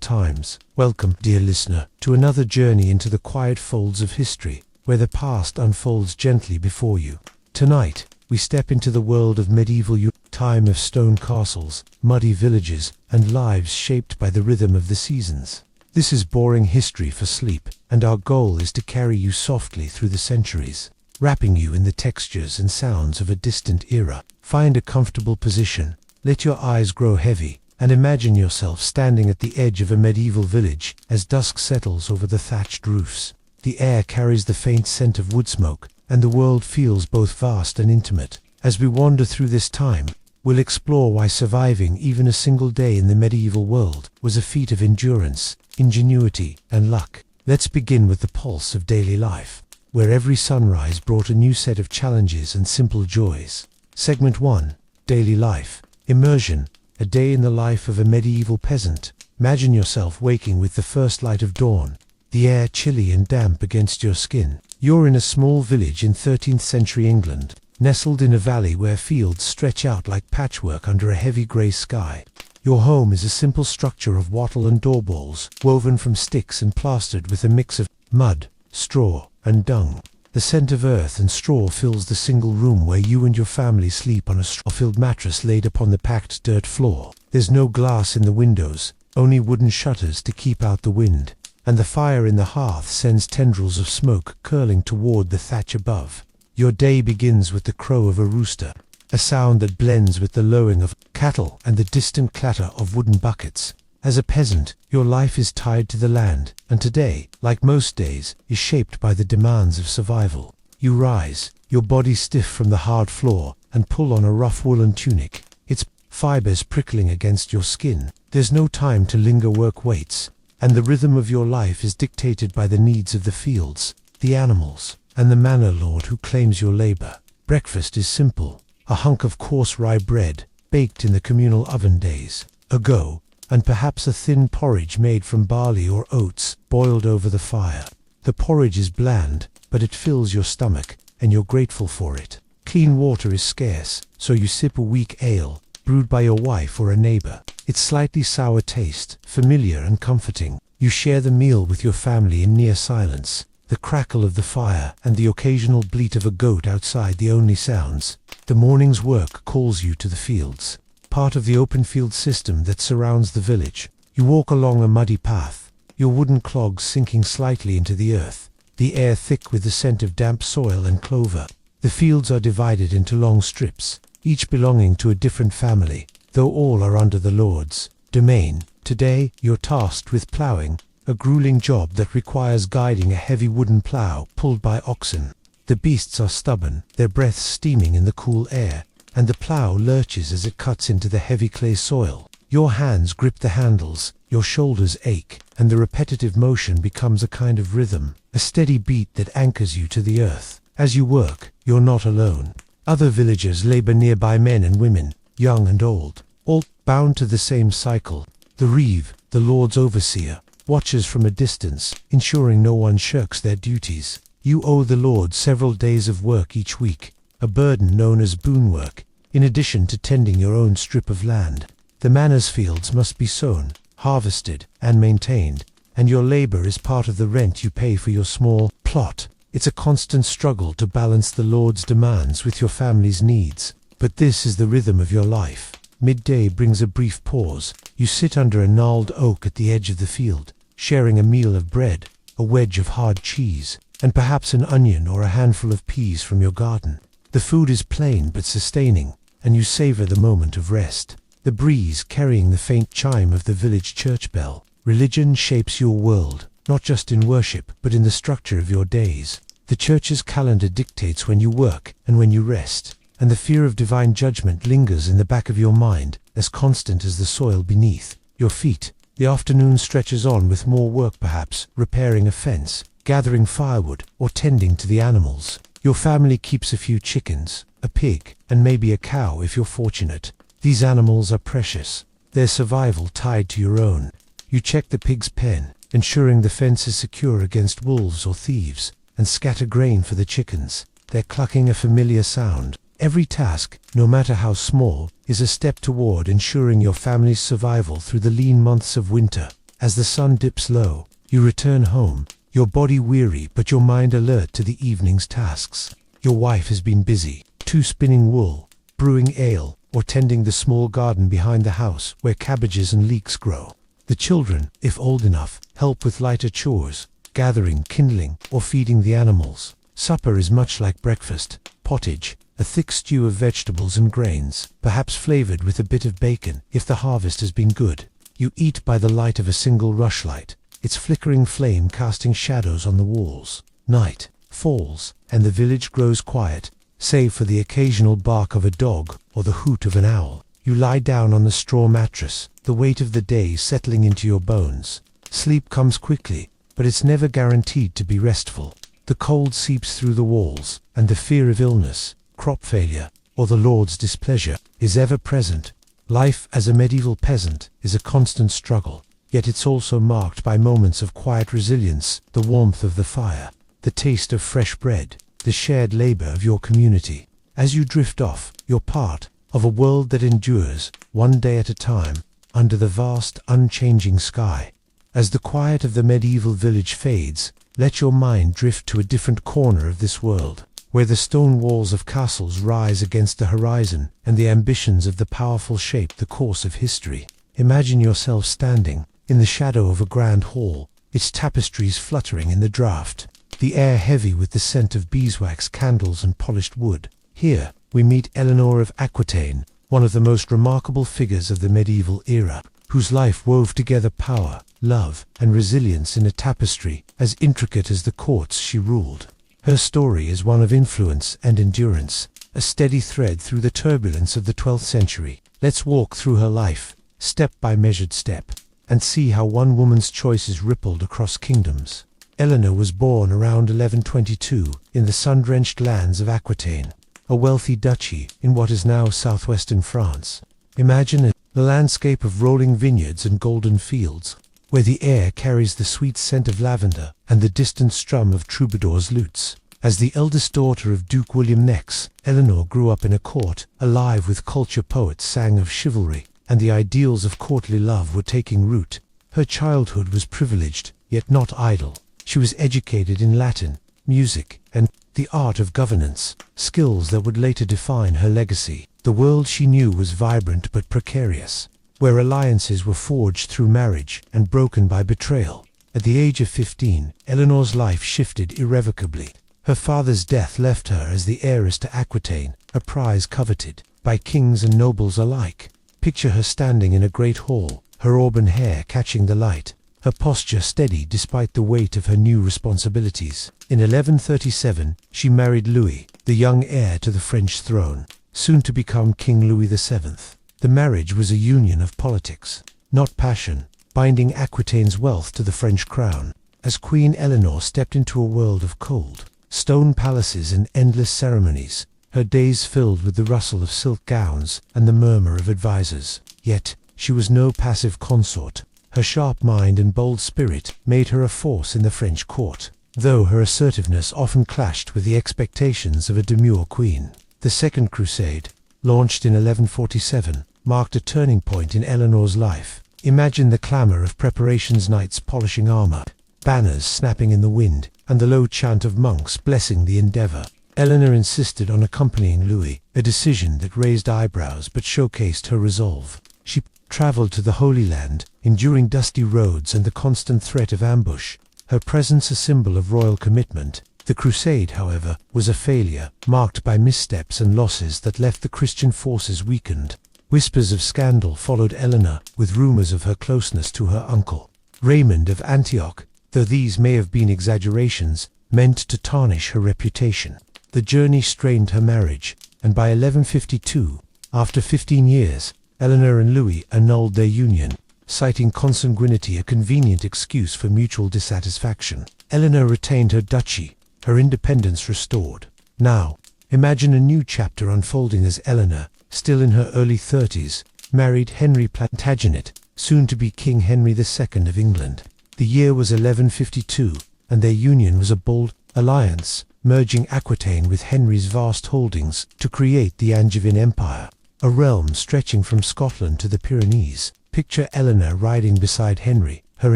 times. Welcome, dear listener, to another journey into the quiet folds of history, where the past unfolds gently before you. Tonight, we step into the world of medieval Europe, time of stone castles, muddy villages, and lives shaped by the rhythm of the seasons. This is boring history for sleep, and our goal is to carry you softly through the centuries, wrapping you in the textures and sounds of a distant era. Find a comfortable position, let your eyes grow heavy, and imagine yourself standing at the edge of a medieval village as dusk settles over the thatched roofs. The air carries the faint scent of wood smoke, and the world feels both vast and intimate. As we wander through this time, we'll explore why surviving even a single day in the medieval world was a feat of endurance, ingenuity, and luck. Let's begin with the pulse of daily life, where every sunrise brought a new set of challenges and simple joys. Segment 1. Daily life. Immersion. A day in the life of a medieval peasant. Imagine yourself waking with the first light of dawn, the air chilly and damp against your skin. You're in a small village in 13th century England, nestled in a valley where fields stretch out like patchwork under a heavy grey sky. Your home is a simple structure of wattle and doorballs, woven from sticks and plastered with a mix of mud, straw, and dung. The scent of earth and straw fills the single room where you and your family sleep on a straw-filled mattress laid upon the packed dirt floor. There's no glass in the windows, only wooden shutters to keep out the wind, and the fire in the hearth sends tendrils of smoke curling toward the thatch above. Your day begins with the crow of a rooster, a sound that blends with the lowing of cattle and the distant clatter of wooden buckets. As a peasant, your life is tied to the land, and today, like most days, is shaped by the demands of survival. You rise, your body stiff from the hard floor, and pull on a rough woolen tunic, its fibers prickling against your skin. There's no time to linger, work waits, and the rhythm of your life is dictated by the needs of the fields, the animals, and the manor lord who claims your labor. Breakfast is simple, a hunk of coarse rye bread, baked in the communal oven days ago, and perhaps a thin porridge made from barley or oats, boiled over the fire. The porridge is bland, but it fills your stomach, and you're grateful for it. Clean water is scarce, so you sip a weak ale, brewed by your wife or a neighbor. Its slightly sour taste, familiar and comforting. You share the meal with your family in near silence, the crackle of the fire and the occasional bleat of a goat outside the only sounds. The morning's work calls you to the fields, part of the open field system that surrounds the village. You walk along a muddy path, your wooden clogs sinking slightly into the earth, the air thick with the scent of damp soil and clover. The fields are divided into long strips, each belonging to a different family, though all are under the lord's domain. Today, you're tasked with ploughing, a grueling job that requires guiding a heavy wooden plough pulled by oxen. The beasts are stubborn, their breaths steaming in the cool air, and the plough lurches as it cuts into the heavy clay soil. Your hands grip the handles, your shoulders ache, and the repetitive motion becomes a kind of rhythm, a steady beat that anchors you to the earth. As you work, you're not alone. Other villagers labor nearby, men and women, young and old, all bound to the same cycle. The reeve, the lord's overseer, watches from a distance, ensuring no one shirks their duties. You owe the lord several days of work each week, a burden known as boon work, in addition to tending your own strip of land. The manor's fields must be sown, harvested, and maintained, and your labor is part of the rent you pay for your small plot. It's a constant struggle to balance the lord's demands with your family's needs. But this is the rhythm of your life. Midday brings a brief pause. You sit under a gnarled oak at the edge of the field, sharing a meal of bread, a wedge of hard cheese, and perhaps an onion or a handful of peas from your garden. The food is plain but sustaining, and you savor the moment of rest. The breeze carrying the faint chime of the village church bell. Religion shapes your world, not just in worship, but in the structure of your days. The church's calendar dictates when you work and when you rest, and the fear of divine judgment lingers in the back of your mind, as constant as the soil beneath your feet. The afternoon stretches on with more work, perhaps repairing a fence, gathering firewood, or tending to the animals. Your family keeps a few chickens, a pig, and maybe a cow if you're fortunate. These animals are precious, their survival tied to your own. You check the pig's pen, ensuring the fence is secure against wolves or thieves, and scatter grain for the chickens, their clucking a familiar sound. Every task, no matter how small, is a step toward ensuring your family's survival through the lean months of winter. As the sun dips low, you return home, your body weary but your mind alert to the evening's tasks. Your wife has been busy, spinning wool, brewing ale, or tending the small garden behind the house where cabbages and leeks grow. The children, if old enough, help with lighter chores, gathering, kindling, or feeding the animals. Supper is much like breakfast: pottage, a thick stew of vegetables and grains, perhaps flavored with a bit of bacon if the harvest has been good. You eat by the light of a single rushlight, its flickering flame casting shadows on the walls. Night falls, and the village grows quiet, save for the occasional bark of a dog or the hoot of an owl. You lie down on the straw mattress, the weight of the day settling into your bones. Sleep comes quickly, but it's never guaranteed to be restful. The cold seeps through the walls, and the fear of illness, crop failure, or the Lord's displeasure is ever present. Life as a medieval peasant is a constant struggle, yet it's also marked by moments of quiet resilience: the warmth of the fire, the taste of fresh bread, the shared labor of your community. As you drift off, you're part of a world that endures, one day at a time, under the vast, unchanging sky. As the quiet of the medieval village fades, let your mind drift to a different corner of this world, where the stone walls of castles rise against the horizon and the ambitions of the powerful shape the course of history. Imagine yourself standing in the shadow of a grand hall, its tapestries fluttering in the draught, the air heavy with the scent of beeswax, candles, and polished wood. Here, we meet Eleanor of Aquitaine, one of the most remarkable figures of the medieval era, whose life wove together power, love, and resilience in a tapestry as intricate as the courts she ruled. Her story is one of influence and endurance, a steady thread through the turbulence of the 12th century. Let's walk through her life, step by measured step, and see how one woman's choices rippled across kingdoms. Eleanor was born around 1122 in the sun-drenched lands of Aquitaine, a wealthy duchy in what is now southwestern France. Imagine it, the landscape of rolling vineyards and golden fields, where the air carries the sweet scent of lavender and the distant strum of troubadours' lutes. As the eldest daughter of Duke William Nex, Eleanor grew up in a court alive with culture. Poets sang of chivalry, and the ideals of courtly love were taking root. Her childhood was privileged, yet not idle. She was educated in Latin, music, and the art of governance, skills that would later define her legacy. The world she knew was vibrant but precarious, where alliances were forged through marriage and broken by betrayal. At the age of 15, Eleanor's life shifted irrevocably. Her father's death left her as the heiress to Aquitaine, a prize coveted by kings and nobles alike. Picture her standing in a great hall, her auburn hair catching the light, her posture steady despite the weight of her new responsibilities. In 1137, she married Louis, the young heir to the French throne, soon to become King Louis VII. The marriage was a union of politics, not passion, binding Aquitaine's wealth to the French crown. As Queen Eleanor stepped into a world of cold, stone palaces and endless ceremonies, her days filled with the rustle of silk gowns and the murmur of advisers. Yet, she was no passive consort. Her sharp mind and bold spirit made her a force in the French court, though her assertiveness often clashed with the expectations of a demure queen. The Second Crusade, launched in 1147, marked a turning point in Eleanor's life. Imagine the clamor of preparations, knights polishing armor, banners snapping in the wind, and the low chant of monks blessing the endeavor. Eleanor insisted on accompanying Louis, a decision that raised eyebrows but showcased her resolve. She traveled to the Holy Land, enduring dusty roads and the constant threat of ambush, her presence a symbol of royal commitment. The crusade, however, was a failure, marked by missteps and losses that left the Christian forces weakened. Whispers of scandal followed Eleanor, with rumors of her closeness to her uncle, Raymond of Antioch, though these may have been exaggerations, meant to tarnish her reputation. The journey strained her marriage, and by 1152, after 15 years, Eleanor and Louis annulled their union, citing consanguinity, a convenient excuse for mutual dissatisfaction. Eleanor retained her duchy, her independence restored. Now, imagine a new chapter unfolding as Eleanor, still in her early 30s, married Henry Plantagenet, soon to be King Henry II of England. The year was 1152, and their union was a bold alliance, merging Aquitaine with Henry's vast holdings to create the Angevin Empire, a realm stretching from Scotland to the Pyrenees. Picture Eleanor riding beside Henry, her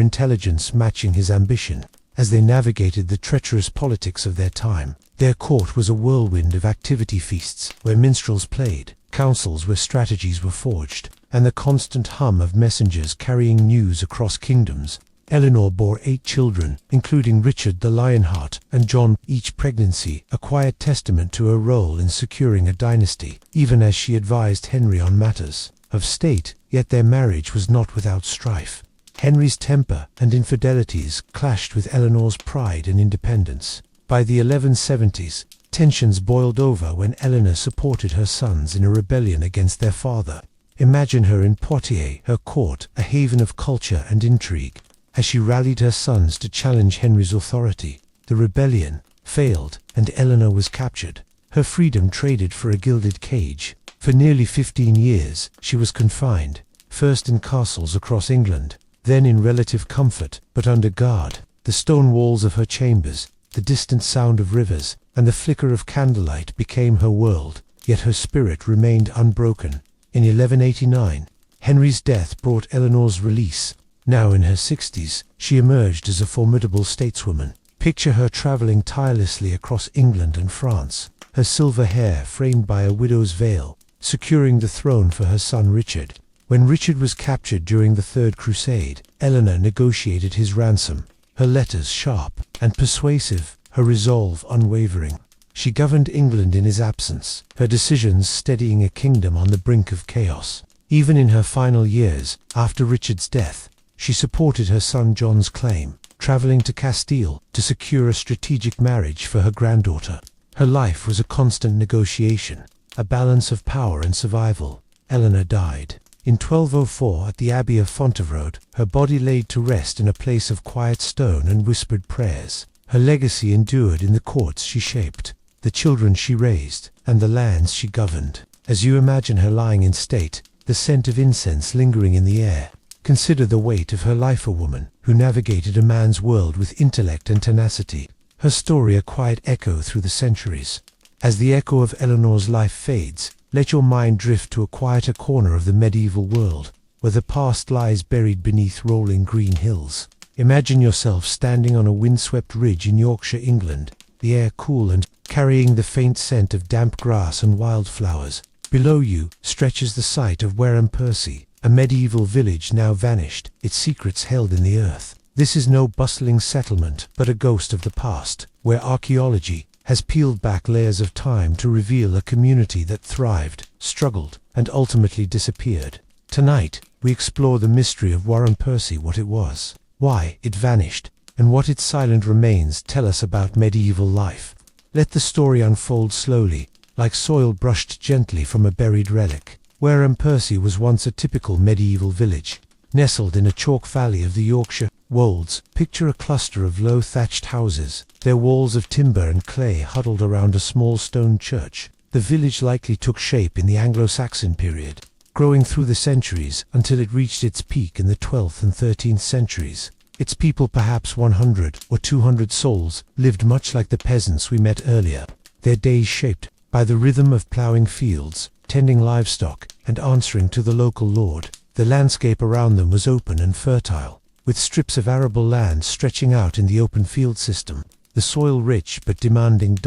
intelligence matching his ambition. As they navigated the treacherous politics of their time, their court was a whirlwind of activity feasts where minstrels played, councils where strategies were forged, and the constant hum of messengers carrying news across kingdoms. Eleanor bore 8 children, including Richard the Lionheart and John, each pregnancy a quiet testament to her role in securing a dynasty, even as she advised Henry on matters of state. Yet their marriage was not without strife. Henry's temper and infidelities clashed with Eleanor's pride and independence. By the 1170s, tensions boiled over when Eleanor supported her sons in a rebellion against their father. Imagine her in Poitiers, her court, a haven of culture and intrigue. As she rallied her sons to challenge Henry's authority, the rebellion failed and Eleanor was captured, her freedom traded for a gilded cage. For nearly 15 years, she was confined, first in castles across England, then in relative comfort, but under guard. The stone walls of her chambers, the distant sound of rivers, and the flicker of candlelight became her world, yet her spirit remained unbroken. In 1189, Henry's death brought Eleanor's release. Now in her 60s, she emerged as a formidable stateswoman. Picture her traveling tirelessly across England and France, her silver hair framed by a widow's veil, securing the throne for her son Richard. When Richard was captured during the Third Crusade, Eleanor negotiated his ransom, her letters sharp and persuasive, her resolve unwavering. She governed England in his absence, her decisions steadying a kingdom on the brink of chaos. Even in her final years, after Richard's death, she supported her son John's claim, traveling to Castile to secure a strategic marriage for her granddaughter. Her life was a constant negotiation, a balance of power and survival. Eleanor died in 1204 at the Abbey of Fontevraud, her body laid to rest in a place of quiet stone and whispered prayers. Her legacy endured in the courts she shaped, the children she raised, and the lands she governed. As you imagine her lying in state, the scent of incense lingering in the air, consider the weight of her life, a woman who navigated a man's world with intellect and tenacity. Her story a quiet echo through the centuries. As the echo of Eleanor's life fades, let your mind drift to a quieter corner of the medieval world, where the past lies buried beneath rolling green hills. Imagine yourself standing on a windswept ridge in Yorkshire, England, the air cool and carrying the faint scent of damp grass and wildflowers. Below you stretches the site of Wareham Percy, a medieval village now vanished, its secrets held in the earth. This is no bustling settlement, but a ghost of the past, where archaeology has peeled back layers of time to reveal a community that thrived, struggled, and ultimately disappeared. Tonight, we explore the mystery of Wareham Percy, what it was, why it vanished, and what its silent remains tell us about medieval life. Let the story unfold slowly, like soil brushed gently from a buried relic. Wareham Percy was once a typical medieval village, nestled in a chalk valley of the Yorkshire wolds. Picture a cluster of low thatched houses, their walls of timber and clay huddled around a small stone church. The village likely took shape in the Anglo-Saxon period, growing through the centuries until it reached its peak in the 12th and 13th centuries. Its people, perhaps 100 or 200 souls, lived much like the peasants we met earlier, their days shaped by the rhythm of ploughing fields, tending livestock, and answering to the local lord. The landscape around them was open and fertile, with strips of arable land stretching out in the open field system, the soil rich but demanding.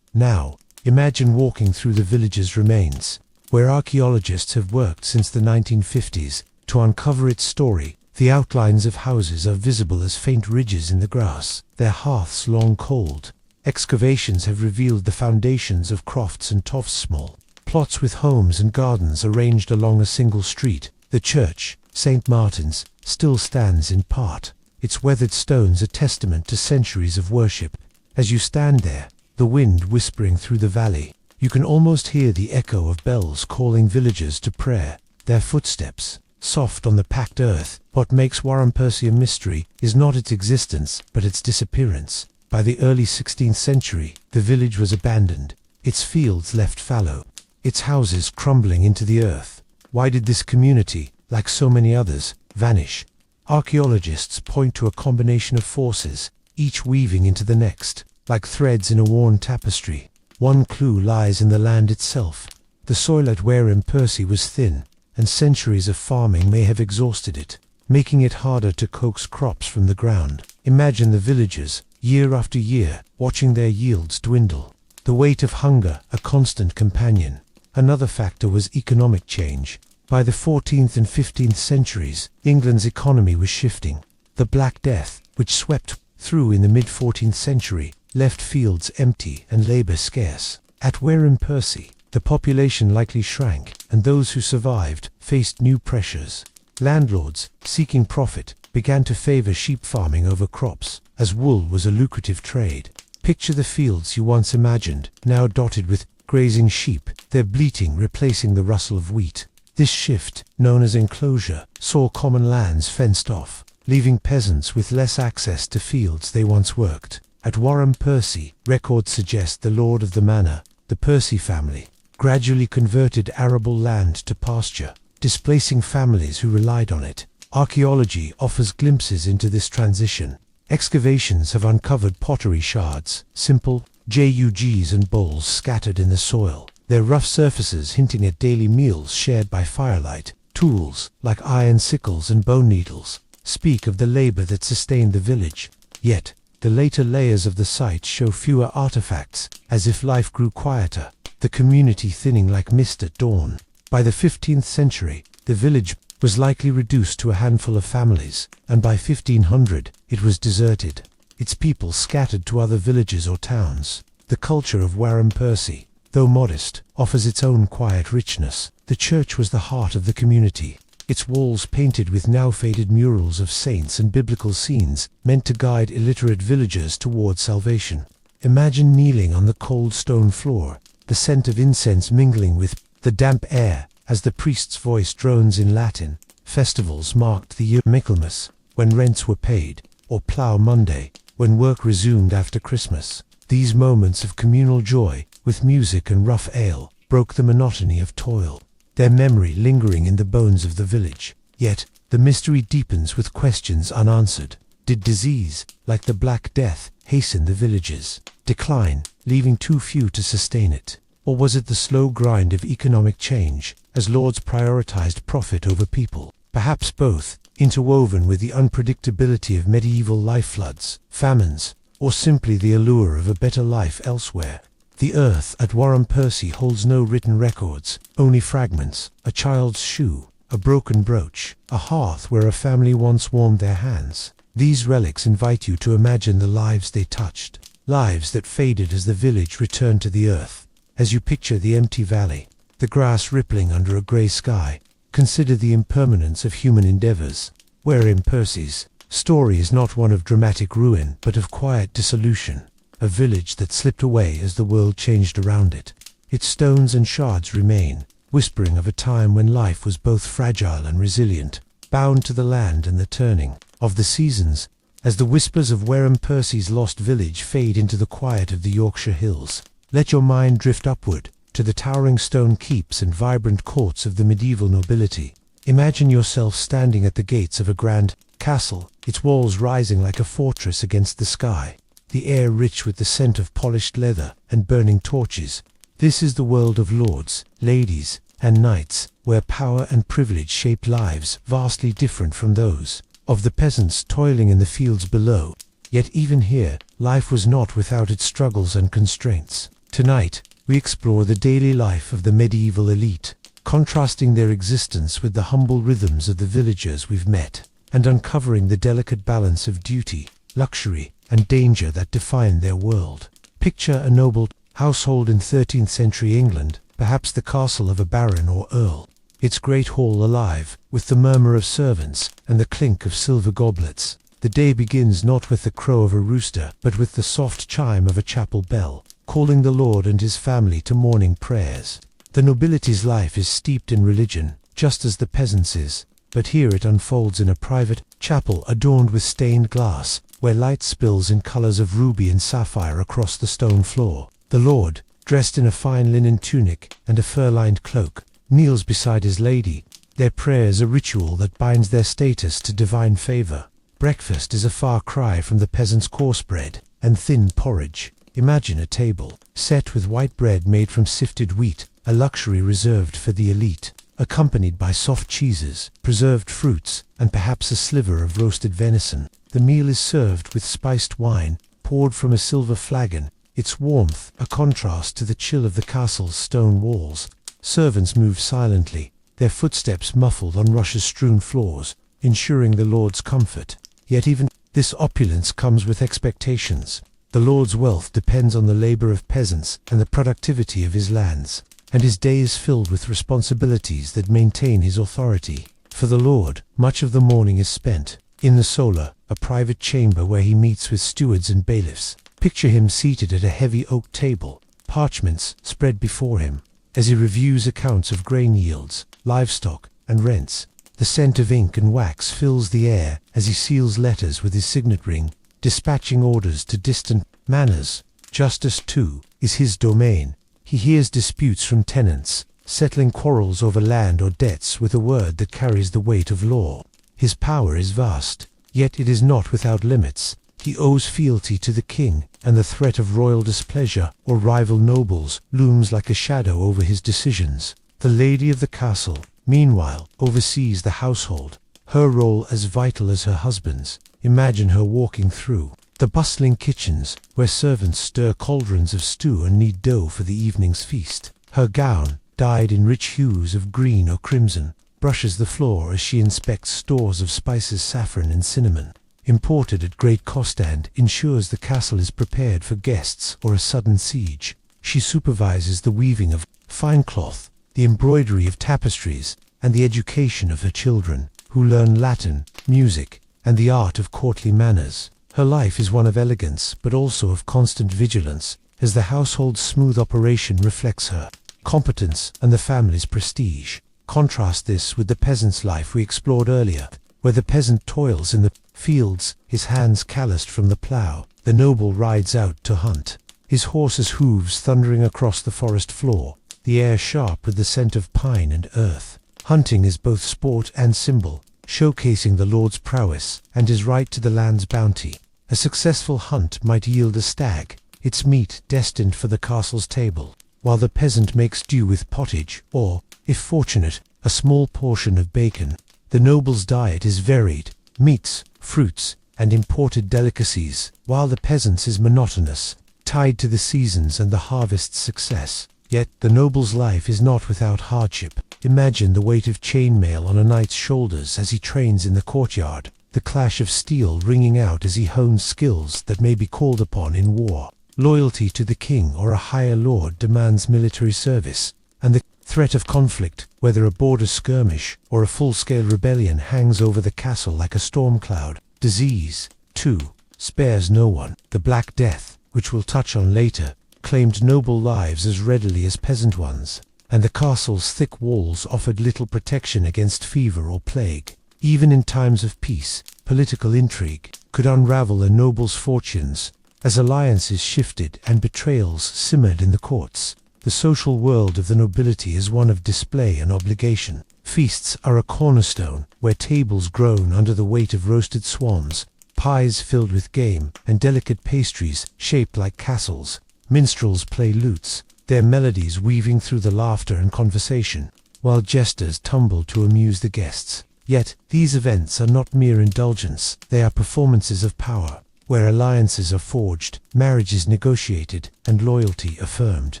Now, imagine walking through the village's remains, where archaeologists have worked since the 1950s to uncover its story. The outlines of houses are visible as faint ridges in the grass, their hearths long cold. Excavations have revealed the foundations of crofts and tofts, small plots with homes and gardens arranged along a single street. The church, St. Martin's, still stands in part, its weathered stones a testament to centuries of worship. As you stand there, the wind whispering through the valley, you can almost hear the echo of bells calling villagers to prayer, their footsteps soft on the packed earth. What makes Wareham Percy a mystery is not its existence, but its disappearance. By the early 16th century, the village was abandoned, its fields left fallow, its houses crumbling into the earth. Why did this community, like so many others, vanish? Archaeologists point to a combination of forces, each weaving into the next, like threads in a worn tapestry. One clue lies in the land itself. The soil at Wareham Percy was thin, and centuries of farming may have exhausted it. making it harder to coax crops from the ground. Imagine the villagers, year after year, watching their yields dwindle. The weight of hunger, a constant companion. Another factor was economic change. By the 14th and 15th centuries, England's economy was shifting. The Black Death, which swept through in the mid-14th century, left fields empty and labour scarce. At Wareham Percy, the population likely shrank, and those who survived faced new pressures. Landlords, seeking profit, began to favour sheep farming over crops, as wool was a lucrative trade. Picture the fields you once imagined, now dotted with grazing sheep, their bleating replacing the rustle of wheat. This shift, known as enclosure, saw common lands fenced off, leaving peasants with less access to fields they once worked. At Wareham Percy, records suggest the lord of the manor, the Percy family, gradually converted arable land to pasture, displacing families who relied on it. Archaeology offers glimpses into this transition. Excavations have uncovered pottery shards, simple jugs and bowls scattered in the soil, their rough surfaces hinting at daily meals shared by firelight. Tools, like iron sickles and bone needles, speak of the labor that sustained the village. Yet, the later layers of the site show fewer artifacts, as if life grew quieter, the community thinning like mist at dawn. By the 15th century, the village was likely reduced to a handful of families, and by 1500, it was deserted, its people scattered to other villages or towns. The culture of Wareham Percy, though modest, offers its own quiet richness. The church was the heart of the community, its walls painted with now faded murals of saints and biblical scenes, meant to guide illiterate villagers toward salvation. Imagine kneeling on the cold stone floor, the scent of incense mingling with the damp air as the priest's voice drones in Latin. Festivals marked the year Michaelmas, when rents were paid, or Plough Monday, when work resumed after Christmas. These moments of communal joy, with music and rough ale, broke the monotony of toil, their memory lingering in the bones of the village. Yet, the mystery deepens with questions unanswered. Did disease, like the Black Death, hasten the village's decline, leaving too few to sustain it? Or was it the slow grind of economic change, as lords prioritized profit over people? Perhaps both, interwoven with the unpredictability of medieval life floods, famines, or simply the allure of a better life elsewhere. The earth at Wareham Percy holds no written records, only fragments: a child's shoe, a broken brooch, a hearth where a family once warmed their hands. These relics invite you to imagine the lives they touched, lives that faded as the village returned to the earth. As you picture the empty valley, the grass rippling under a grey sky, consider the impermanence of human endeavours. Wareham Percy's story is not one of dramatic ruin, but of quiet dissolution. A village that slipped away as the world changed around it. Its stones and shards remain, whispering of a time when life was both fragile and resilient, bound to the land and the turning of the seasons. As the whispers of Wareham Percy's lost village fade into the quiet of the Yorkshire hills, let your mind drift upward, to the towering stone keeps and vibrant courts of the medieval nobility. Imagine yourself standing at the gates of a grand castle, its walls rising like a fortress against the sky, the air rich with the scent of polished leather and burning torches. This is the world of lords, ladies, and knights, where power and privilege shaped lives vastly different from those of the peasants toiling in the fields below. Yet even here, life was not without its struggles and constraints. Tonight, we explore the daily life of the medieval elite, contrasting their existence with the humble rhythms of the villagers we've met, and uncovering the delicate balance of duty, luxury, and danger that defined their world. Picture a noble household in 13th century England, perhaps the castle of a baron or earl, its great hall alive with the murmur of servants and the clink of silver goblets. The day begins not with the crow of a rooster, but with the soft chime of a chapel bell, calling the lord and his family to morning prayers. The nobility's life is steeped in religion, just as the peasants' is, but here it unfolds in a private chapel adorned with stained glass, where light spills in colors of ruby and sapphire across the stone floor. The lord, dressed in a fine linen tunic and a fur-lined cloak, kneels beside his lady, their prayers a ritual that binds their status to divine favor. Breakfast is a far cry from the peasant's coarse bread and thin porridge. Imagine a table, set with white bread made from sifted wheat, a luxury reserved for the elite. accompanied by soft cheeses, preserved fruits, and perhaps a sliver of roasted venison. The meal is served with spiced wine, poured from a silver flagon, its warmth a contrast to the chill of the castle's stone walls. Servants move silently, their footsteps muffled on rushes-strewn floors, ensuring the lord's comfort. Yet even this opulence comes with expectations. The lord's wealth depends on the labor of peasants and the productivity of his lands, and his day is filled with responsibilities that maintain his authority. For the lord, much of the morning is spent in the solar, a private chamber where he meets with stewards and bailiffs. Picture him seated at a heavy oak table, parchments spread before him, as he reviews accounts of grain yields, livestock, and rents. The scent of ink and wax fills the air as he seals letters with his signet ring, dispatching orders to distant manors. Justice, too, is his domain. He hears disputes from tenants, settling quarrels over land or debts with a word that carries the weight of law. His power is vast, yet it is not without limits. He owes fealty to the king, and the threat of royal displeasure or rival nobles looms like a shadow over his decisions. The lady of the castle, meanwhile, oversees the household, her role as vital as her husband's. Imagine her walking through the bustling kitchens, where servants stir cauldrons of stew and knead dough for the evening's feast. Her gown, dyed in rich hues of green or crimson, brushes the floor as she inspects stores of spices, saffron and cinnamon, imported at great cost, and ensures the castle is prepared for guests or a sudden siege. She supervises the weaving of fine cloth, the embroidery of tapestries, and the education of her children, who learn Latin, music, and the art of courtly manners. Her life is one of elegance, but also of constant vigilance, as the household's smooth operation reflects her competence and the family's prestige. Contrast this with the peasant's life we explored earlier, where the peasant toils in the fields, his hands calloused from the plough. The noble rides out to hunt, his horse's hooves thundering across the forest floor, the air sharp with the scent of pine and earth. Hunting is both sport and symbol, showcasing the lord's prowess and his right to the land's bounty. A successful hunt might yield a stag, its meat destined for the castle's table, while the peasant makes do with pottage or, if fortunate, a small portion of bacon. The noble's diet is varied, meats, fruits, and imported delicacies, while the peasant's is monotonous, tied to the seasons and the harvest's success. Yet the noble's life is not without hardship. Imagine the weight of chainmail on a knight's shoulders as he trains in the courtyard, the clash of steel ringing out as he hones skills that may be called upon in war. Loyalty to the king or a higher lord demands military service, and the threat of conflict, whether a border skirmish or a full-scale rebellion, hangs over the castle like a storm cloud. Disease, too, spares no one. The Black Death, which we'll touch on later, claimed noble lives as readily as peasant ones, and the castle's thick walls offered little protection against fever or plague. Even in times of peace, political intrigue could unravel a noble's fortunes, as alliances shifted and betrayals simmered in the courts. The social world of the nobility is one of display and obligation. Feasts are a cornerstone, where tables groan under the weight of roasted swans, pies filled with game, and delicate pastries shaped like castles. Minstrels play lutes, their melodies weaving through the laughter and conversation, while jesters tumble to amuse the guests. Yet, these events are not mere indulgence, they are performances of power, where alliances are forged, marriages negotiated, and loyalty affirmed.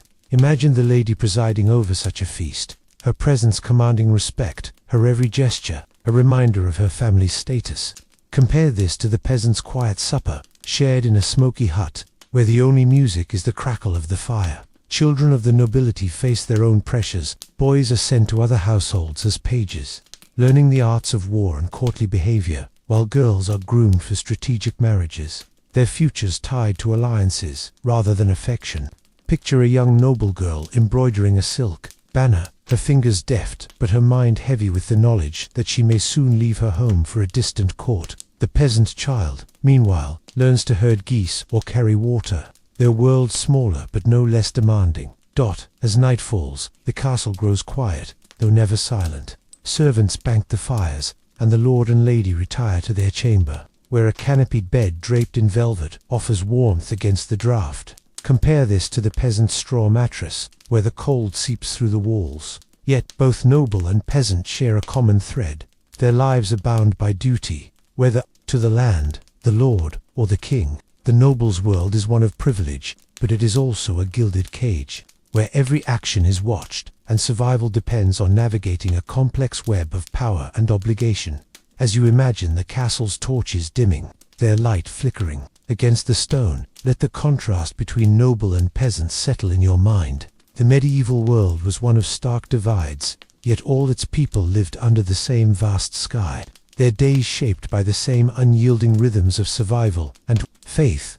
Imagine the lady presiding over such a feast, her presence commanding respect, her every gesture a reminder of her family's status. Compare this to the peasant's quiet supper, shared in a smoky hut, where the only music is the crackle of the fire. Children of the nobility face their own pressures. Boys are sent to other households as pages, learning the arts of war and courtly behavior, while girls are groomed for strategic marriages, their futures tied to alliances rather than affection. Picture a young noble girl embroidering a silk banner, her fingers deft but her mind heavy with the knowledge that she may soon leave her home for a distant court. The peasant child, meanwhile, learns to herd geese or carry water, their world smaller but no less demanding. As night falls, the castle grows quiet, though never silent. Servants bank the fires, and the lord and lady retire to their chamber, where a canopied bed draped in velvet offers warmth against the draught. Compare this to the peasant's straw mattress, where the cold seeps through the walls, Yet both noble and peasant share a common thread. Their lives are bound by duty, whether to the land, the lord, or the king. The noble's world is one of privilege, but it is also a gilded cage, where every action is watched, and survival depends on navigating a complex web of power and obligation. As you imagine the castle's torches dimming, their light flickering against the stone, let the contrast between noble and peasant settle in your mind. The medieval world was one of stark divides, yet all its people lived under the same vast sky, their days shaped by the same unyielding rhythms of survival and faith.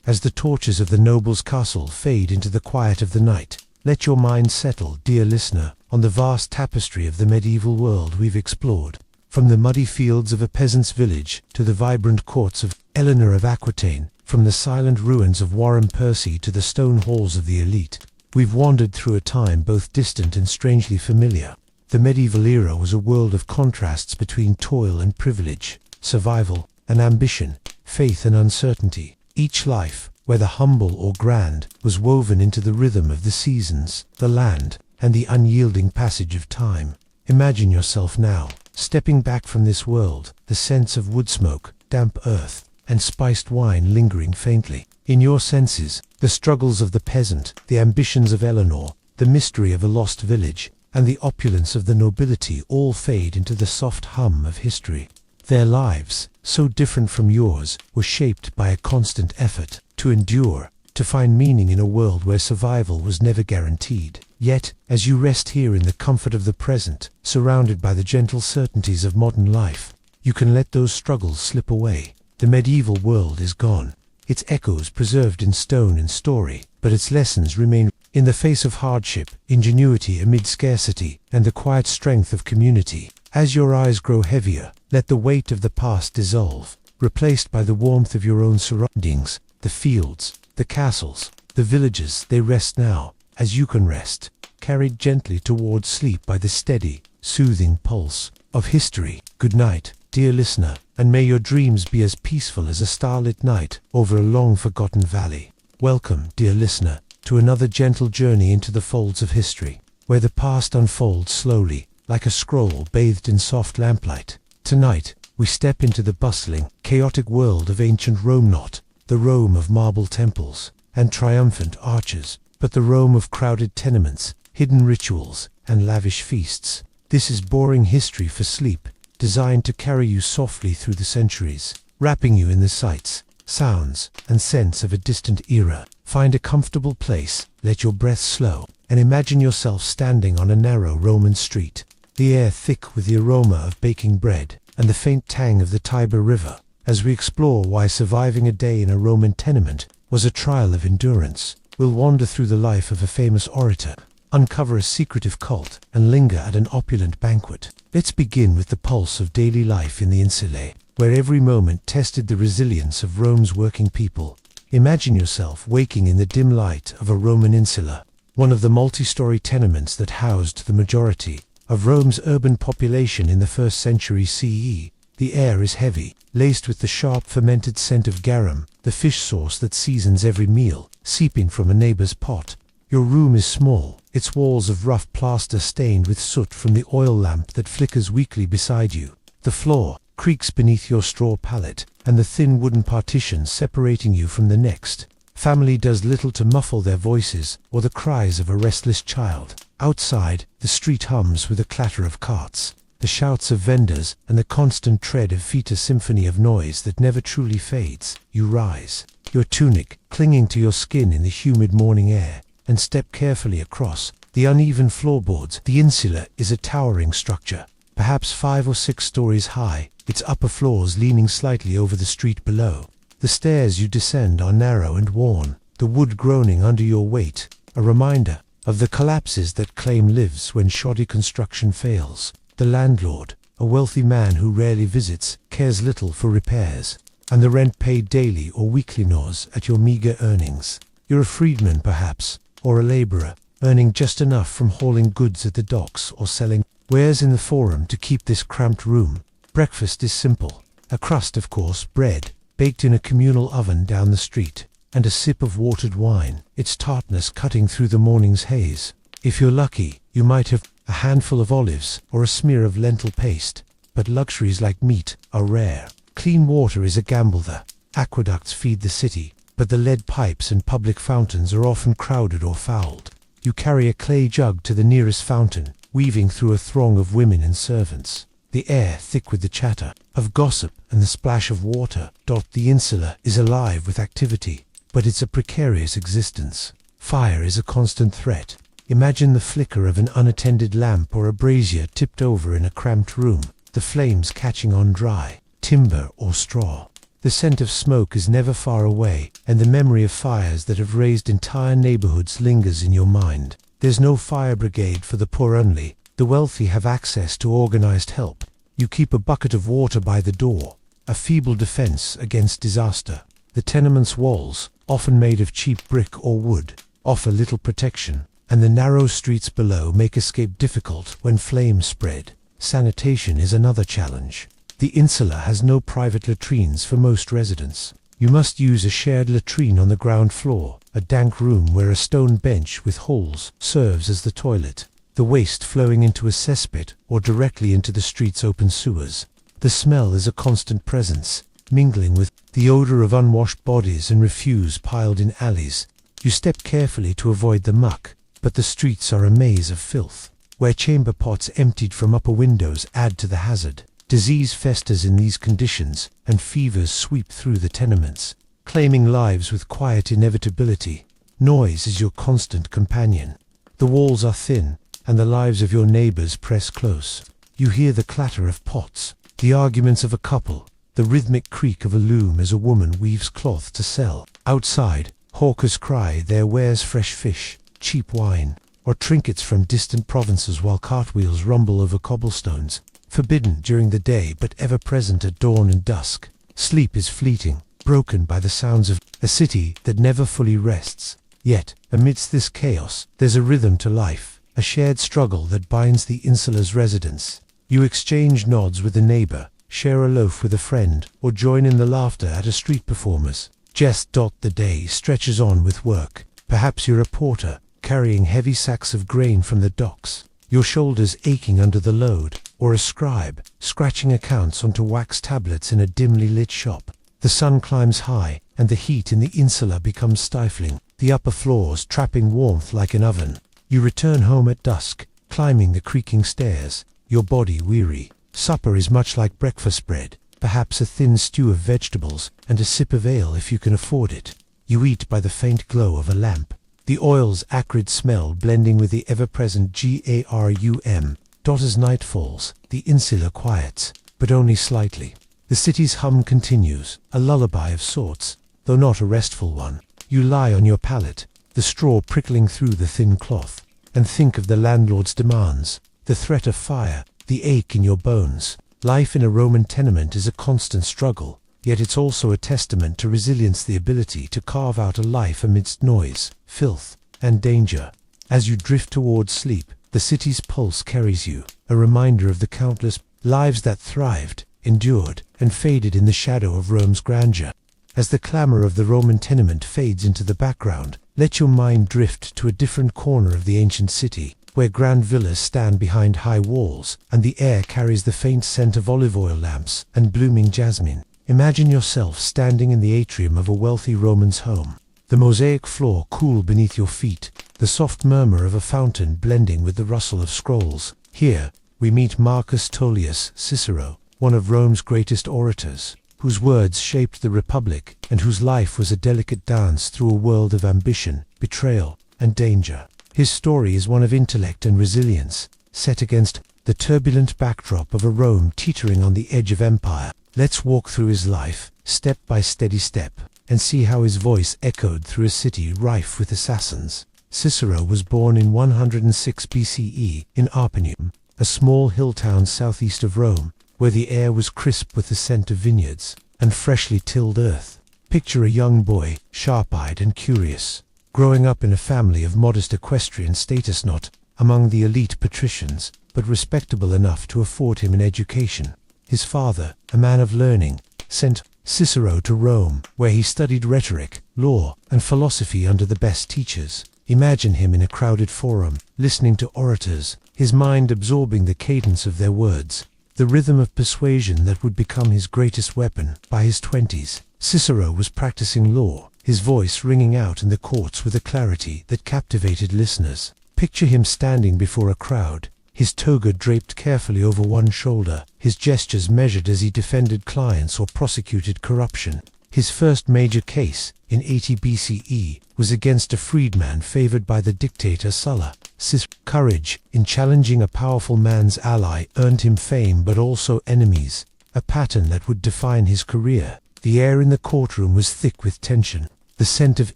As the torches of the noble's castle fade into the quiet of the night, let your mind settle, dear listener, on the vast tapestry of the medieval world we've explored. From the muddy fields of a peasant's village to the vibrant courts of Eleanor of Aquitaine, from the silent ruins of Warren Percy to the stone halls of the elite, we've wandered through a time both distant and strangely familiar. The medieval era was a world of contrasts between toil and privilege, survival and ambition, faith and uncertainty. Each life, whether humble or grand, was woven into the rhythm of the seasons, the land, and the unyielding passage of time. Imagine yourself now, stepping back from this world, the scents of wood smoke, damp earth, and spiced wine lingering faintly in your senses, the struggles of the peasant, the ambitions of Eleanor, the mystery of a lost village, and the opulence of the nobility all fade into the soft hum of history. Their lives, so different from yours, were shaped by a constant effort to endure, to find meaning in a world where survival was never guaranteed. Yet, as you rest here in the comfort of the present, surrounded by the gentle certainties of modern life, you can let those struggles slip away. The medieval world is gone, its echoes preserved in stone and story, but its lessons remain. In the face of hardship, ingenuity amid scarcity, and the quiet strength of community. As your eyes grow heavier, let the weight of the past dissolve, replaced by the warmth of your own surroundings. The fields, the castles, the villages, they rest now, as you can rest, carried gently towards sleep by the steady, soothing pulse of history. Good night, dear listener, and may your dreams be as peaceful as a starlit night over a long-forgotten valley. Welcome, dear listener, to another gentle journey into the folds of history, where the past unfolds slowly, like a scroll bathed in soft lamplight. Tonight, we step into the bustling, chaotic world of ancient Rome, not the Rome of marble temples and triumphant arches, but the Rome of crowded tenements, hidden rituals, and lavish feasts. This is boring history for sleep, designed to carry you softly through the centuries, wrapping you in the sights, sounds, and scents of a distant era. Find a comfortable place, let your breath slow, and imagine yourself standing on a narrow Roman street, the air thick with the aroma of baking bread and the faint tang of the Tiber River, as we explore why surviving a day in a Roman tenement was a trial of endurance. We'll wander through the life of a famous orator, uncover a secretive cult, and linger at an opulent banquet. Let's begin with the pulse of daily life in the insulae, where every moment tested the resilience of Rome's working people. Imagine yourself waking in the dim light of a Roman insula, one of the multi-story tenements that housed the majority of Rome's urban population in the 1st century CE. The air is heavy, laced with the sharp fermented scent of garum, the fish sauce that seasons every meal, seeping from a neighbor's pot. Your room is small, its walls of rough plaster stained with soot from the oil lamp that flickers weakly beside you. The floor creaks beneath your straw pallet, and the thin wooden partitions separating you from the next family does little to muffle their voices or the cries of a restless child. Outside, the street hums with the clatter of carts, the shouts of vendors, and the constant tread of feet, a symphony of noise that never truly fades. You rise, your tunic clinging to your skin in the humid morning air, and step carefully across the uneven floorboards. The insula is a towering structure, perhaps 5 or 6 stories high, its upper floors leaning slightly over the street below. The stairs you descend are narrow and worn, the wood groaning under your weight, a reminder of the collapses that claim lives when shoddy construction fails. The landlord, a wealthy man who rarely visits, cares little for repairs, and the rent paid daily or weekly gnaws at your meager earnings. You're a freedman perhaps, or a laborer, earning just enough from hauling goods at the docks or selling wares in the forum to keep this cramped room. Breakfast is simple, a crust of coarse bread, baked in a communal oven down the street, and a sip of watered wine, its tartness cutting through the morning's haze. If you're lucky, you might have a handful of olives, or a smear of lentil paste. But luxuries like meat are rare. Clean water is a gamble. The aqueducts feed the city, but the lead pipes and public fountains are often crowded or fouled. You carry a clay jug to the nearest fountain, weaving through a throng of women and servants. The air thick with the chatter of gossip and the splash of water. The insula is alive with activity, but it's a precarious existence. Fire is a constant threat. Imagine the flicker of an unattended lamp or a brazier tipped over in a cramped room, the flames catching on dry timber or straw. The scent of smoke is never far away, and the memory of fires that have razed entire neighborhoods lingers in your mind. There's no fire brigade for the poor only. The wealthy have access to organized help. You keep a bucket of water by the door, a feeble defense against disaster. The tenement's walls, often made of cheap brick or wood, offer little protection, and the narrow streets below make escape difficult when flames spread. Sanitation is another challenge. The insula has no private latrines for most residents. You must use a shared latrine on the ground floor, a dank room where a stone bench with holes serves as the toilet, the waste flowing into a cesspit or directly into the street's open sewers. The smell is a constant presence, mingling with the odor of unwashed bodies and refuse piled in alleys. You step carefully to avoid the muck, but the streets are a maze of filth, where chamber pots emptied from upper windows add to the hazard. Disease festers in these conditions, and fevers sweep through the tenements, claiming lives with quiet inevitability. Noise is your constant companion. The walls are thin, and the lives of your neighbors press close. You hear the clatter of pots, the arguments of a couple, the rhythmic creak of a loom as a woman weaves cloth to sell. Outside, hawkers cry their wares: fresh fish, cheap wine, or trinkets from distant provinces, while cartwheels rumble over cobblestones. Forbidden during the day but ever present at dawn and dusk. Sleep is fleeting, broken by the sounds of a city that never fully rests. Yet, amidst this chaos, there's a rhythm to life, a shared struggle that binds the insula's residents. You exchange nods with a neighbor, share a loaf with a friend, or join in the laughter at a street performer's jest. The day stretches on with work. Perhaps you're a porter, carrying heavy sacks of grain from the docks, your shoulders aching under the load, or a scribe, scratching accounts onto wax tablets in a dimly lit shop. The sun climbs high, and the heat in the insula becomes stifling, the upper floors trapping warmth like an oven. You return home at dusk, climbing the creaking stairs, your body weary. Supper is much like breakfast bread, perhaps a thin stew of vegetables, and a sip of ale if you can afford it. You eat by the faint glow of a lamp, the oil's acrid smell blending with the ever-present garum. As night falls, the insula quiets, but only slightly. The city's hum continues, a lullaby of sorts, though not a restful one. You lie on your pallet, the straw prickling through the thin cloth, and think of the landlord's demands, the threat of fire, the ache in your bones. Life in a Roman tenement is a constant struggle, yet it's also a testament to resilience, the ability to carve out a life amidst noise, filth, and danger. As you drift towards sleep, the city's pulse carries you, a reminder of the countless lives that thrived, endured, and faded in the shadow of Rome's grandeur. As the clamor of the Roman tenement fades into the background, let your mind drift to a different corner of the ancient city, where grand villas stand behind high walls, and the air carries the faint scent of olive oil lamps and blooming jasmine. Imagine yourself standing in the atrium of a wealthy Roman's home, the mosaic floor cool beneath your feet, the soft murmur of a fountain blending with the rustle of scrolls. Here, we meet Marcus Tullius Cicero, one of Rome's greatest orators, whose words shaped the Republic and whose life was a delicate dance through a world of ambition, betrayal, and danger. His story is one of intellect and resilience, set against the turbulent backdrop of a Rome teetering on the edge of empire. Let's walk through his life, step by steady step, and see how his voice echoed through a city rife with assassins. Cicero was born in 106 BCE in Arpinum, a small hill town southeast of Rome, where the air was crisp with the scent of vineyards and freshly tilled earth. Picture a young boy, sharp-eyed and curious, growing up in a family of modest equestrian status, not among the elite patricians, but respectable enough to afford him an education. His father, a man of learning, sent Cicero to Rome, where he studied rhetoric, law, and philosophy under the best teachers. Imagine him in a crowded forum, listening to orators, his mind absorbing the cadence of their words, the rhythm of persuasion that would become his greatest weapon. By his 20s, Cicero was practicing law, his voice ringing out in the courts with a clarity that captivated listeners. Picture him standing before a crowd, his toga draped carefully over one shoulder, his gestures measured as he defended clients or prosecuted corruption. His first major case, in 80 BCE, was against a freedman favored by the dictator Sulla. Cicero's courage in challenging a powerful man's ally earned him fame but also enemies, a pattern that would define his career. The air in the courtroom was thick with tension, the scent of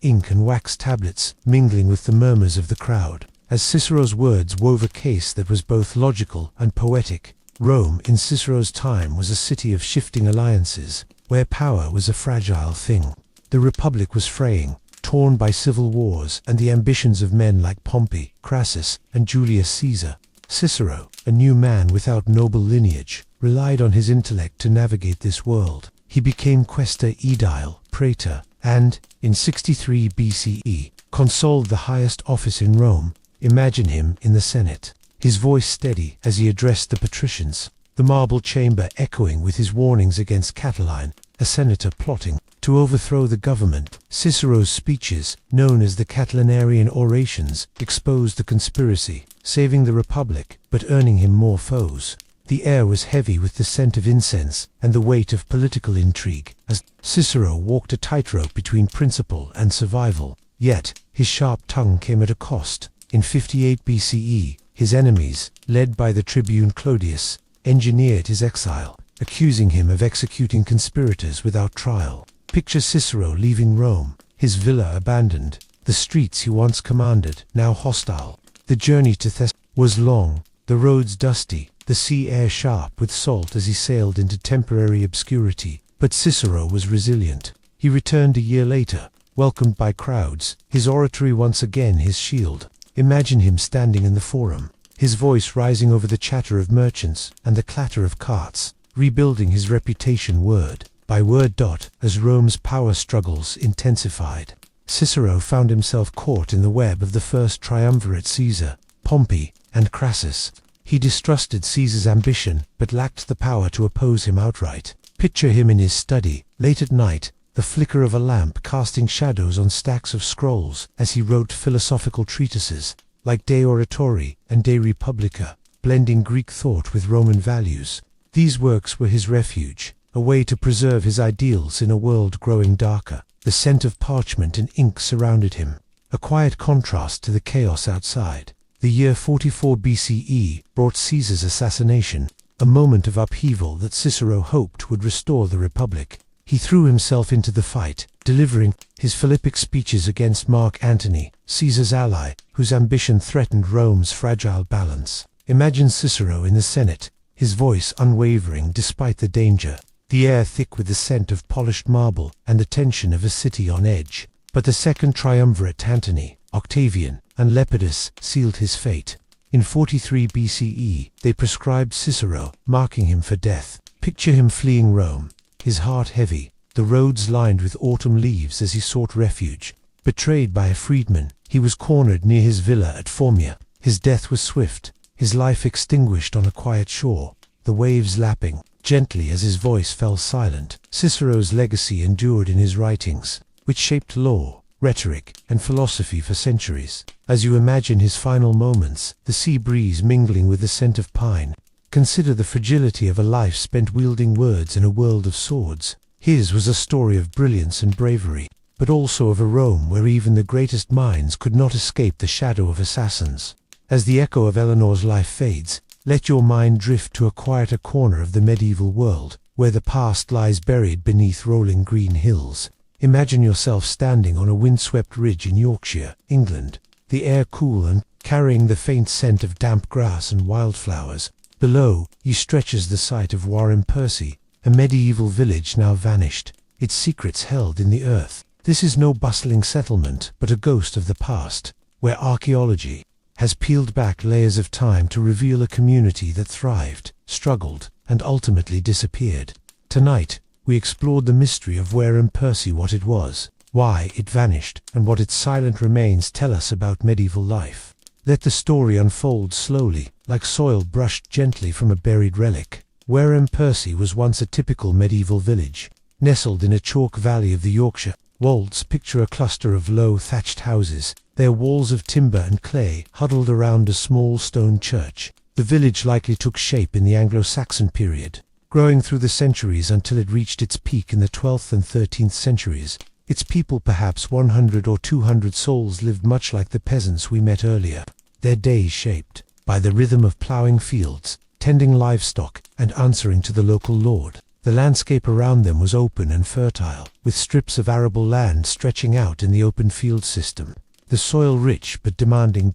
ink and wax tablets mingling with the murmurs of the crowd, as Cicero's words wove a case that was both logical and poetic. Rome in Cicero's time was a city of shifting alliances, where power was a fragile thing. The Republic was fraying, torn by civil wars and the ambitions of men like Pompey, Crassus, and Julius Caesar. Cicero, a new man without noble lineage, relied on his intellect to navigate this world. He became quaestor aedile, praetor, and, in 63 BCE, consoled the highest office in Rome. Imagine him in the Senate, his voice steady as he addressed the patricians, the marble chamber echoing with his warnings against Catiline, a senator plotting to overthrow the government. Cicero's speeches, known as the Catilinarian orations, exposed the conspiracy, saving the Republic, but earning him more foes. The air was heavy with the scent of incense and the weight of political intrigue, as Cicero walked a tightrope between principle and survival. Yet, his sharp tongue came at a cost. In 58 BCE, his enemies, led by the tribune Clodius, engineered his exile, accusing him of executing conspirators without trial. Picture Cicero leaving Rome, his villa abandoned, the streets he once commanded, now hostile. The journey to Thessaly was long, the roads dusty, the sea air sharp with salt as he sailed into temporary obscurity. But Cicero was resilient. He returned a year later, welcomed by crowds, his oratory once again his shield. Imagine him standing in the forum, his voice rising over the chatter of merchants and the clatter of carts, rebuilding his reputation word by word. As Rome's power struggles intensified, Cicero found himself caught in the web of the first triumvirate: Caesar, Pompey, and Crassus. He distrusted Caesar's ambition, but lacked the power to oppose him outright. Picture him in his study, late at night, the flicker of a lamp casting shadows on stacks of scrolls as he wrote philosophical treatises, like De Oratori and De Republica, blending Greek thought with Roman values. These works were his refuge, a way to preserve his ideals in a world growing darker. The scent of parchment and ink surrounded him, a quiet contrast to the chaos outside. The year 44 BCE brought Caesar's assassination, a moment of upheaval that Cicero hoped would restore the Republic. He threw himself into the fight, delivering his Philippic speeches against Mark Antony, Caesar's ally, whose ambition threatened Rome's fragile balance. Imagine Cicero in the Senate, his voice unwavering despite the danger, the air thick with the scent of polished marble and the tension of a city on edge. But the second triumvirate, Antony, Octavian, and Lepidus, sealed his fate. In 43 BCE, they proscribed Cicero, marking him for death. Picture him fleeing Rome, his heart heavy, the roads lined with autumn leaves as he sought refuge. Betrayed by a freedman, he was cornered near his villa at Formia. His death was swift, his life extinguished on a quiet shore, the waves lapping gently as his voice fell silent. Cicero's legacy endured in his writings, which shaped law, rhetoric, and philosophy for centuries. As you imagine his final moments, the sea breeze mingling with the scent of pine, consider the fragility of a life spent wielding words in a world of swords. His was a story of brilliance and bravery, but also of a Rome where even the greatest minds could not escape the shadow of assassins. As the echo of Eleanor's life fades, let your mind drift to a quieter corner of the medieval world, where the past lies buried beneath rolling green hills. Imagine yourself standing on a windswept ridge in Yorkshire, England, the air cool and carrying the faint scent of damp grass and wildflowers. Below you stretches the site of Warren Percy, a medieval village now vanished, its secrets held in the earth. This is no bustling settlement, but a ghost of the past, where archaeology has peeled back layers of time to reveal a community that thrived, struggled, and ultimately disappeared. Tonight, we explored the mystery of Warren Percy, what it was, why it vanished, and what its silent remains tell us about medieval life. Let the story unfold slowly, like soil brushed gently from a buried relic. Wareham Percy was once a typical medieval village, nestled in a chalk valley of the Yorkshire wolds. Picture a cluster of low thatched houses, their walls of timber and clay, huddled around a small stone church. The village likely took shape in the Anglo-Saxon period, growing through the centuries until it reached its peak in the 12th and 13th centuries. Its people, perhaps 100 or 200 souls, lived much like the peasants we met earlier, their days shaped by the rhythm of ploughing fields, tending livestock, and answering to the local lord. The landscape around them was open and fertile, with strips of arable land stretching out in the open field system. The soil rich but demanding.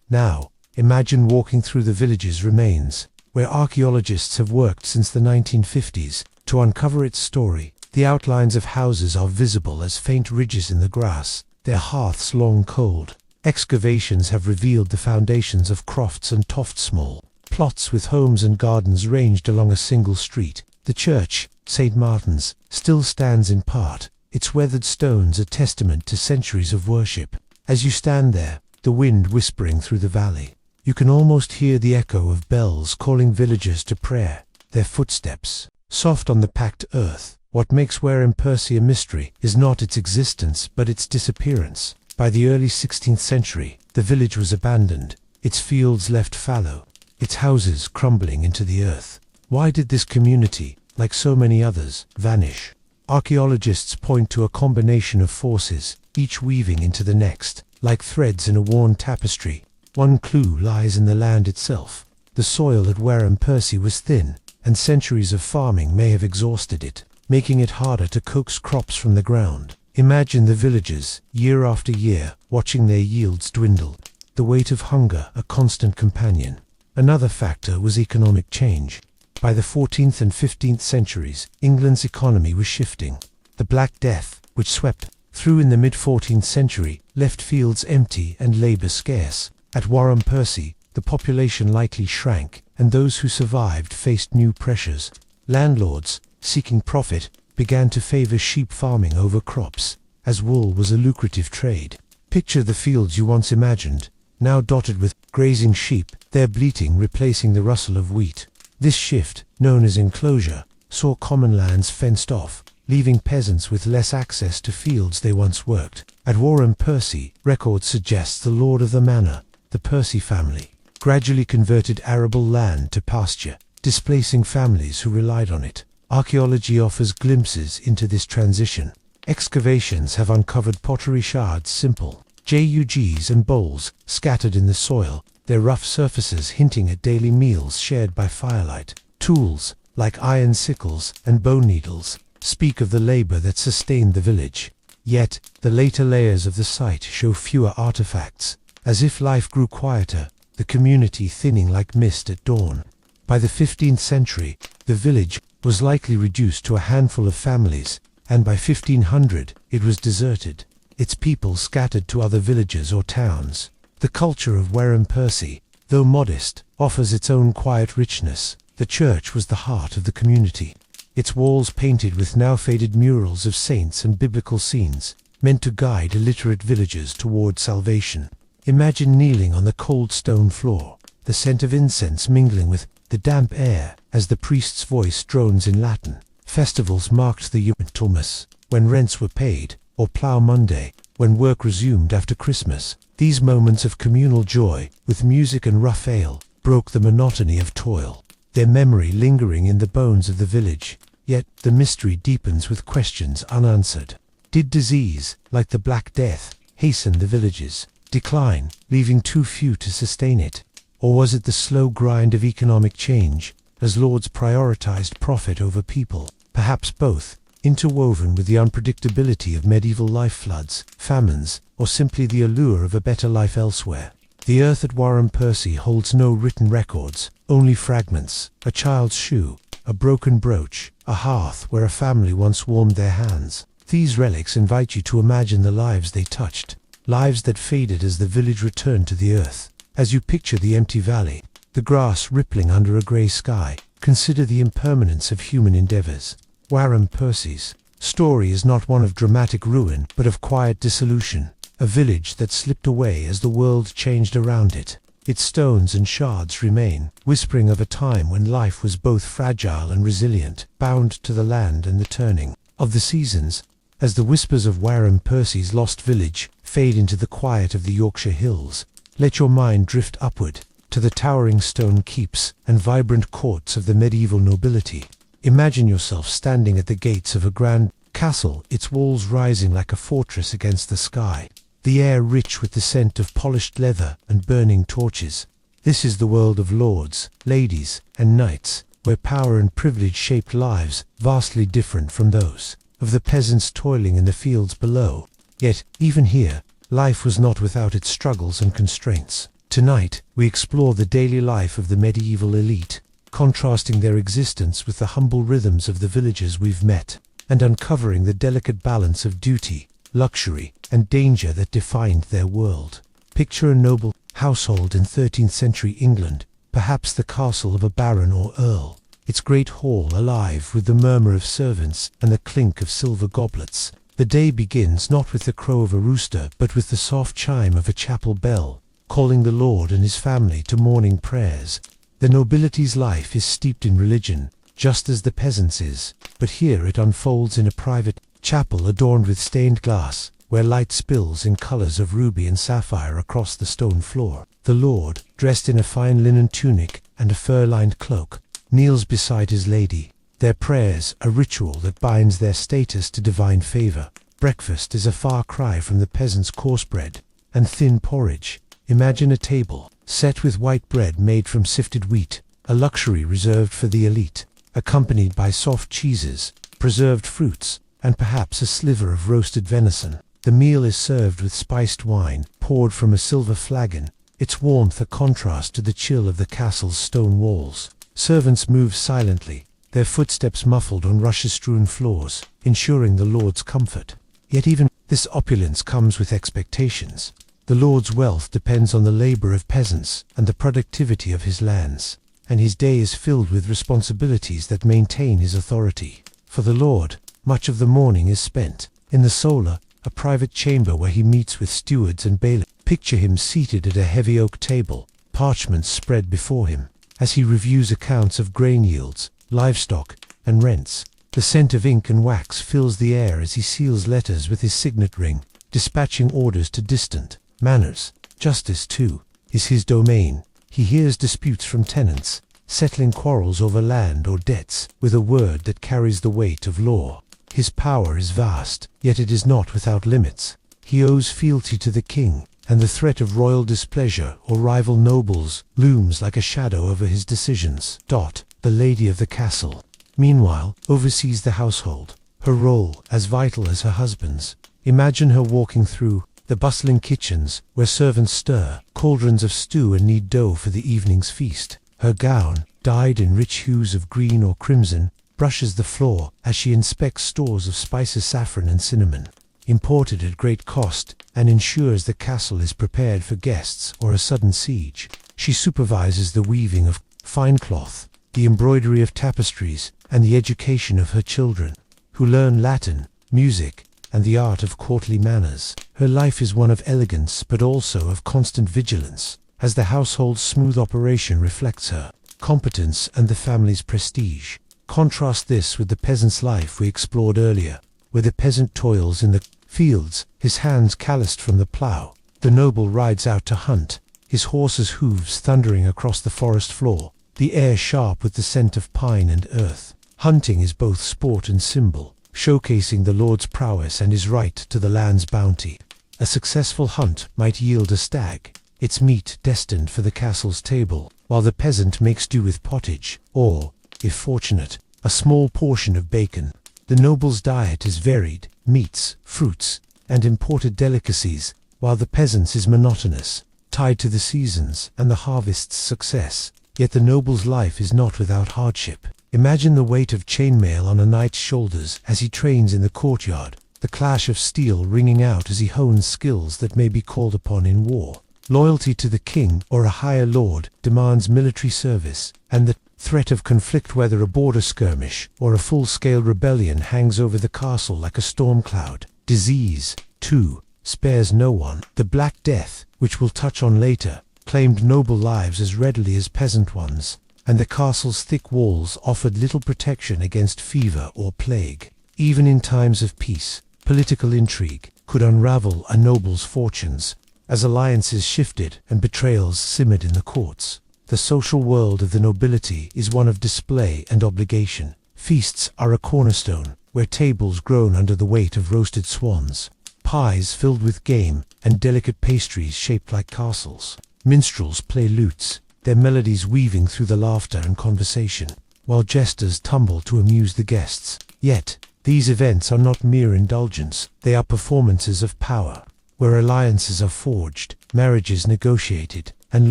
Now, imagine walking through the village's remains, where archaeologists have worked since the 1950s to uncover its story. The outlines of houses are visible as faint ridges in the grass, their hearths long cold. Excavations have revealed the foundations of crofts and small plots with homes and gardens ranged along a single street. The church, St. Martin's, still stands in part, its weathered stones a testament to centuries of worship. As you stand there, the wind whispering through the valley, you can almost hear the echo of bells calling villagers to prayer, their footsteps soft on the packed earth. What makes Wareham Percy a mystery is not its existence but its disappearance. By the early 16th century, the village was abandoned, its fields left fallow, its houses crumbling into the earth. Why did this community, like so many others, vanish? Archaeologists point to a combination of forces, each weaving into the next, like threads in a worn tapestry. One clue lies in the land itself. The soil at Wareham Percy was thin, and centuries of farming may have exhausted it, making it harder to coax crops from the ground. Imagine the villagers, year after year, watching their yields dwindle, the weight of hunger a constant companion. Another factor was economic change. By the 14th and 15th centuries, England's economy was shifting. The Black Death, which swept through in the mid-14th century, left fields empty and labour scarce. At Wareham Percy, the population likely shrank, and those who survived faced new pressures. Landlords, seeking profit, began to favour sheep farming over crops, as wool was a lucrative trade. Picture the fields you once imagined, now dotted with grazing sheep, their bleating replacing the rustle of wheat. This shift, known as enclosure, saw common lands fenced off, leaving peasants with less access to fields they once worked. At Wareham Percy, record suggests the lord of the manor, the Percy family, gradually converted arable land to pasture, displacing families who relied on it. Archaeology offers glimpses into this transition. Excavations have uncovered pottery shards, simple jugs and bowls, scattered in the soil, their rough surfaces hinting at daily meals shared by firelight. Tools, like iron sickles and bone needles, speak of the labor that sustained the village. Yet, the later layers of the site show fewer artifacts, as if life grew quieter, the community thinning like mist at dawn. By the 15th century, the village was likely reduced to a handful of families, and by 1500 it was deserted, its people scattered to other villages or towns. The culture of Wareham Percy, though modest, offers its own quiet richness. The church was the heart of the community, its walls painted with now faded murals of saints and biblical scenes, meant to guide illiterate villagers toward salvation. Imagine kneeling on the cold stone floor, the scent of incense mingling with the damp air as the priest's voice drones in Latin. Festivals marked the Thomas, when rents were paid, or Plough Monday, when work resumed after Christmas. These moments of communal joy, with music and rough ale, broke the monotony of toil, their memory lingering in the bones of the village. Yet the mystery deepens with questions unanswered. Did disease, like the Black Death, hasten the village's decline, leaving too few to sustain it? Or was it the slow grind of economic change, as lords prioritized profit over people? Perhaps both, interwoven with the unpredictability of medieval life, floods, famines, or simply the allure of a better life elsewhere. The earth at Wareham Percy holds no written records, only fragments: a child's shoe, a broken brooch, a hearth where a family once warmed their hands. These relics invite you to imagine the lives they touched, lives that faded as the village returned to the earth. As you picture the empty valley, the grass rippling under a grey sky, consider the impermanence of human endeavours. Wareham Percy's story is not one of dramatic ruin, but of quiet dissolution. a village that slipped away as the world changed around it. Its stones and shards remain, whispering of a time when life was both fragile and resilient, bound to the land and the turning of the seasons. As the whispers of Wareham Percy's lost village fade into the quiet of the Yorkshire hills, let your mind drift upward to the towering stone keeps and vibrant courts of the medieval nobility. Imagine yourself standing at the gates of a grand castle, its walls rising like a fortress against the sky, the air rich with the scent of polished leather and burning torches. This is the world of lords, ladies, and knights, where power and privilege shaped lives vastly different from those of the peasants toiling in the fields below. Yet, even here, life was not without its struggles and constraints. Tonight, we explore the daily life of the medieval elite, contrasting their existence with the humble rhythms of the villagers we've met, and uncovering the delicate balance of duty, luxury, and danger that defined their world. Picture a noble household in 13th century England, perhaps the castle of a baron or earl, its great hall alive with the murmur of servants and the clink of silver goblets. The day begins not with the crow of a rooster, but with the soft chime of a chapel bell, calling the lord and his family to morning prayers. The nobility's life is steeped in religion, just as the peasants' is, but here it unfolds in a private chapel adorned with stained glass, where light spills in colors of ruby and sapphire across the stone floor. The lord, dressed in a fine linen tunic and a fur-lined cloak, kneels beside his lady. Their prayers, a ritual that binds their status to divine favor. Breakfast is a far cry from the peasant's coarse bread and thin porridge. Imagine a table set with white bread made from sifted wheat, a luxury reserved for the elite, accompanied by soft cheeses, preserved fruits, and perhaps a sliver of roasted venison. The meal is served with spiced wine, poured from a silver flagon, its warmth a contrast to the chill of the castle's stone walls. Servants move silently, their footsteps muffled on rushes-strewn floors, ensuring the lord's comfort. Yet even this opulence comes with expectations. The lord's wealth depends on the labor of peasants and the productivity of his lands, and his day is filled with responsibilities that maintain his authority. For the lord, much of the morning is spent in the solar, a private chamber where he meets with stewards and bailiffs. Picture him seated at a heavy oak table, parchments spread before him, as he reviews accounts of grain yields, livestock, and rents. The scent of ink and wax fills the air as he seals letters with his signet ring, dispatching orders to distant manors. Justice, too, is his domain. He hears disputes from tenants, settling quarrels over land or debts with a word that carries the weight of law. His power is vast, yet it is not without limits. He owes fealty to the king, and the threat of royal displeasure or rival nobles looms like a shadow over his decisions. The lady of the castle, meanwhile, oversees the household, her role as vital as her husband's. Imagine her walking through the bustling kitchens, where servants stir cauldrons of stew and knead dough for the evening's feast. Her gown, dyed in rich hues of green or crimson, brushes the floor as she inspects stores of spices, saffron and cinnamon, imported at great cost, and ensures the castle is prepared for guests or a sudden siege. She supervises the weaving of fine cloth, the embroidery of tapestries, and the education of her children, who learn Latin, music, and the art of courtly manners. Her life is one of elegance but also of constant vigilance, as the household's smooth operation reflects her competence and the family's prestige. Contrast this with the peasant's life we explored earlier, where the peasant toils in the fields, his hands calloused from the plough. The noble rides out to hunt, his horse's hooves thundering across the forest floor, the air sharp with the scent of pine and earth. Hunting is both sport and symbol, showcasing the lord's prowess and his right to the land's bounty. A successful hunt might yield a stag, its meat destined for the castle's table, while the peasant makes do with pottage, or, if fortunate, a small portion of bacon. The noble's diet is varied, meats, fruits, and imported delicacies, while the peasant's is monotonous, tied to the seasons and the harvest's success. Yet the noble's life is not without hardship. Imagine the weight of chainmail on a knight's shoulders as he trains in the courtyard, the clash of steel ringing out as he hones skills that may be called upon in war. Loyalty to the king or a higher lord demands military service, and the threat of conflict, whether a border skirmish or a full-scale rebellion, hangs over the castle like a storm cloud. Disease, too, spares no one. The Black Death, which we'll touch on later, claimed noble lives as readily as peasant ones, and the castle's thick walls offered little protection against fever or plague. Even in times of peace, political intrigue could unravel a noble's fortunes, as alliances shifted and betrayals simmered in the courts. The social world of the nobility is one of display and obligation. Feasts are a cornerstone, where tables groan under the weight of roasted swans, pies filled with game, and delicate pastries shaped like castles. Minstrels play lutes, their melodies weaving through the laughter and conversation, while jesters tumble to amuse the guests. Yet, these events are not mere indulgence, they are performances of power, where alliances are forged, marriages negotiated, and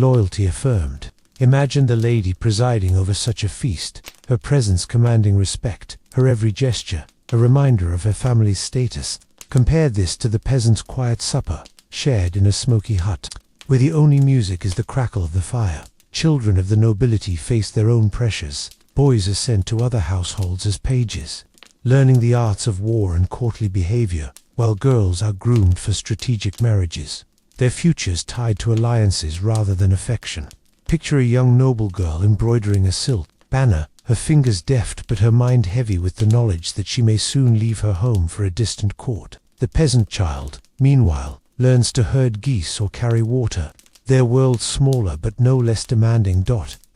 loyalty affirmed. Imagine the lady presiding over such a feast, her presence commanding respect, her every gesture a reminder of her family's status. Compare this to the peasant's quiet supper, shared in a smoky hut, where the only music is the crackle of the fire. Children of the nobility face their own pressures. Boys are sent to other households as pages, learning the arts of war and courtly behavior, while girls are groomed for strategic marriages, their futures tied to alliances rather than affection. Picture a young noble girl embroidering a silk banner, her fingers deft but her mind heavy with the knowledge that she may soon leave her home for a distant court. The peasant child, meanwhile, learns to herd geese or carry water, their world smaller but no less demanding.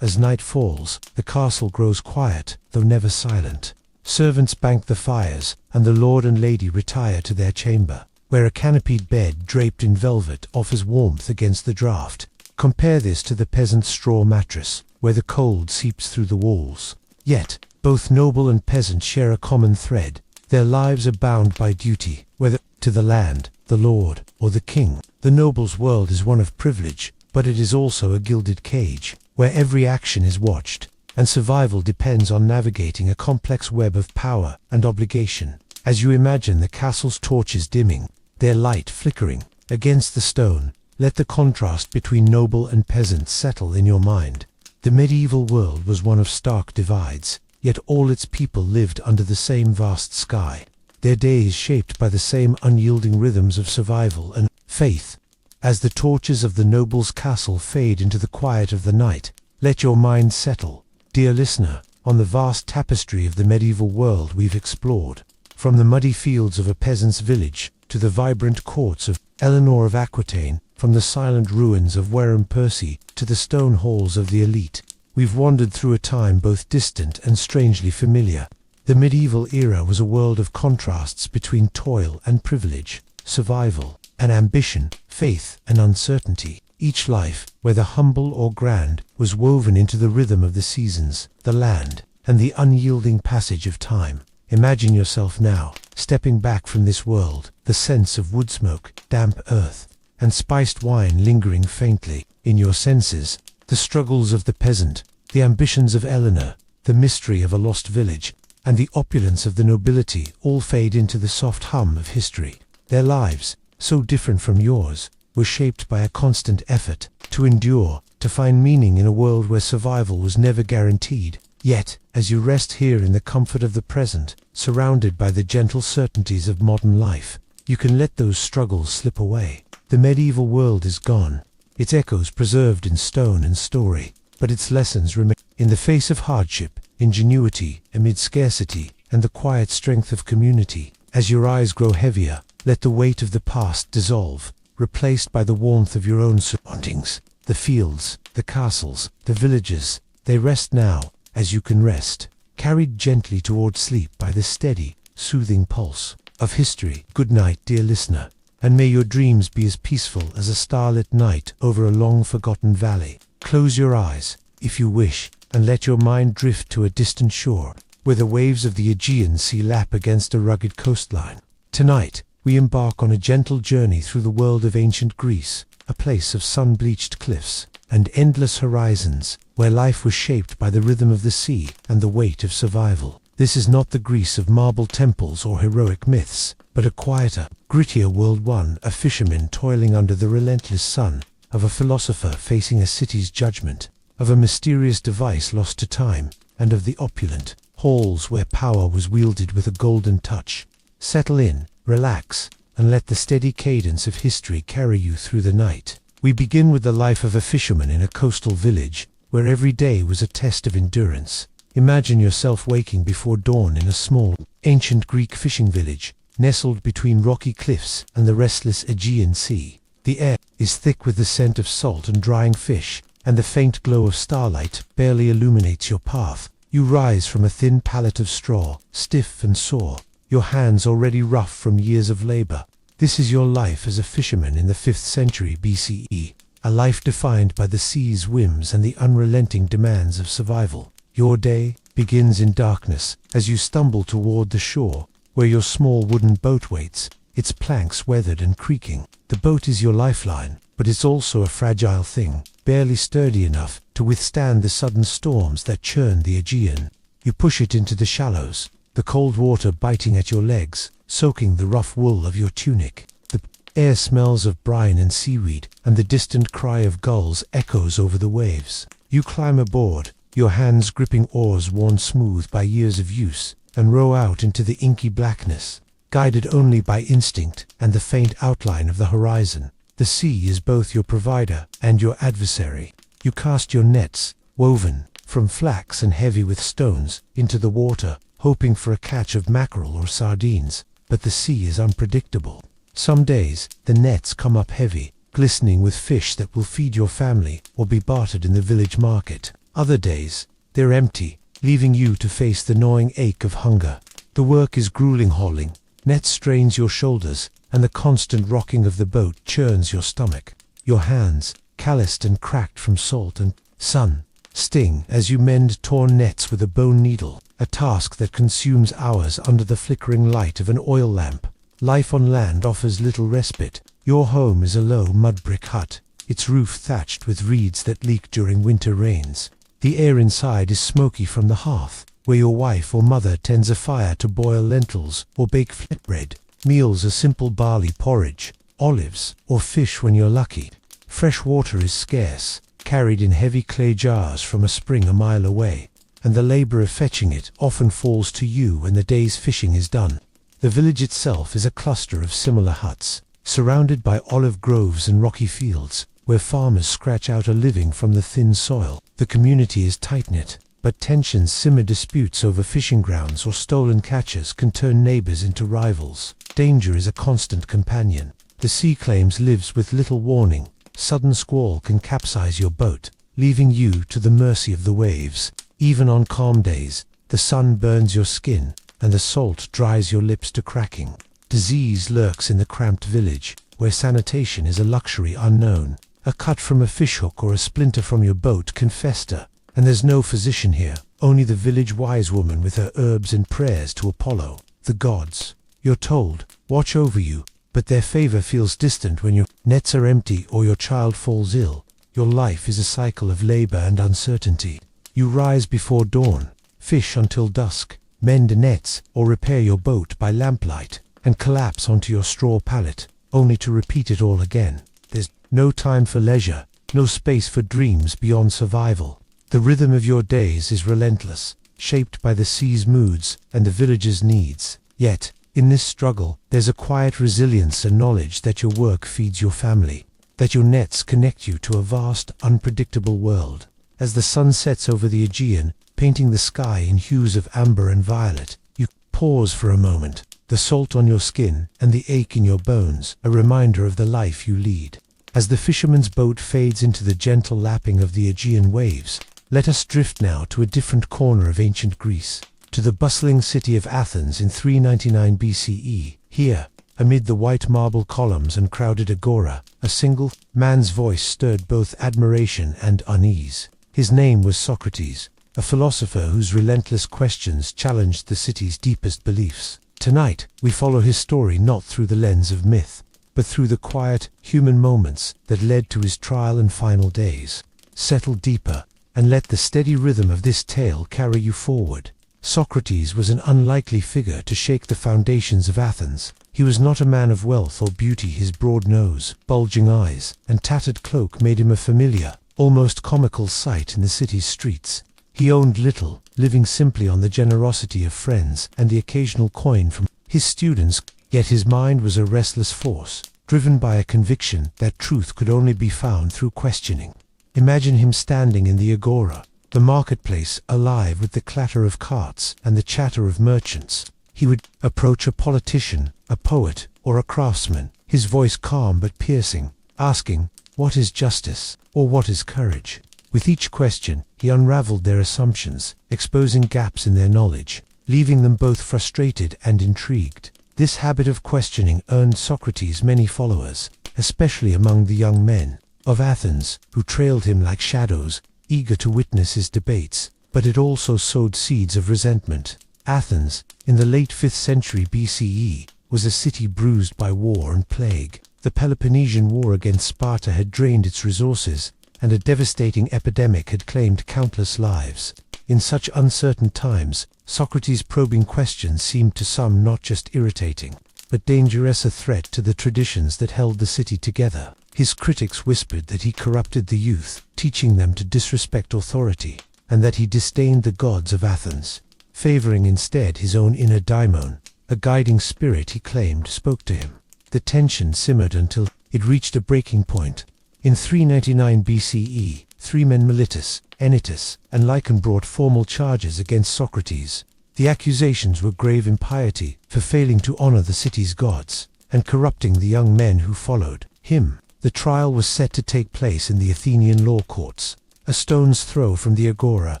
As night falls, the castle grows quiet, though never silent. Servants bank the fires, and the lord and lady retire to their chamber, where a canopied bed draped in velvet offers warmth against the draught. Compare this to the peasant's straw mattress, where the cold seeps through the walls. Yet, both noble and peasant share a common thread. Their lives are bound by duty, whether to the land, the lord, or the king. The noble's world is one of privilege, but it is also a gilded cage, where every action is watched, and survival depends on navigating a complex web of power and obligation. As you imagine the castle's torches dimming, their light flickering against the stone, let the contrast between noble and peasant settle in your mind. The medieval world was one of stark divides, yet all its people lived under the same vast sky, their days shaped by the same unyielding rhythms of survival and faith. As the torches of the noble's castle fade into the quiet of the night, let your mind settle, dear listener, on the vast tapestry of the medieval world we've explored. From the muddy fields of a peasant's village to the vibrant courts of Eleanor of Aquitaine, from the silent ruins of Wareham Percy to the stone halls of the elite, we've wandered through a time both distant and strangely familiar. The medieval era was a world of contrasts between toil and privilege, survival and ambition, faith and uncertainty. Each life, whether humble or grand, was woven into the rhythm of the seasons, the land, and the unyielding passage of time. Imagine yourself now, stepping back from this world, the sense of wood smoke, damp earth, and spiced wine lingering faintly in your senses, the struggles of the peasant, the ambitions of Eleanor, the mystery of a lost village, and the opulence of the nobility all fade into the soft hum of history. Their lives, so different from yours, were shaped by a constant effort to endure, to find meaning in a world where survival was never guaranteed. Yet, as you rest here in the comfort of the present, surrounded by the gentle certainties of modern life, you can let those struggles slip away. The medieval world is gone, its echoes preserved in stone and story, but its lessons remain. In the face of hardship, ingenuity amid scarcity, and the quiet strength of community, as your eyes grow heavier, let the weight of the past dissolve, replaced by the warmth of your own surroundings. The fields, the castles, the villages, they rest now, as you can rest, carried gently toward sleep by the steady, soothing pulse of history. Good night, dear listener, and may your dreams be as peaceful as a starlit night over a long-forgotten valley. Close your eyes, if you wish, and let your mind drift to a distant shore, where the waves of the Aegean Sea lap against a rugged coastline. Tonight, we embark on a gentle journey through the world of ancient Greece, a place of sun-bleached cliffs and endless horizons, where life was shaped by the rhythm of the sea and the weight of survival. This is not the Greece of marble temples or heroic myths, but a quieter, grittier world, one of fishermen toiling under the relentless sun, of a philosopher facing a city's judgment, of a mysterious device lost to time, and of the opulent halls where power was wielded with a golden touch. Settle in, relax, and let the steady cadence of history carry you through the night. We begin with the life of a fisherman in a coastal village, where every day was a test of endurance. Imagine yourself waking before dawn in a small, ancient Greek fishing village, nestled between rocky cliffs and the restless Aegean Sea. The air is thick with the scent of salt and drying fish, and the faint glow of starlight barely illuminates your path. You rise from a thin pallet of straw, stiff and sore, your hands already rough from years of labor. This is your life as a fisherman in the 5th century BCE, a life defined by the sea's whims and the unrelenting demands of survival. Your day begins in darkness as you stumble toward the shore, where your small wooden boat waits, its planks weathered and creaking. The boat is your lifeline, but it's also a fragile thing, barely sturdy enough to withstand the sudden storms that churn the Aegean. You push it into the shallows, the cold water biting at your legs, soaking the rough wool of your tunic. The air smells of brine and seaweed, and the distant cry of gulls echoes over the waves. You climb aboard, your hands gripping oars worn smooth by years of use, and row out into the inky blackness, guided only by instinct and the faint outline of the horizon. The sea is both your provider and your adversary. You cast your nets, woven from flax and heavy with stones, into the water, hoping for a catch of mackerel or sardines, but the sea is unpredictable. Some days, the nets come up heavy, glistening with fish that will feed your family or be bartered in the village market. Other days, they're empty, leaving you to face the gnawing ache of hunger. The work is grueling hauling, net strains your shoulders, and the constant rocking of the boat churns your stomach. Your hands, calloused and cracked from salt and sun, sting as you mend torn nets with a bone needle, a task that consumes hours under the flickering light of an oil lamp. Life on land offers little respite. Your home is a low mud brick hut, its roof thatched with reeds that leak during winter rains. The air inside is smoky from the hearth, where your wife or mother tends a fire to boil lentils or bake flatbread. Meals are simple barley porridge, olives, or fish when you're lucky. Fresh water is scarce, carried in heavy clay jars from a spring a mile away, and the labor of fetching it often falls to you when the day's fishing is done. The village itself is a cluster of similar huts, surrounded by olive groves and rocky fields, where farmers scratch out a living from the thin soil. The community is tight-knit, but tensions simmer. Disputes over fishing grounds or stolen catches can turn neighbors into rivals. Danger is a constant companion. The sea claims lives with little warning. Sudden squall can capsize your boat, leaving you to the mercy of the waves. Even on calm days, the sun burns your skin, and the salt dries your lips to cracking. Disease lurks in the cramped village, where sanitation is a luxury unknown. A cut from a fishhook or a splinter from your boat can fester, and there's no physician here, only the village wise woman with her herbs and prayers to Apollo. The gods, you're told, watch over you, but their favor feels distant when your nets are empty or your child falls ill. Your life is a cycle of labor and uncertainty. You rise before dawn, fish until dusk, mend nets or repair your boat by lamplight, and collapse onto your straw pallet, only to repeat it all again. There's no time for leisure, no space for dreams beyond survival. The rhythm of your days is relentless, shaped by the sea's moods and the village's needs. Yet, in this struggle, there's a quiet resilience and knowledge that your work feeds your family, that your nets connect you to a vast, unpredictable world. As the sun sets over the Aegean, painting the sky in hues of amber and violet, you pause for a moment, the salt on your skin and the ache in your bones, a reminder of the life you lead. As the fisherman's boat fades into the gentle lapping of the Aegean waves, let us drift now to a different corner of ancient Greece, to the bustling city of Athens in 399 BCE. Here, amid the white marble columns and crowded agora, a single man's voice stirred both admiration and unease. His name was Socrates, a philosopher whose relentless questions challenged the city's deepest beliefs. Tonight, we follow his story not through the lens of myth, but through the quiet, human moments that led to his trial and final days. Settle deeper, and let the steady rhythm of this tale carry you forward. Socrates was an unlikely figure to shake the foundations of Athens. He was not a man of wealth or beauty. His broad nose, bulging eyes, and tattered cloak made him a familiar, almost comical sight in the city's streets. He owned little, living simply on the generosity of friends and the occasional coin from his students. Yet his mind was a restless force, driven by a conviction that truth could only be found through questioning. Imagine him standing in the agora, the marketplace alive with the clatter of carts and the chatter of merchants. He would approach a politician, a poet, or a craftsman, his voice calm but piercing, asking, "What is justice?" or "What is courage?" With each question, he unraveled their assumptions, exposing gaps in their knowledge, leaving them both frustrated and intrigued. This habit of questioning earned Socrates many followers, especially among the young men of Athens, who trailed him like shadows, eager to witness his debates. But it also sowed seeds of resentment. Athens, in the late 5th century BCE, was a city bruised by war and plague. The Peloponnesian War against Sparta had drained its resources, and a devastating epidemic had claimed countless lives. In such uncertain times, Socrates' probing questions seemed to some not just irritating, but dangerous, a threat to the traditions that held the city together. His critics whispered that he corrupted the youth, teaching them to disrespect authority, and that he disdained the gods of Athens, favoring instead his own inner daimon, a guiding spirit he claimed spoke to him. The tension simmered until it reached a breaking point. In 399 BCE, three men, Miletus, Anytus, and Lycon, brought formal charges against Socrates. The accusations were grave impiety for failing to honor the city's gods, and corrupting the young men who followed him. The trial was set to take place in the Athenian law courts, a stone's throw from the agora,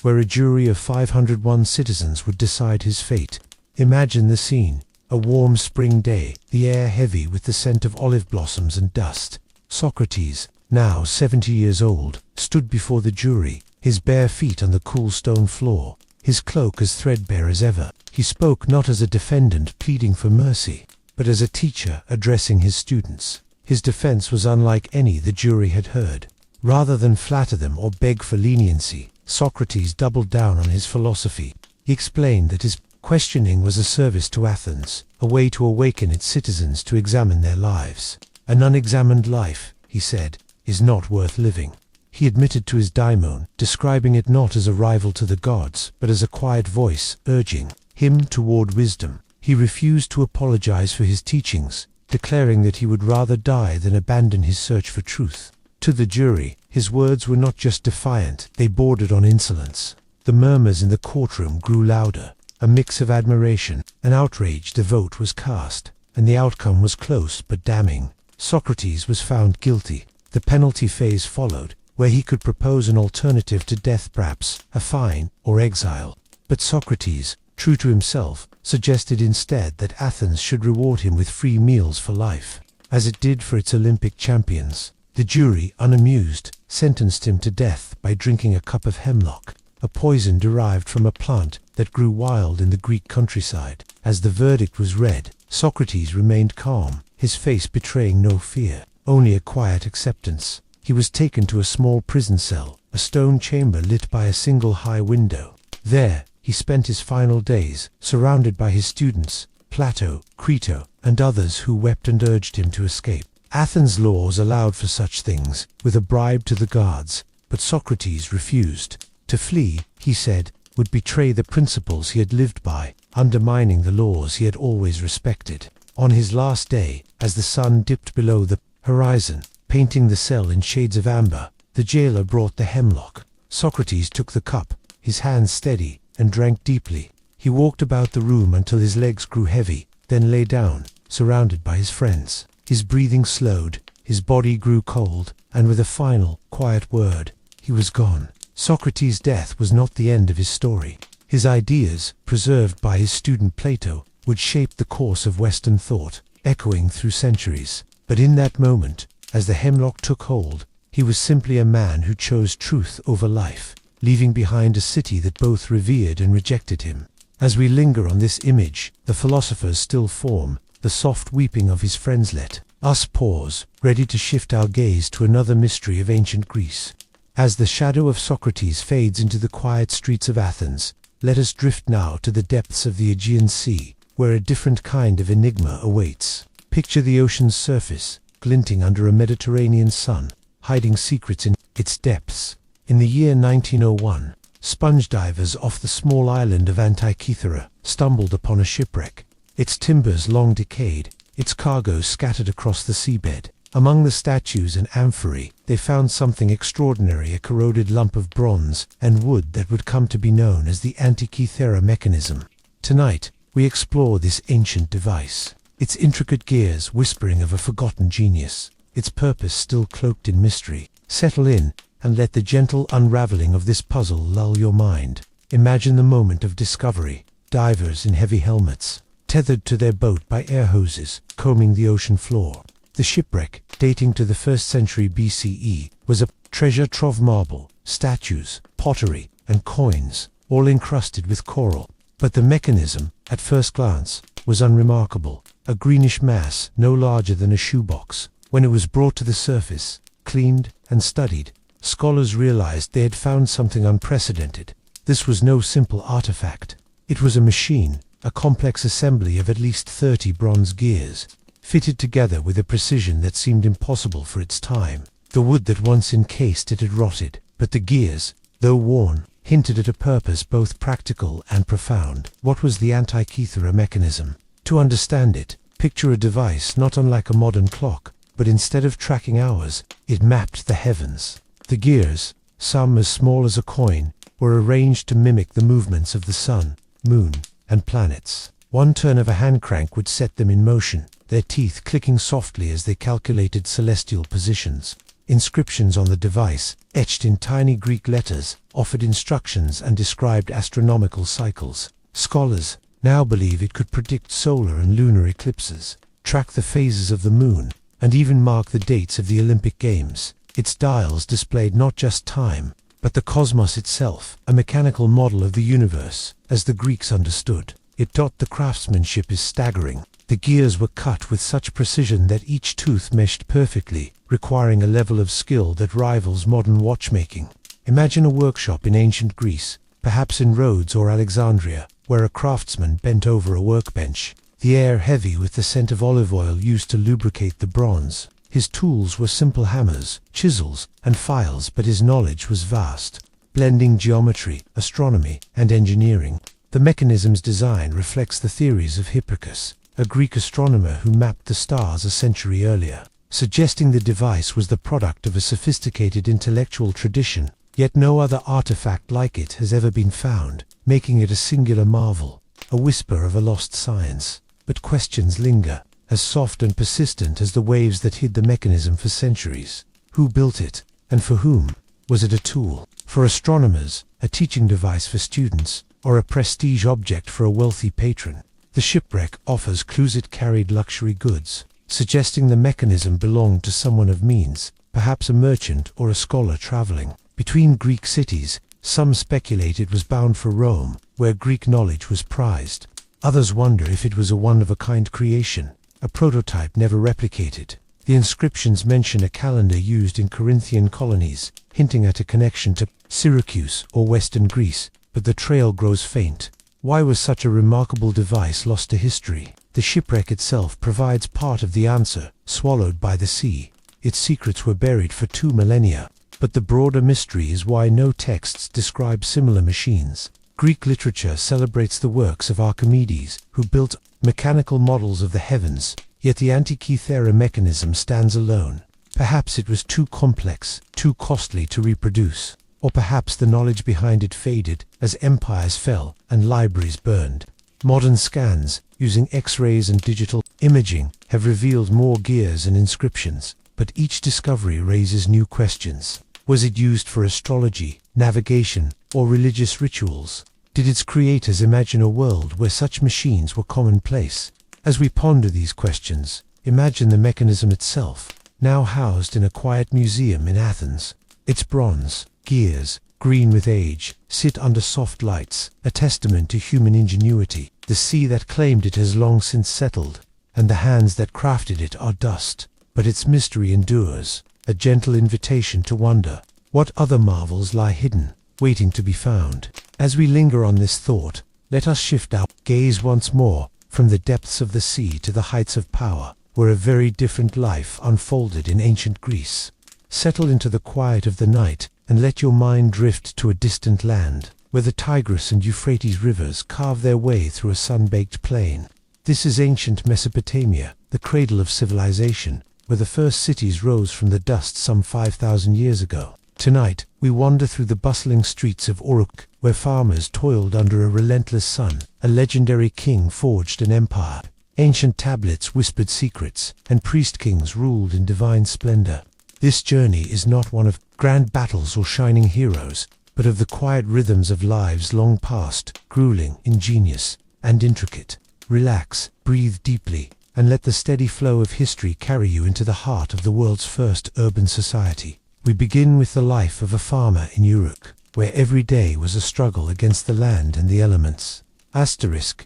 where a jury of 501 citizens would decide his fate. Imagine the scene: a warm spring day, the air heavy with the scent of olive blossoms and dust. Socrates, now 70 years old, stood before the jury, his bare feet on the cool stone floor, his cloak as threadbare as ever. He spoke not as a defendant pleading for mercy, but as a teacher addressing his students. His defense was unlike any the jury had heard. Rather than flatter them or beg for leniency, Socrates doubled down on his philosophy. He explained that his questioning was a service to Athens, a way to awaken its citizens to examine their lives. An unexamined life, he said, is not worth living. He admitted to his daimon, describing it not as a rival to the gods, but as a quiet voice urging him toward wisdom. He refused to apologize for his teachings, declaring that he would rather die than abandon his search for truth. To the jury, his words were not just defiant, they bordered on insolence. The murmurs in the courtroom grew louder, a mix of admiration and outrage. The vote was cast, and the outcome was close but damning. Socrates was found guilty. The penalty phase followed, where he could propose an alternative to death, perhaps a fine or exile. But Socrates, true to himself, suggested instead that Athens should reward him with free meals for life, as it did for its Olympic champions. The jury, unamused, sentenced him to death by drinking a cup of hemlock, a poison derived from a plant that grew wild in the Greek countryside. As the verdict was read, Socrates remained calm, his face betraying no fear, only a quiet acceptance. He was taken to a small prison cell, a stone chamber lit by a single high window. There, he spent his final days, surrounded by his students, Plato, Crito, and others who wept and urged him to escape. Athens' laws allowed for such things, with a bribe to the guards, but Socrates refused. To flee, he said, would betray the principles he had lived by, undermining the laws he had always respected. On his last day, as the sun dipped below the horizon, painting the cell in shades of amber, the jailer brought the hemlock. Socrates took the cup, his hands steady, and drank deeply. He walked about the room until his legs grew heavy, then lay down, surrounded by his friends. His breathing slowed, his body grew cold, and with a final, quiet word, he was gone. Socrates' death was not the end of his story. His ideas, preserved by his student Plato, would shape the course of Western thought, echoing through centuries. But in that moment, as the hemlock took hold, he was simply a man who chose truth over life, leaving behind a city that both revered and rejected him. As we linger on this image, the philosophers still form. The soft weeping of his friends let us pause, ready to shift our gaze to another mystery of ancient Greece. As the shadow of Socrates fades into the quiet streets of Athens, let us drift now to the depths of the Aegean Sea, where a different kind of enigma awaits. Picture the ocean's surface, glinting under a Mediterranean sun, hiding secrets in its depths. In the year 1901, sponge divers off the small island of Antikythera stumbled upon a shipwreck. its timbers long decayed, its cargo scattered across the seabed. Among the statues and amphorae, they found something extraordinary, a corroded lump of bronze and wood that would come to be known as the Antikythera mechanism. Tonight, we explore this ancient device, its intricate gears whispering of a forgotten genius, its purpose still cloaked in mystery. Settle in, and let the gentle unraveling of this puzzle lull your mind. Imagine the moment of discovery, divers in heavy helmets, tethered to their boat by air hoses, combing the ocean floor. The shipwreck, dating to the 1st century BCE, was a treasure trove: marble, statues, pottery, and coins, all encrusted with coral. But the mechanism, at first glance, was unremarkable, a greenish mass no larger than a shoebox. When it was brought to the surface, cleaned and studied, scholars realized they had found something unprecedented. This was no simple artifact. It was a machine, a complex assembly of at least 30 bronze gears, fitted together with a precision that seemed impossible for its time. The wood that once encased it had rotted, but the gears, though worn, hinted at a purpose both practical and profound. What was the Antikythera mechanism? To understand it, picture a device not unlike a modern clock, but instead of tracking hours, it mapped the heavens. The gears, some as small as a coin, were arranged to mimic the movements of the sun, moon, and planets. One turn of a hand crank would set them in motion, their teeth clicking softly as they calculated celestial positions. Inscriptions on the device, etched in tiny Greek letters, offered instructions and described astronomical cycles. Scholars now believe it could predict solar and lunar eclipses, track the phases of the moon, and even mark the dates of the Olympic Games. Its dials displayed not just time, but the cosmos itself, a mechanical model of the universe, as the Greeks understood it. The craftsmanship is staggering. The gears were cut with such precision that each tooth meshed perfectly, requiring a level of skill that rivals modern watchmaking. Imagine a workshop in ancient Greece, perhaps in Rhodes or Alexandria, where a craftsman bent over a workbench, the air heavy with the scent of olive oil used to lubricate the bronze. His tools were simple hammers, chisels, and files, but his knowledge was vast, blending geometry, astronomy, and engineering. The mechanism's design reflects the theories of Hipparchus, a Greek astronomer who mapped the stars a century earlier, suggesting the device was the product of a sophisticated intellectual tradition. Yet no other artifact like it has ever been found, making it a singular marvel, a whisper of a lost science. But questions linger, as soft and persistent as the waves that hid the mechanism for centuries. Who built it, and for whom? Was it a tool for astronomers, a teaching device for students, or a prestige object for a wealthy patron? The shipwreck offers clues. It carried luxury goods, suggesting the mechanism belonged to someone of means, perhaps a merchant or a scholar traveling between Greek cities. Some speculate it was bound for Rome, where Greek knowledge was prized. Others wonder if it was a one-of-a-kind creation, a prototype never replicated. The inscriptions mention a calendar used in Corinthian colonies, hinting at a connection to Syracuse or Western Greece, but the trail grows faint. Why was such a remarkable device lost to history? The shipwreck itself provides part of the answer, swallowed by the sea. Its secrets were buried for 2 millennia, but the broader mystery is why no texts describe similar machines. Greek literature celebrates the works of Archimedes, who built mechanical models of the heavens, yet the Antikythera mechanism stands alone. Perhaps it was too complex, too costly to reproduce, or perhaps the knowledge behind it faded as empires fell and libraries burned. Modern scans, using X-rays and digital imaging, have revealed more gears and inscriptions, but each discovery raises new questions. Was it used for astrology, navigation, or religious rituals? Did its creators imagine a world where such machines were commonplace? As we ponder these questions, imagine the mechanism itself, now housed in a quiet museum in Athens. Its bronze gears, green with age, sit under soft lights, a testament to human ingenuity. The sea that claimed it has long since settled, and the hands that crafted it are dust. But its mystery endures, a gentle invitation to wonder. What other marvels lie hidden, waiting to be found? As we linger on this thought, let us shift our gaze once more from the depths of the sea to the heights of power, where a very different life unfolded in ancient Greece. Settle into the quiet of the night, and let your mind drift to a distant land, where the Tigris and Euphrates rivers carve their way through a sun-baked plain. This is ancient Mesopotamia, the cradle of civilization, where the first cities rose from the dust some 5,000 years ago. Tonight, we wander through the bustling streets of Uruk, where farmers toiled under a relentless sun. A legendary king forged an empire. Ancient tablets whispered secrets, and priest-kings ruled in divine splendor. This journey is not one of grand battles or shining heroes, but of the quiet rhythms of lives long past, grueling, ingenious, and intricate. Relax, breathe deeply, and let the steady flow of history carry you into the heart of the world's first urban society. We begin with the life of a farmer in Uruk, where every day was a struggle against the land and the elements.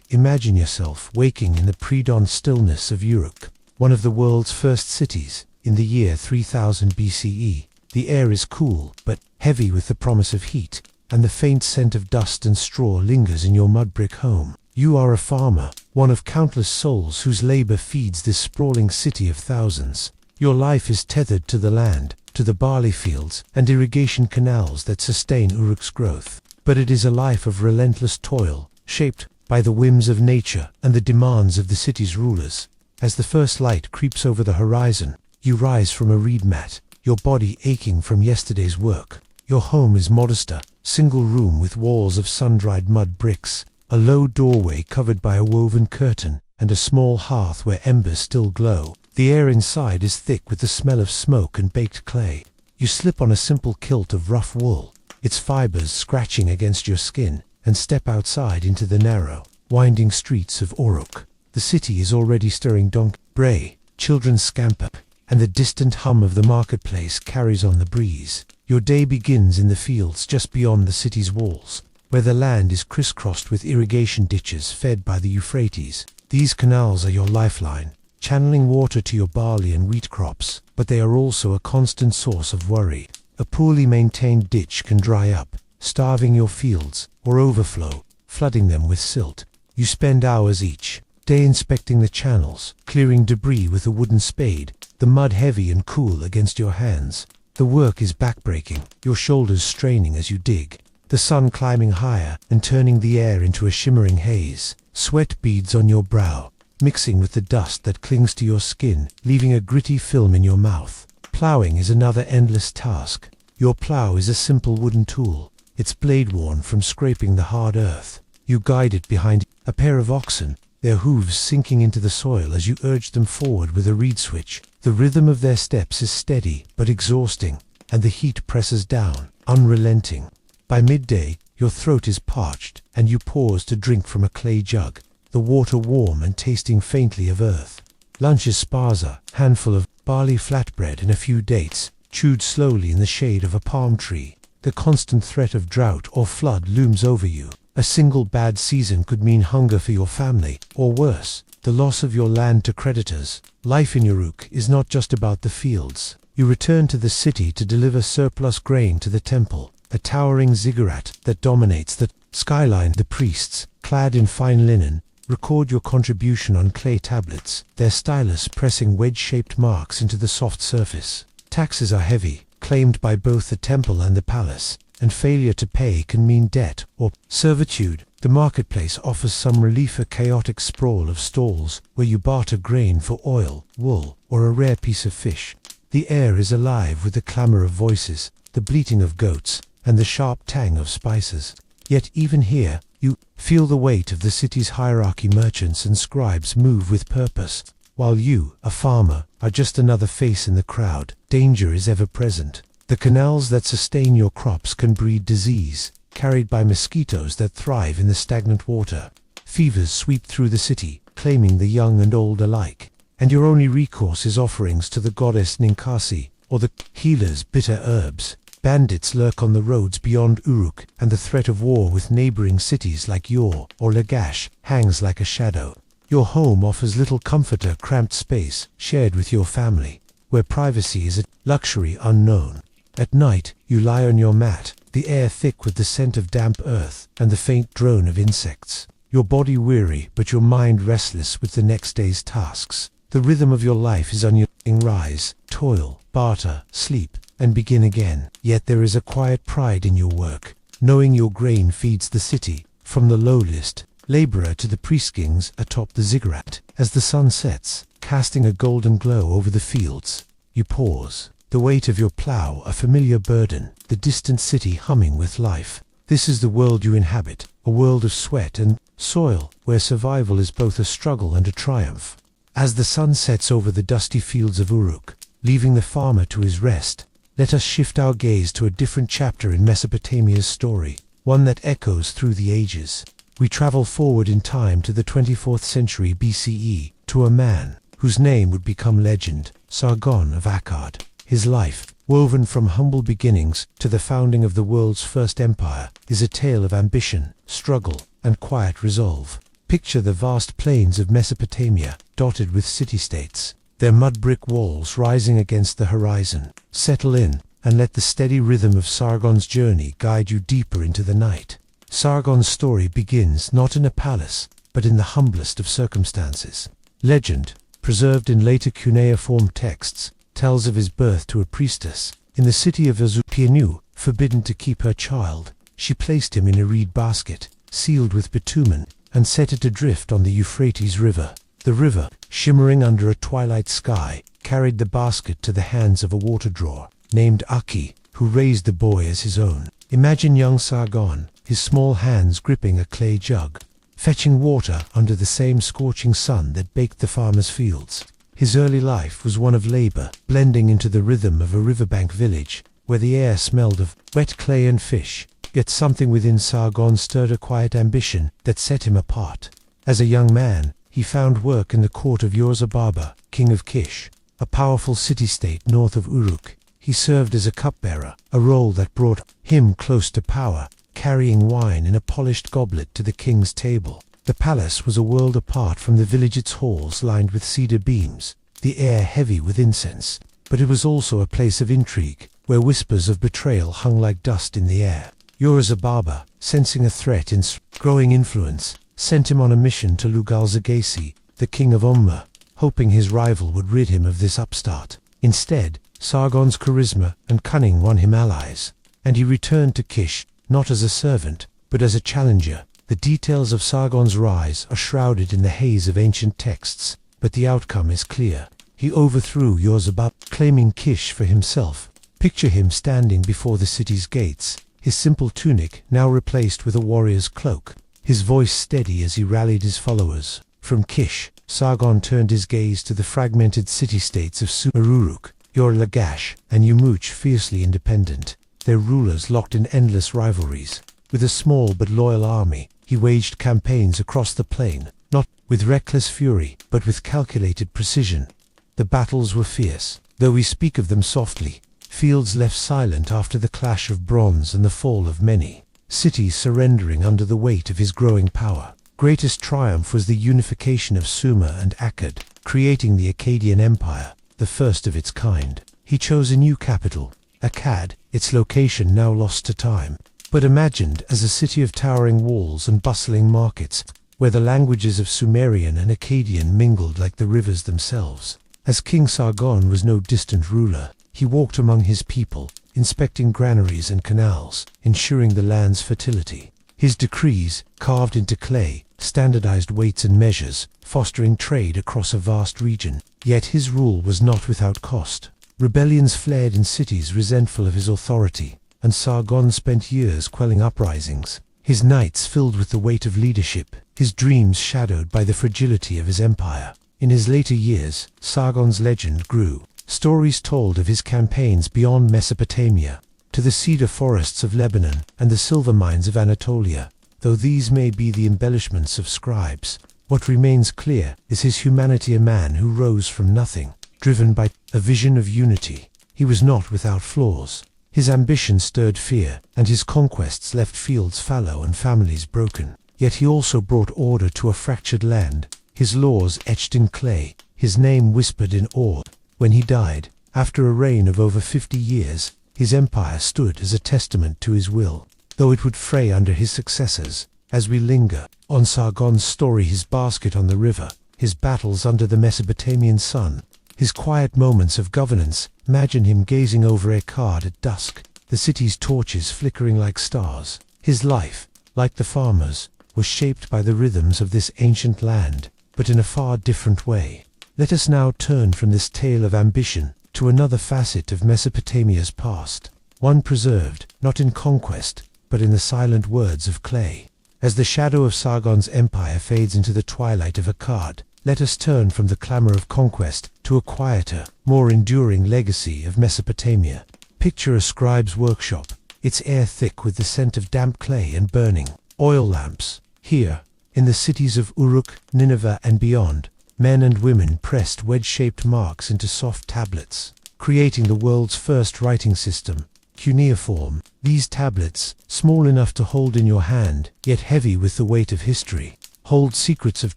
Imagine yourself waking in the pre-dawn stillness of Uruk, one of the world's first cities, in the year 3000 BCE. The air is cool, but heavy with the promise of heat, and the faint scent of dust and straw lingers in your mud brick home. You are a farmer, one of countless souls whose labor feeds this sprawling city of thousands. Your life is tethered to the land, to the barley fields and irrigation canals that sustain Uruk's growth. But it is a life of relentless toil, shaped by the whims of nature and the demands of the city's rulers. As the first light creeps over the horizon, you rise from a reed mat, your body aching from yesterday's work. Your home is modest, a single room with walls of sun-dried mud bricks, a low doorway covered by a woven curtain, and a small hearth where embers still glow. The air inside is thick with the smell of smoke and baked clay. You slip on a simple kilt of rough wool, its fibers scratching against your skin, and step outside into the narrow, winding streets of Uruk. The city is already stirring bray, children scamper, and the distant hum of the marketplace carries on the breeze. Your day begins in the fields just beyond the city's walls, where the land is crisscrossed with irrigation ditches fed by the Euphrates. These canals are your lifeline, channeling water to your barley and wheat crops, but they are also a constant source of worry. A poorly maintained ditch can dry up, starving your fields, or overflow, flooding them with silt. You spend hours each day inspecting the channels, clearing debris with a wooden spade, the mud heavy and cool against your hands. The work is backbreaking, your shoulders straining as you dig, the sun climbing higher and turning the air into a shimmering haze. Sweat beads on your brow, mixing with the dust that clings to your skin, leaving a gritty film in your mouth. Plowing is another endless task. Your plow is a simple wooden tool, its blade worn from scraping the hard earth. You guide it behind a pair of oxen, their hooves sinking into the soil as you urge them forward with a reed switch. The rhythm of their steps is steady but exhausting, and the heat presses down, unrelenting. By midday, your throat is parched, and you pause to drink from a clay jug, the water warm and tasting faintly of earth. Lunch is sparser, handful of barley flatbread and a few dates, chewed slowly in the shade of a palm tree. The constant threat of drought or flood looms over you. A single bad season could mean hunger for your family, or worse, the loss of your land to creditors. Life in Uruk is not just about the fields. You return to the city to deliver surplus grain to the temple, a towering ziggurat that dominates the skyline. The priests, clad in fine linen, record your contribution on clay tablets, their stylus pressing wedge-shaped marks into the soft surface. Taxes are heavy, claimed by both the temple and the palace, and failure to pay can mean debt or servitude. The marketplace offers some relief, a chaotic sprawl of stalls where you barter grain for oil, wool, or a rare piece of fish. The air is alive with the clamor of voices, the bleating of goats, and the sharp tang of spices. Yet even here, you feel the weight of the city's hierarchy. Merchants and scribes move with purpose, while you, a farmer, are just another face in the crowd. Danger is ever present. The canals that sustain your crops can breed disease, carried by mosquitoes that thrive in the stagnant water. Fevers sweep through the city, claiming the young and old alike, and your only recourse is offerings to the goddess Ninkasi, or the healer's bitter herbs. Bandits lurk on the roads beyond Uruk, and the threat of war with neighboring cities like Yor or Lagash hangs like a shadow. Your home offers little comfort, a cramped space shared with your family, where privacy is a luxury unknown. At night, you lie on your mat, the air thick with the scent of damp earth and the faint drone of insects. Your body weary, but your mind restless with the next day's tasks. The rhythm of your life is unyielding: rise, toil, barter, sleep, and begin again. Yet there is a quiet pride in your work, knowing your grain feeds the city, from the lowliest laborer to the priestkings atop the ziggurat. As the sun sets, casting a golden glow over the fields, you pause, the weight of your plough a familiar burden, the distant city humming with life. This is the world you inhabit, a world of sweat and soil, where survival is both a struggle and a triumph. As the sun sets over the dusty fields of Uruk, leaving the farmer to his rest, let us shift our gaze to a different chapter in Mesopotamia's story, one that echoes through the ages. We travel forward in time to the 24th century BCE, to a man whose name would become legend, Sargon of Akkad. His life, woven from humble beginnings to the founding of the world's first empire, is a tale of ambition, struggle, and quiet resolve. Picture the vast plains of Mesopotamia, dotted with city-states, their mud-brick walls rising against the horizon. Settle in, and let the steady rhythm of Sargon's journey guide you deeper into the night. Sargon's story begins not in a palace, but in the humblest of circumstances. Legend, preserved in later cuneiform texts, tells of his birth to a priestess. In the city of Azupianu, forbidden to keep her child, she placed him in a reed basket, sealed with bitumen, and set it adrift on the Euphrates River. The river, shimmering under a twilight sky, carried the basket to the hands of a water drawer, named Aki, who raised the boy as his own. Imagine young Sargon, his small hands gripping a clay jug, fetching water under the same scorching sun that baked the farmer's fields. His early life was one of labor, blending into the rhythm of a riverbank village, where the air smelled of wet clay and fish. Yet something within Sargon stirred a quiet ambition that set him apart. As a young man, he found work in the court of Yorzababa, king of Kish, a powerful city-state north of Uruk. He served as a cupbearer, a role that brought him close to power, carrying wine in a polished goblet to the king's table. The palace was a world apart from the village, its halls lined with cedar beams, the air heavy with incense. But it was also a place of intrigue, where whispers of betrayal hung like dust in the air. Yorzababa, sensing a threat in growing influence, sent him on a mission to Lugal-Zagesi, the king of Umma, hoping his rival would rid him of this upstart. Instead, Sargon's charisma and cunning won him allies, and he returned to Kish, not as a servant, but as a challenger. The details of Sargon's rise are shrouded in the haze of ancient texts, but the outcome is clear. He overthrew Yorzababa, claiming Kish for himself. Picture him standing before the city's gates, his simple tunic now replaced with a warrior's cloak, his voice steady as he rallied his followers. From Kish, Sargon turned his gaze to the fragmented city-states of Sumeruruk, Yor-Lagash, and Yumuch, fiercely independent, their rulers locked in endless rivalries. With a small but loyal army, he waged campaigns across the plain, not with reckless fury, but with calculated precision. The battles were fierce, though we speak of them softly. Fields left silent after the clash of bronze and the fall of many, cities surrendering under the weight of his growing power. Greatest triumph was the unification of Sumer and Akkad, creating the Akkadian Empire, the first of its kind. He chose a new capital, Akkad, its location now lost to time, but imagined as a city of towering walls and bustling markets, where the languages of Sumerian and Akkadian mingled like the rivers themselves. As King Sargon was no distant ruler, he walked among his people, inspecting granaries and canals, ensuring the land's fertility. His decrees, carved into clay, standardized weights and measures, fostering trade across a vast region. Yet his rule was not without cost. Rebellions flared in cities resentful of his authority, and Sargon spent years quelling uprisings, his nights filled with the weight of leadership, his dreams shadowed by the fragility of his empire. In his later years, Sargon's legend grew. Stories told of his campaigns beyond Mesopotamia, to the cedar forests of Lebanon and the silver mines of Anatolia. Though these may be the embellishments of scribes, what remains clear is his humanity, a man who rose from nothing, driven by a vision of unity. He was not without flaws. His ambition stirred fear, and his conquests left fields fallow and families broken. Yet he also brought order to a fractured land, his laws etched in clay, his name whispered in awe. When he died, after a reign of over 50 years, his empire stood as a testament to his will, though it would fray under his successors. As we linger on Sargon's story, his basket on the river, his battles under the Mesopotamian sun, his quiet moments of governance, imagine him gazing over Akkad at dusk, the city's torches flickering like stars. His life, like the farmer's, was shaped by the rhythms of this ancient land, but in a far different way. Let us now turn from this tale of ambition to another facet of Mesopotamia's past, one preserved, not in conquest, but in the silent words of clay. As the shadow of Sargon's empire fades into the twilight of Akkad, let us turn from the clamor of conquest to a quieter, more enduring legacy of Mesopotamia. Picture a scribe's workshop, its air thick with the scent of damp clay and burning oil lamps. Here, in the cities of Uruk, Nineveh and beyond, men and women pressed wedge-shaped marks into soft tablets, creating the world's first writing system, cuneiform. These tablets, small enough to hold in your hand, yet heavy with the weight of history, hold secrets of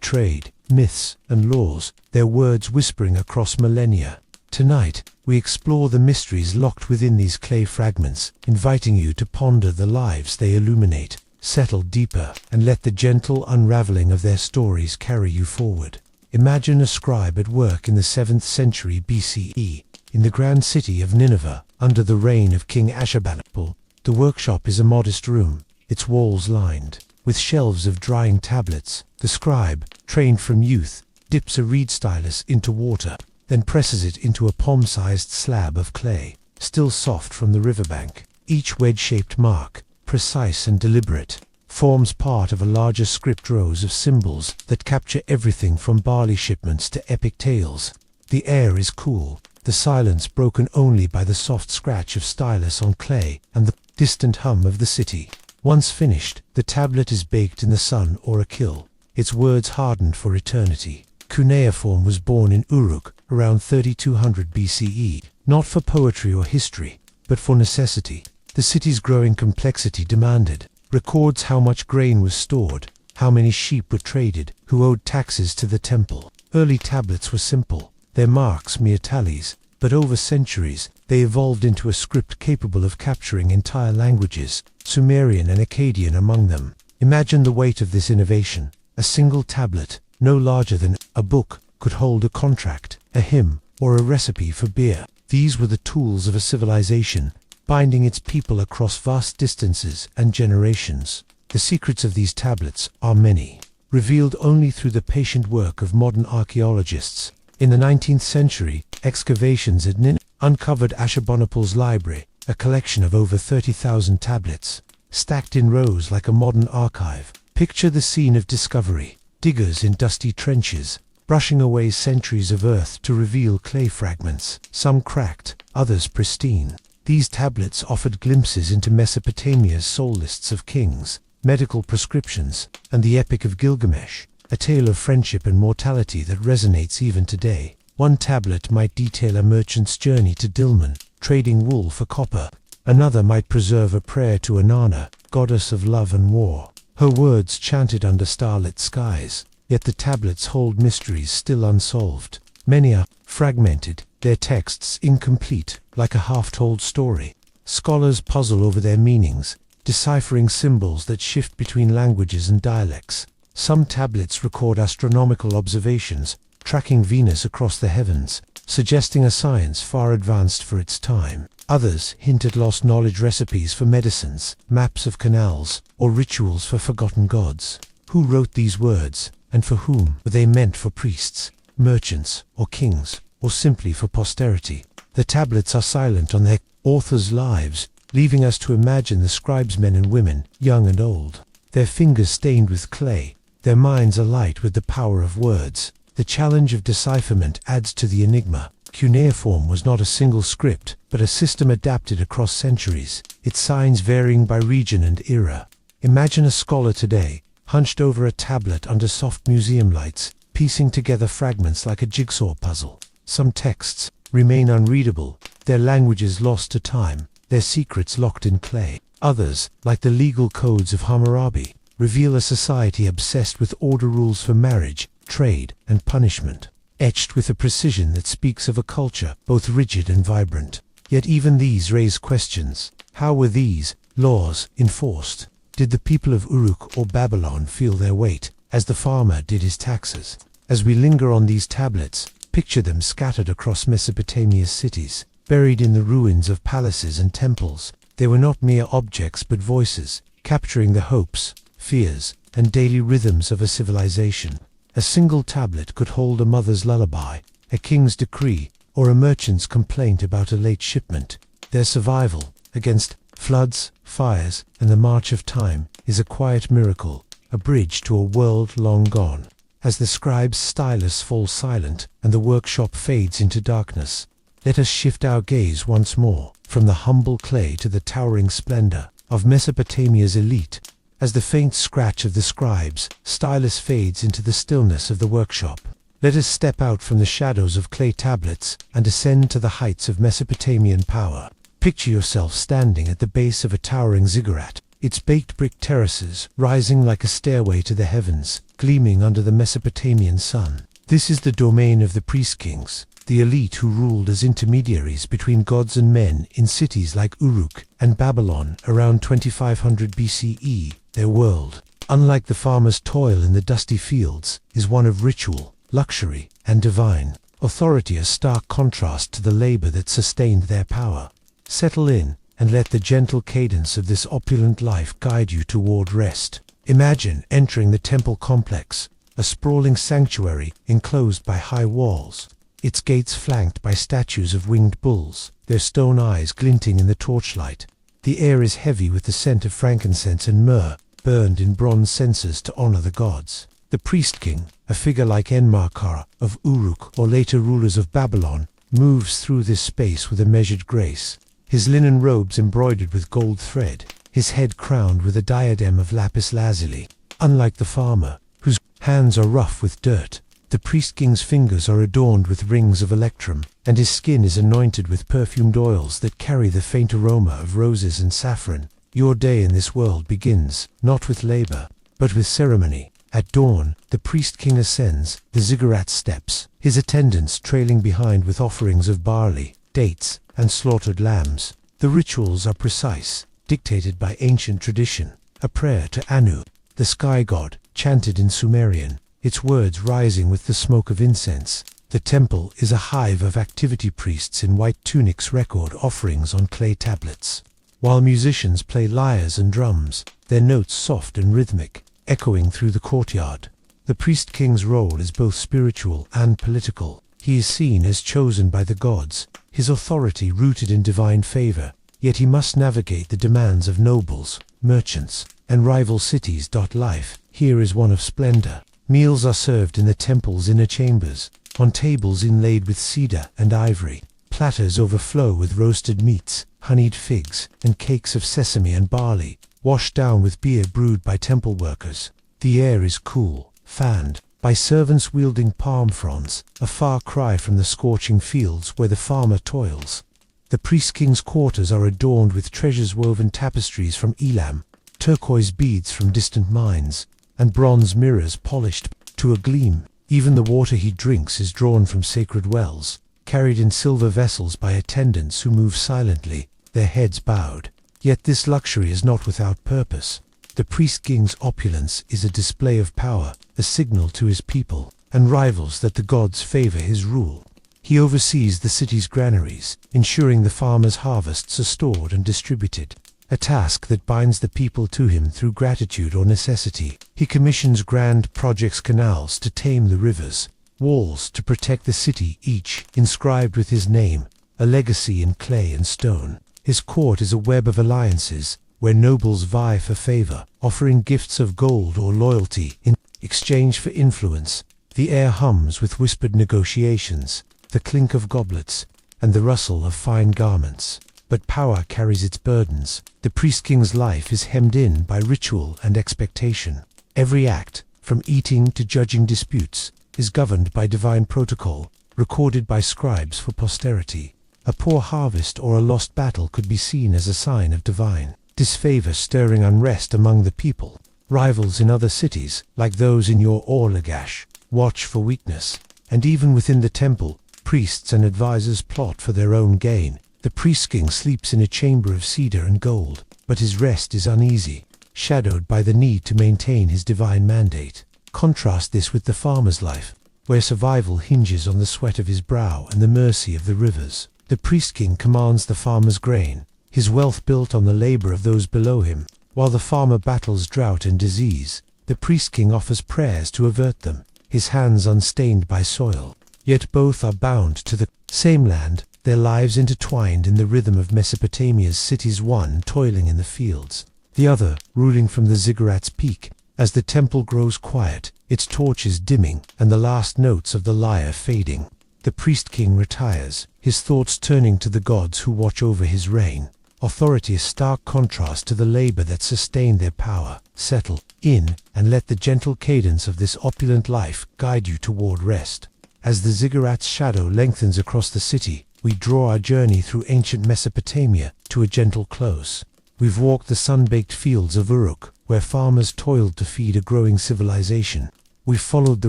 trade, myths, and laws, their words whispering across millennia. Tonight, we explore the mysteries locked within these clay fragments, inviting you to ponder the lives they illuminate, settle deeper, and let the gentle unraveling of their stories carry you forward. Imagine a scribe at work in the 7th century BCE, in the grand city of Nineveh, under the reign of King Ashurbanipal. The workshop is a modest room, its walls lined with shelves of drying tablets. The scribe, trained from youth, dips a reed stylus into water, then presses it into a palm-sized slab of clay, still soft from the riverbank. Each wedge-shaped mark, precise and deliberate, forms part of a larger script, rows of symbols that capture everything from barley shipments to epic tales. The air is cool, the silence broken only by the soft scratch of stylus on clay and the distant hum of the city. Once finished, the tablet is baked in the sun or a kiln, its words hardened for eternity. Cuneiform was born in Uruk around 3200 BCE, not for poetry or history, but for necessity. The city's growing complexity demanded records how much grain was stored, how many sheep were traded, who owed taxes to the temple. Early tablets were simple, their marks mere tallies, but over centuries, they evolved into a script capable of capturing entire languages, Sumerian and Akkadian among them. Imagine the weight of this innovation. A single tablet, no larger than a book, could hold a contract, a hymn, or a recipe for beer. These were the tools of a civilization, binding its people across vast distances and generations. The secrets of these tablets are many, revealed only through the patient work of modern archaeologists. In the 19th century, excavations at Nineveh uncovered Ashurbanipal's library, a collection of over 30,000 tablets, stacked in rows like a modern archive. Picture the scene of discovery: diggers in dusty trenches, brushing away centuries of earth to reveal clay fragments, some cracked, others pristine. These tablets offered glimpses into Mesopotamia's soul lists of kings, medical prescriptions, and the Epic of Gilgamesh, a tale of friendship and mortality that resonates even today. One tablet might detail a merchant's journey to Dilmun, trading wool for copper. Another might preserve a prayer to Inanna, goddess of love and war, her words chanted under starlit skies. Yet the tablets hold mysteries still unsolved. Many are fragmented, their texts incomplete, like a half-told story. Scholars puzzle over their meanings, deciphering symbols that shift between languages and dialects. Some tablets record astronomical observations, tracking Venus across the heavens, suggesting a science far advanced for its time. Others hint at lost knowledge, recipes for medicines, maps of canals, or rituals for forgotten gods. Who wrote these words, and for whom? Were they meant for priests, merchants, or kings, or simply for posterity? The tablets are silent on their authors' lives, leaving us to imagine the scribes, men and women, young and old. Their fingers stained with clay, their minds alight with the power of words. The challenge of decipherment adds to the enigma. Cuneiform was not a single script, but a system adapted across centuries, its signs varying by region and era. Imagine a scholar today, hunched over a tablet under soft museum lights, piecing together fragments like a jigsaw puzzle. Some texts remain unreadable, their languages lost to time, their secrets locked in clay. Others, like the legal codes of Hammurabi, reveal a society obsessed with order, rules for marriage, trade, and punishment, etched with a precision that speaks of a culture both rigid and vibrant. Yet even these raise questions. How were these laws enforced? Did the people of Uruk or Babylon feel their weight, as the farmer did his taxes? As we linger on these tablets, picture them scattered across Mesopotamia's cities, buried in the ruins of palaces and temples. They were not mere objects but voices, capturing the hopes, fears, and daily rhythms of a civilization. A single tablet could hold a mother's lullaby, a king's decree, or a merchant's complaint about a late shipment. Their survival, against floods, fires, and the march of time, is a quiet miracle, a bridge to a world long gone. As the scribe's stylus falls silent and the workshop fades into darkness, let us shift our gaze once more from the humble clay to the towering splendor of Mesopotamia's elite. As the faint scratch of the scribe's stylus fades into the stillness of the workshop, let us step out from the shadows of clay tablets and ascend to the heights of Mesopotamian power. Picture yourself standing at the base of a towering ziggurat, its baked brick terraces rising like a stairway to the heavens, gleaming under the Mesopotamian sun. This is the domain of the priest-kings, the elite who ruled as intermediaries between gods and men in cities like Uruk and Babylon around 2500 BCE. Their world, unlike the farmer's toil in the dusty fields, is one of ritual, luxury, and divine authority, a stark contrast to the labor that sustained their power. Settle in, and let the gentle cadence of this opulent life guide you toward rest. Imagine entering the temple complex, a sprawling sanctuary enclosed by high walls, its gates flanked by statues of winged bulls, their stone eyes glinting in the torchlight. The air is heavy with the scent of frankincense and myrrh, burned in bronze censers to honor the gods. The priest-king, a figure like Enmerkar of Uruk or later rulers of Babylon, moves through this space with a measured grace, his linen robes embroidered with gold thread, his head crowned with a diadem of lapis lazuli. Unlike the farmer, whose hands are rough with dirt, the priest-king's fingers are adorned with rings of electrum, and his skin is anointed with perfumed oils that carry the faint aroma of roses and saffron. Your day in this world begins, not with labor, but with ceremony. At dawn, the priest-king ascends the ziggurat steps, his attendants trailing behind with offerings of barley, dates, and slaughtered lambs. The rituals are precise, dictated by ancient tradition. A prayer to Anu, the sky god, chanted in Sumerian, its words rising with the smoke of incense. The temple is a hive of activity. Priests in white tunics record offerings on clay tablets, while musicians play lyres and drums, their notes soft and rhythmic, echoing through the courtyard. The priest-king's role is both spiritual and political. He is seen as chosen by the gods, his authority rooted in divine favor, yet he must navigate the demands of nobles, merchants, and rival cities. Life here is one of splendor. Meals are served in the temple's inner chambers, on tables inlaid with cedar and ivory. Platters overflow with roasted meats, honeyed figs, and cakes of sesame and barley, washed down with beer brewed by temple workers. The air is cool, fanned by servants wielding palm fronds, a far cry from the scorching fields where the farmer toils. The priest-king's quarters are adorned with treasures-woven tapestries from Elam, turquoise beads from distant mines, and bronze mirrors polished to a gleam. Even the water he drinks is drawn from sacred wells, carried in silver vessels by attendants who move silently, their heads bowed. Yet this luxury is not without purpose. The priest-king's opulence is a display of power, a signal to his people, and rivals that the gods favor his rule. He oversees the city's granaries, ensuring the farmers' harvests are stored and distributed, a task that binds the people to him through gratitude or necessity. He commissions grand projects, canals to tame the rivers, walls to protect the city, each inscribed with his name, a legacy in clay and stone. His court is a web of alliances, where nobles vie for favor, offering gifts of gold or loyalty in exchange for influence. The air hums with whispered negotiations, the clink of goblets, and the rustle of fine garments. But power carries its burdens. The priest-king's life is hemmed in by ritual and expectation. Every act, from eating to judging disputes, is governed by divine protocol, recorded by scribes for posterity. A poor harvest or a lost battle could be seen as a sign of divine disfavor, stirring unrest among the people. Rivals in other cities, like those in your Lagash, watch for weakness, and even within the temple, priests and advisors plot for their own gain. The priest-king sleeps in a chamber of cedar and gold, but his rest is uneasy, shadowed by the need to maintain his divine mandate. Contrast this with the farmer's life, where survival hinges on the sweat of his brow and the mercy of the rivers. The priest-king commands the farmer's grain, his wealth built on the labor of those below him. While the farmer battles drought and disease, The priest-king offers prayers to avert them, his hands unstained by soil. Yet both are bound to the same land, their lives intertwined in the rhythm of Mesopotamia's cities, one toiling in the fields, the other ruling from the ziggurat's peak. As the temple grows quiet, its torches dimming and the last notes of the lyre fading, the priest-king retires, his thoughts turning to the gods who watch over his reign. Authority is stark contrast to the labor that sustained their power. Settle in and let the gentle cadence of this opulent life guide you toward rest. As the ziggurat's shadow lengthens across the city, we draw our journey through ancient Mesopotamia to a gentle close. We've walked the sun-baked fields of Uruk, where farmers toiled to feed a growing civilization. We've followed the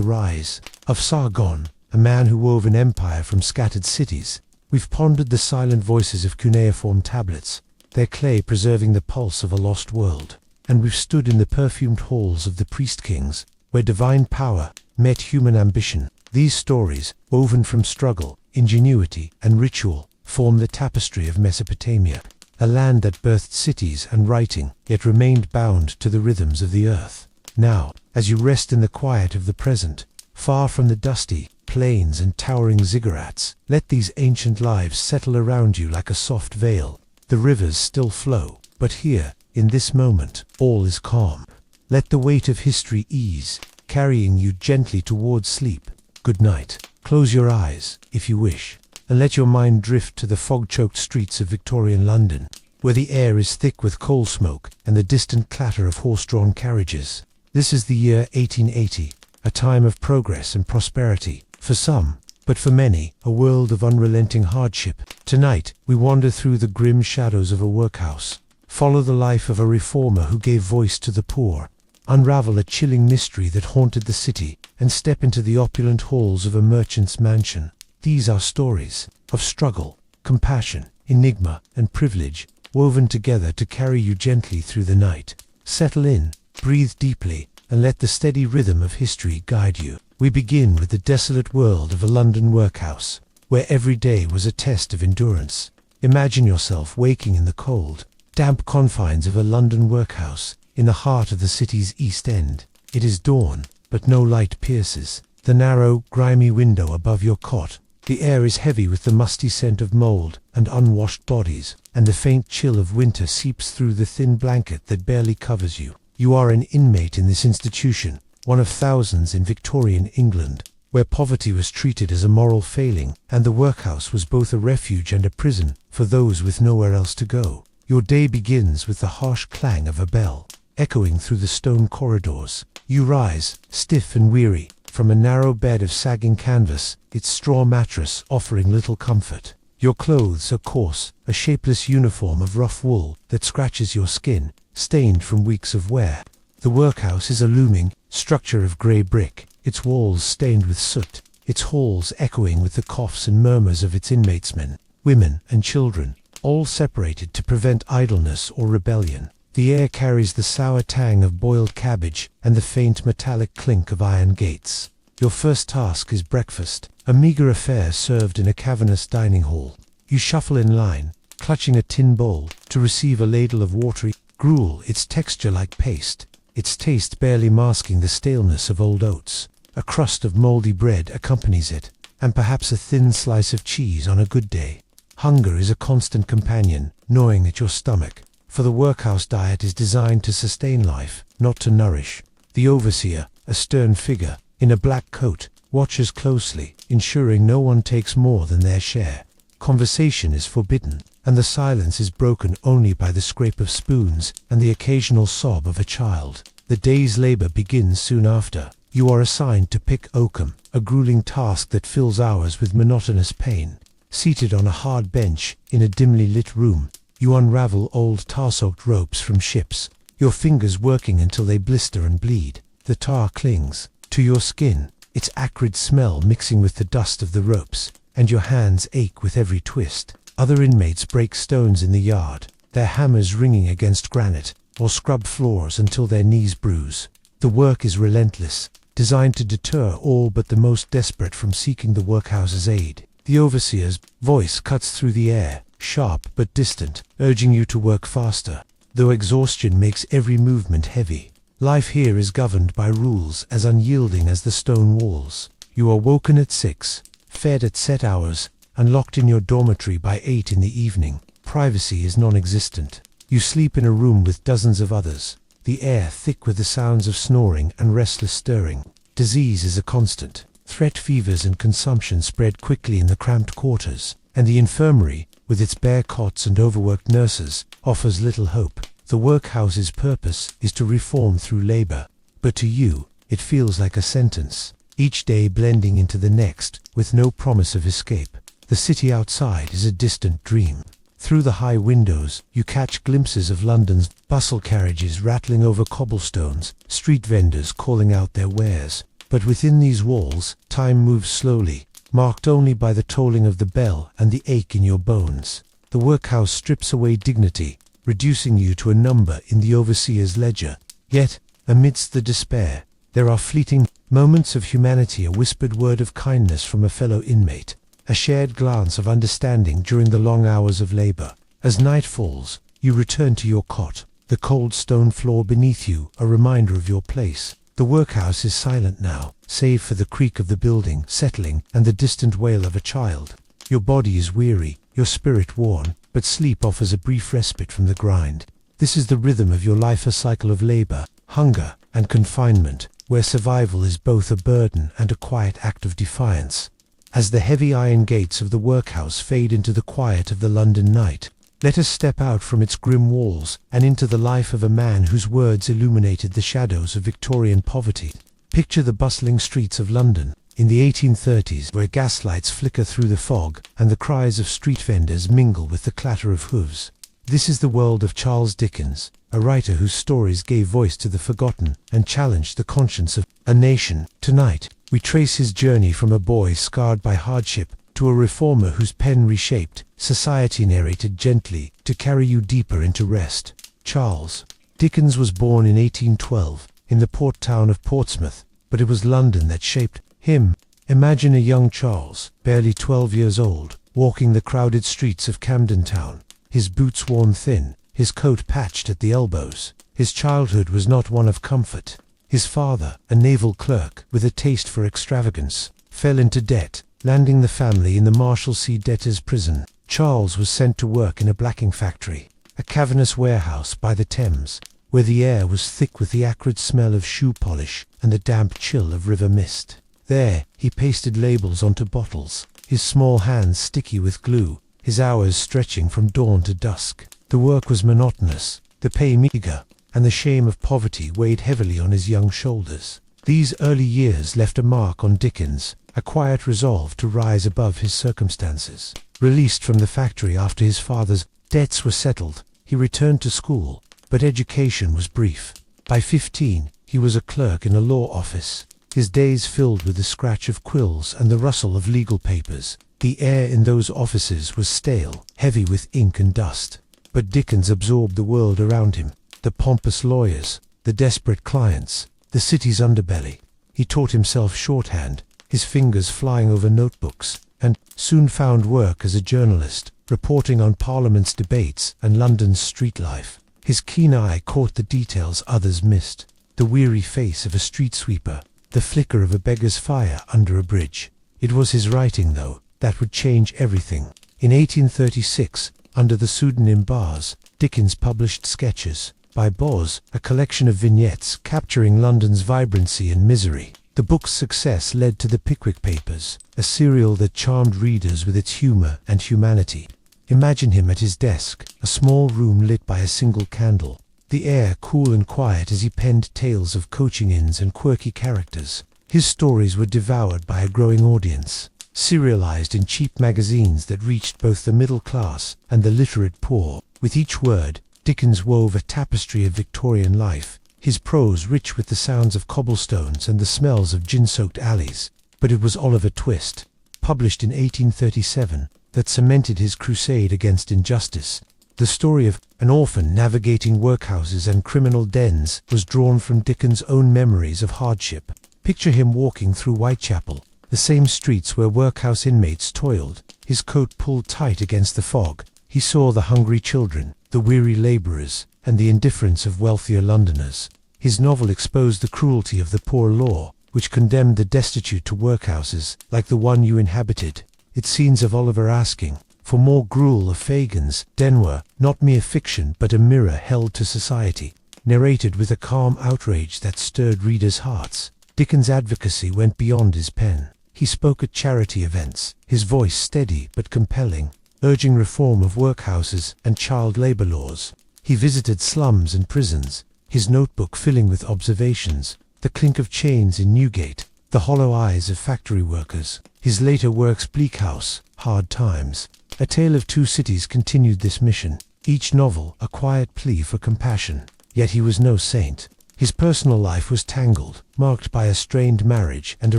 rise of Sargon, a man who wove an empire from scattered cities. We've pondered the silent voices of cuneiform tablets, their clay preserving the pulse of a lost world. And we've stood in the perfumed halls of the priest-kings, where divine power met human ambition. These stories, woven from struggle, ingenuity, and ritual, form the tapestry of Mesopotamia, a land that birthed cities and writing, yet remained bound to the rhythms of the earth. Now, as you rest in the quiet of the present, far from the dusty plains and towering ziggurats, let these ancient lives settle around you like a soft veil. The rivers still flow, but here, in this moment, all is calm. Let the weight of history ease, carrying you gently towards sleep. Good night. Close your eyes, if you wish, and let your mind drift to the fog-choked streets of Victorian London, where the air is thick with coal smoke and the distant clatter of horse-drawn carriages. This is the year 1880, a time of progress and prosperity, for some, but for many, a world of unrelenting hardship. Tonight, we wander through the grim shadows of a workhouse, follow the life of a reformer who gave voice to the poor, unravel a chilling mystery that haunted the city, and step into the opulent halls of a merchant's mansion. These are stories of struggle, compassion, enigma, and privilege, woven together to carry you gently through the night. Settle in, breathe deeply, and let the steady rhythm of history guide you. We begin with the desolate world of a London workhouse, where every day was a test of endurance. Imagine yourself waking in the cold, damp confines of a London workhouse, in the heart of the city's East End. It is dawn, but no light pierces the narrow, grimy window above your cot. The air is heavy with the musty scent of mold and unwashed bodies, and the faint chill of winter seeps through the thin blanket that barely covers you. You are an inmate in this institution, one of thousands in Victorian England, where poverty was treated as a moral failing, and the workhouse was both a refuge and a prison for those with nowhere else to go. Your day begins with the harsh clang of a bell, echoing through the stone corridors. You rise, stiff and weary, from a narrow bed of sagging canvas, its straw mattress offering little comfort. Your clothes are coarse, a shapeless uniform of rough wool that scratches your skin, stained from weeks of wear. The workhouse is a looming structure of grey brick, its walls stained with soot, its halls echoing with the coughs and murmurs of its inmates, men, women, and children, all separated to prevent idleness or rebellion. The air carries the sour tang of boiled cabbage and the faint metallic clink of iron gates. Your first task is breakfast, a meager affair served in a cavernous dining hall. You shuffle in line, clutching a tin bowl, to receive a ladle of watery gruel, its texture like paste, its taste barely masking the staleness of old oats. A crust of moldy bread accompanies it, and perhaps a thin slice of cheese on a good day. Hunger is a constant companion, gnawing at your stomach, for the workhouse diet is designed to sustain life, not to nourish. The overseer, a stern figure, in a black coat, watches closely, ensuring no one takes more than their share. Conversation is forbidden, and the silence is broken only by the scrape of spoons and the occasional sob of a child. The day's labor begins soon after. You are assigned to pick oakum, a grueling task that fills hours with monotonous pain. Seated on a hard bench in a dimly lit room, you unravel old tar-soaked ropes from ships, your fingers working until they blister and bleed. The tar clings to your skin, its acrid smell mixing with the dust of the ropes, and your hands ache with every twist. Other inmates break stones in the yard, their hammers ringing against granite, or scrub floors until their knees bruise. The work is relentless, designed to deter all but the most desperate from seeking the workhouse's aid. The overseer's voice cuts through the air, sharp but distant, urging you to work faster, though exhaustion makes every movement heavy. Life here is governed by rules as unyielding as the stone walls. You are woken at 6, fed at set hours, and locked in your dormitory by 8 in the evening. Privacy is non-existent. You sleep in a room with dozens of others, the air thick with the sounds of snoring and restless stirring. Disease is a constant. Threat fevers and consumption spread quickly in the cramped quarters, and the infirmary, with its bare cots and overworked nurses, offers little hope. The workhouse's purpose is to reform through labor, but to you, it feels like a sentence, each day blending into the next, with no promise of escape. The city outside is a distant dream. Through the high windows, you catch glimpses of London's bustle, carriages rattling over cobblestones, street vendors calling out their wares. But within these walls, time moves slowly, marked only by the tolling of the bell and the ache in your bones. The workhouse strips away dignity, reducing you to a number in the overseer's ledger. Yet, amidst the despair, there are fleeting moments of humanity, a whispered word of kindness from a fellow inmate, a shared glance of understanding during the long hours of labor. As night falls, you return to your cot, the cold stone floor beneath you, a reminder of your place. The workhouse is silent now, save for the creak of the building settling and the distant wail of a child. Your body is weary, your spirit worn, but sleep offers a brief respite from the grind. This is the rhythm of your life, a cycle of labor, hunger, and confinement, where survival is both a burden and a quiet act of defiance. As the heavy iron gates of the workhouse fade into the quiet of the London night, let us step out from its grim walls and into the life of a man whose words illuminated the shadows of Victorian poverty. Picture the bustling streets of London in the 1830s, where gaslights flicker through the fog and the cries of street vendors mingle with the clatter of hooves. This is the world of Charles Dickens, a writer whose stories gave voice to the forgotten and challenged the conscience of a nation. Tonight, we trace his journey from a boy scarred by hardship to a reformer whose pen reshaped society, narrated gently to carry you deeper into rest. Charles Dickens was born in 1812 in the port town of Portsmouth, but it was London that shaped him. Imagine a young Charles, barely 12 years old, walking the crowded streets of Camden Town, his boots worn thin, his coat patched at the elbows. His childhood was not one of comfort. His father, a naval clerk with a taste for extravagance, fell into debt, landing the family in the Marshalsea debtors' prison. Charles was sent to work in a blacking factory, a cavernous warehouse by the Thames, where the air was thick with the acrid smell of shoe polish and the damp chill of river mist. There, he pasted labels onto bottles, his small hands sticky with glue, his hours stretching from dawn to dusk. The work was monotonous, the pay meager, and the shame of poverty weighed heavily on his young shoulders. These early years left a mark on Dickens, a quiet resolve to rise above his circumstances. Released from the factory after his father's debts were settled, he returned to school, but education was brief. By 15, he was a clerk in a law office, his days filled with the scratch of quills and the rustle of legal papers. The air in those offices was stale, heavy with ink and dust. But Dickens absorbed the world around him, the pompous lawyers, the desperate clients, the city's underbelly. He taught himself shorthand, his fingers flying over notebooks, and soon found work as a journalist, reporting on Parliament's debates and London's street life. His keen eye caught the details others missed, the weary face of a street sweeper, the flicker of a beggar's fire under a bridge. It was his writing, though, that would change everything. In 1836, under the pseudonym Bars, Dickens published Sketches by Boz, a collection of vignettes capturing London's vibrancy and misery. The book's success led to the Pickwick Papers, a serial that charmed readers with its humor and humanity. Imagine him at his desk, a small room lit by a single candle, the air cool and quiet as he penned tales of coaching inns and quirky characters. His stories were devoured by a growing audience, serialized in cheap magazines that reached both the middle class and the literate poor. With each word, Dickens wove a tapestry of Victorian life, his prose rich with the sounds of cobblestones and the smells of gin-soaked alleys. But it was Oliver Twist, published in 1837, that cemented his crusade against injustice. The story of an orphan navigating workhouses and criminal dens was drawn from Dickens' own memories of hardship. Picture him walking through Whitechapel, the same streets where workhouse inmates toiled, his coat pulled tight against the fog. He saw the hungry children, the weary labourers, and the indifference of wealthier Londoners. His novel exposed the cruelty of the poor law, which condemned the destitute to workhouses, like the one you inhabited. Its scenes of Oliver asking for more gruel of Fagin's den were not mere fiction but a mirror held to society, narrated with a calm outrage that stirred readers' hearts. Dickens' advocacy went beyond his pen. He spoke at charity events, his voice steady but compelling, urging reform of workhouses and child labor laws. He visited slums and prisons, his notebook filling with observations, the clink of chains in Newgate, the hollow eyes of factory workers. His later works Bleak House, Hard Times, A Tale of Two Cities continued this mission, each novel a quiet plea for compassion. Yet he was no saint. His personal life was tangled, marked by a strained marriage and a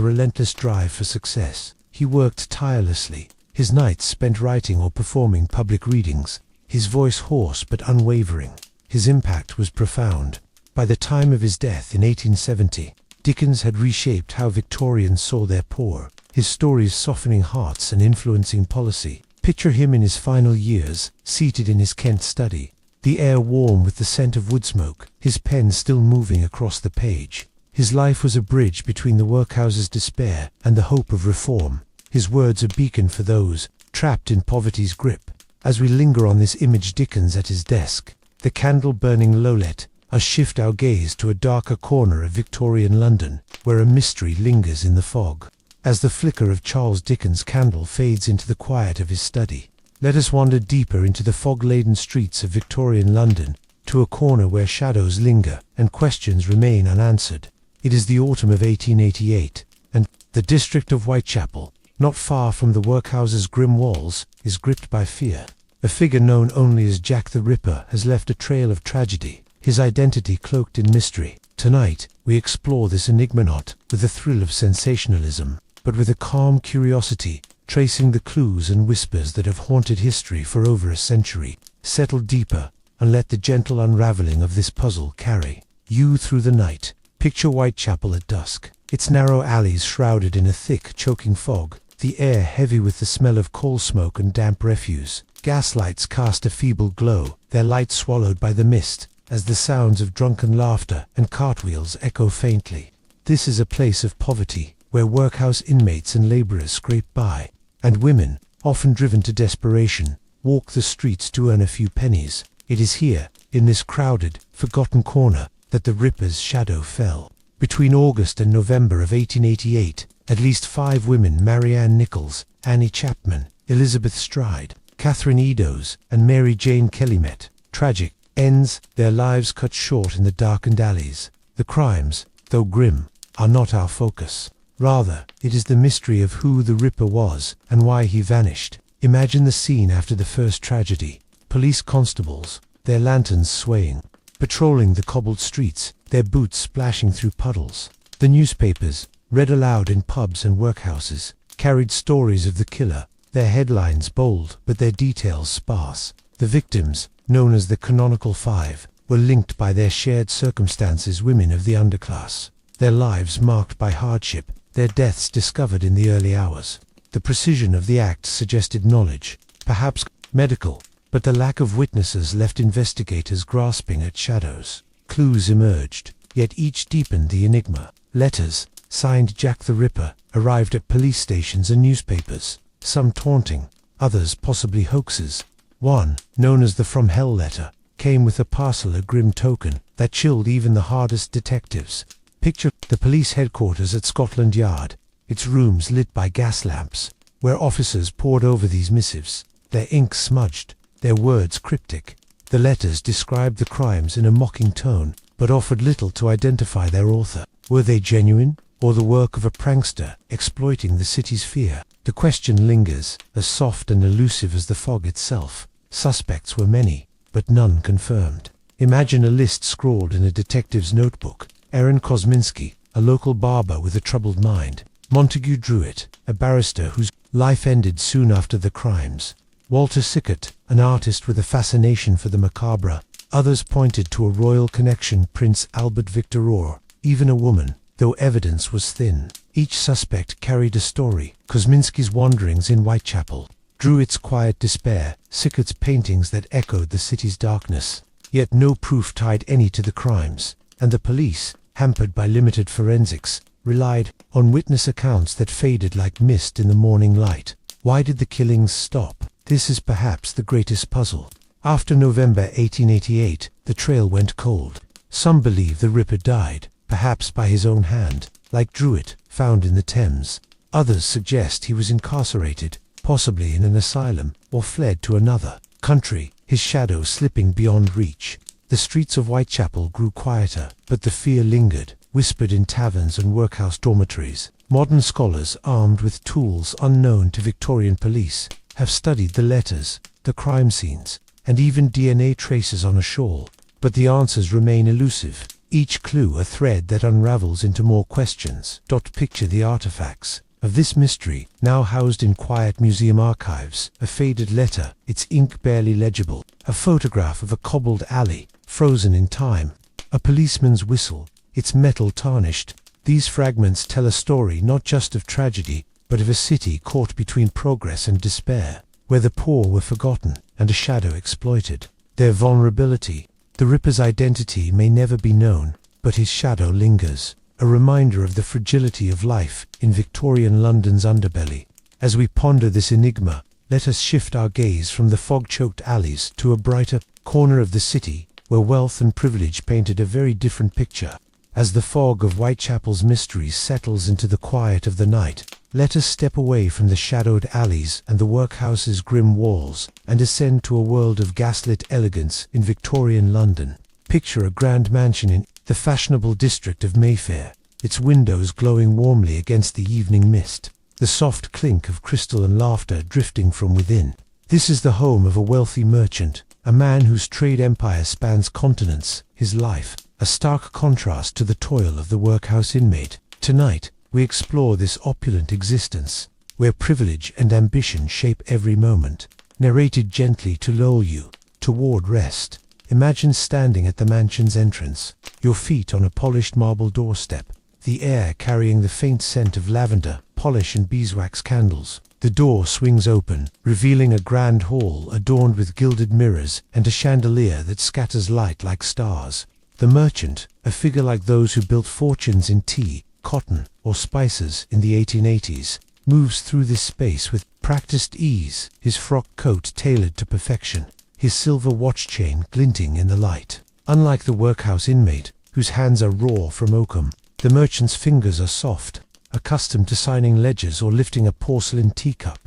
relentless drive for success. He worked tirelessly, his nights spent writing or performing public readings, his voice hoarse but unwavering. His impact was profound. By the time of his death in 1870, Dickens had reshaped how Victorians saw their poor, his stories softening hearts and influencing policy. Picture him in his final years, seated in his Kent study, the air warm with the scent of wood smoke, his pen still moving across the page. His life was a bridge between the workhouse's despair and the hope of reform, his words a beacon for those trapped in poverty's grip. As we linger on this image Dickens at his desk, the candle burning low let us shift our gaze to a darker corner of Victorian London, where a mystery lingers in the fog. As the flicker of Charles Dickens' candle fades into the quiet of his study, let us wander deeper into the fog-laden streets of Victorian London, to a corner where shadows linger and questions remain unanswered. It is the autumn of 1888, and the district of Whitechapel, not far from the workhouse's grim walls, is gripped by fear. A figure known only as Jack the Ripper has left a trail of tragedy, his identity cloaked in mystery. Tonight, we explore this enigma not with a thrill of sensationalism, but with a calm curiosity, tracing the clues and whispers that have haunted history for over a century. Settle deeper, and let the gentle unraveling of this puzzle carry you through the night. Picture Whitechapel at dusk, its narrow alleys shrouded in a thick, choking fog, the air heavy with the smell of coal smoke and damp refuse. Gaslights cast a feeble glow, their light swallowed by the mist, as the sounds of drunken laughter and cartwheels echo faintly. This is a place of poverty, where workhouse inmates and laborers scrape by, and women, often driven to desperation, walk the streets to earn a few pennies. It is here, in this crowded, forgotten corner, that the Ripper's shadow fell. Between August and November of 1888, at least 5 women, Marianne Nichols, Annie Chapman, Elizabeth Stride, Catherine Eddowes, and Mary Jane Kelly met tragic ends, their lives cut short in the darkened alleys. The crimes, though grim, are not our focus. Rather, it is the mystery of who the Ripper was and why he vanished. Imagine the scene after the first tragedy. Police constables, their lanterns swaying, patrolling the cobbled streets, their boots splashing through puddles. The newspapers, read aloud in pubs and workhouses, carried stories of the killer, their headlines bold but their details sparse. The victims, known as the Canonical Five, were linked by their shared circumstances, women of the underclass, their lives marked by hardship, their deaths discovered in the early hours. The precision of the act suggested knowledge, perhaps medical, but the lack of witnesses left investigators grasping at shadows. Clues emerged, yet each deepened the enigma. Letters, signed Jack the Ripper, arrived at police stations and newspapers, some taunting, others possibly hoaxes. One, known as the From Hell letter, came with a parcel, a grim token that chilled even the hardest detectives. Picture the police headquarters at Scotland Yard, its rooms lit by gas lamps, where officers pored over these missives, their ink smudged, their words cryptic. The letters described the crimes in a mocking tone, but offered little to identify their author. Were they genuine, or the work of a prankster exploiting the city's fear? The question lingers, as soft and elusive as the fog itself. Suspects were many, but none confirmed. Imagine a list scrawled in a detective's notebook. Aaron Kosminski, a local barber with a troubled mind. Montague Druitt, a barrister whose life ended soon after the crimes. Walter Sickert, an artist with a fascination for the macabre. Others pointed to a royal connection, Prince Albert Victor Rohr, even a woman, though evidence was thin. Each suspect carried a story: Kosminski's wanderings in Whitechapel, Druitt's quiet despair, Sickert's paintings that echoed the city's darkness. Yet no proof tied any to the crimes. and the police, hampered by limited forensics, relied on witness accounts that faded like mist in the morning light. Why did the killings stop? This is perhaps the greatest puzzle. After November 1888, the trail went cold. Some believe the Ripper died, perhaps by his own hand, like Druitt, found in the Thames. Others suggest he was incarcerated, possibly in an asylum, or fled to another country, his shadow slipping beyond reach. The streets of Whitechapel grew quieter, but the fear lingered, whispered in taverns and workhouse dormitories. Modern scholars, armed with tools unknown to Victorian police, have studied the letters, the crime scenes, and even DNA traces on a shawl. But the answers remain elusive, each clue a thread that unravels into more questions. Picture the artifacts of this mystery, now housed in quiet museum archives: a faded letter, its ink barely legible; a photograph of a cobbled alley, frozen in time; a policeman's whistle, its metal tarnished. These fragments tell a story not just of tragedy, but of a city caught between progress and despair, where the poor were forgotten and a shadow exploited. Their vulnerability. The Ripper's identity may never be known, but his shadow lingers, a reminder of the fragility of life in Victorian London's underbelly. As we ponder this enigma, let us shift our gaze from the fog-choked alleys to a brighter corner of the city, where wealth and privilege painted a very different picture. As the fog of Whitechapel's mysteries settles into the quiet of the night, let us step away from the shadowed alleys and the workhouse's grim walls, and ascend to a world of gaslit elegance in Victorian London. Picture a grand mansion in the fashionable district of Mayfair, its windows glowing warmly against the evening mist, the soft clink of crystal and laughter drifting from within. This is the home of a wealthy merchant, a man whose trade empire spans continents, his life a stark contrast to the toil of the workhouse inmate. Tonight, we explore this opulent existence, where privilege and ambition shape every moment, narrated gently to lull you toward rest. Imagine standing at the mansion's entrance, your feet on a polished marble doorstep, the air carrying the faint scent of lavender, polish and beeswax candles. The door swings open, revealing a grand hall adorned with gilded mirrors and a chandelier that scatters light like stars. The merchant, a figure like those who built fortunes in tea, cotton, or spices in the 1880s, moves through this space with practiced ease, his frock coat tailored to perfection, his silver watch chain glinting in the light. Unlike the workhouse inmate, whose hands are raw from oakum, the merchant's fingers are soft, accustomed to signing ledgers or lifting a porcelain teacup.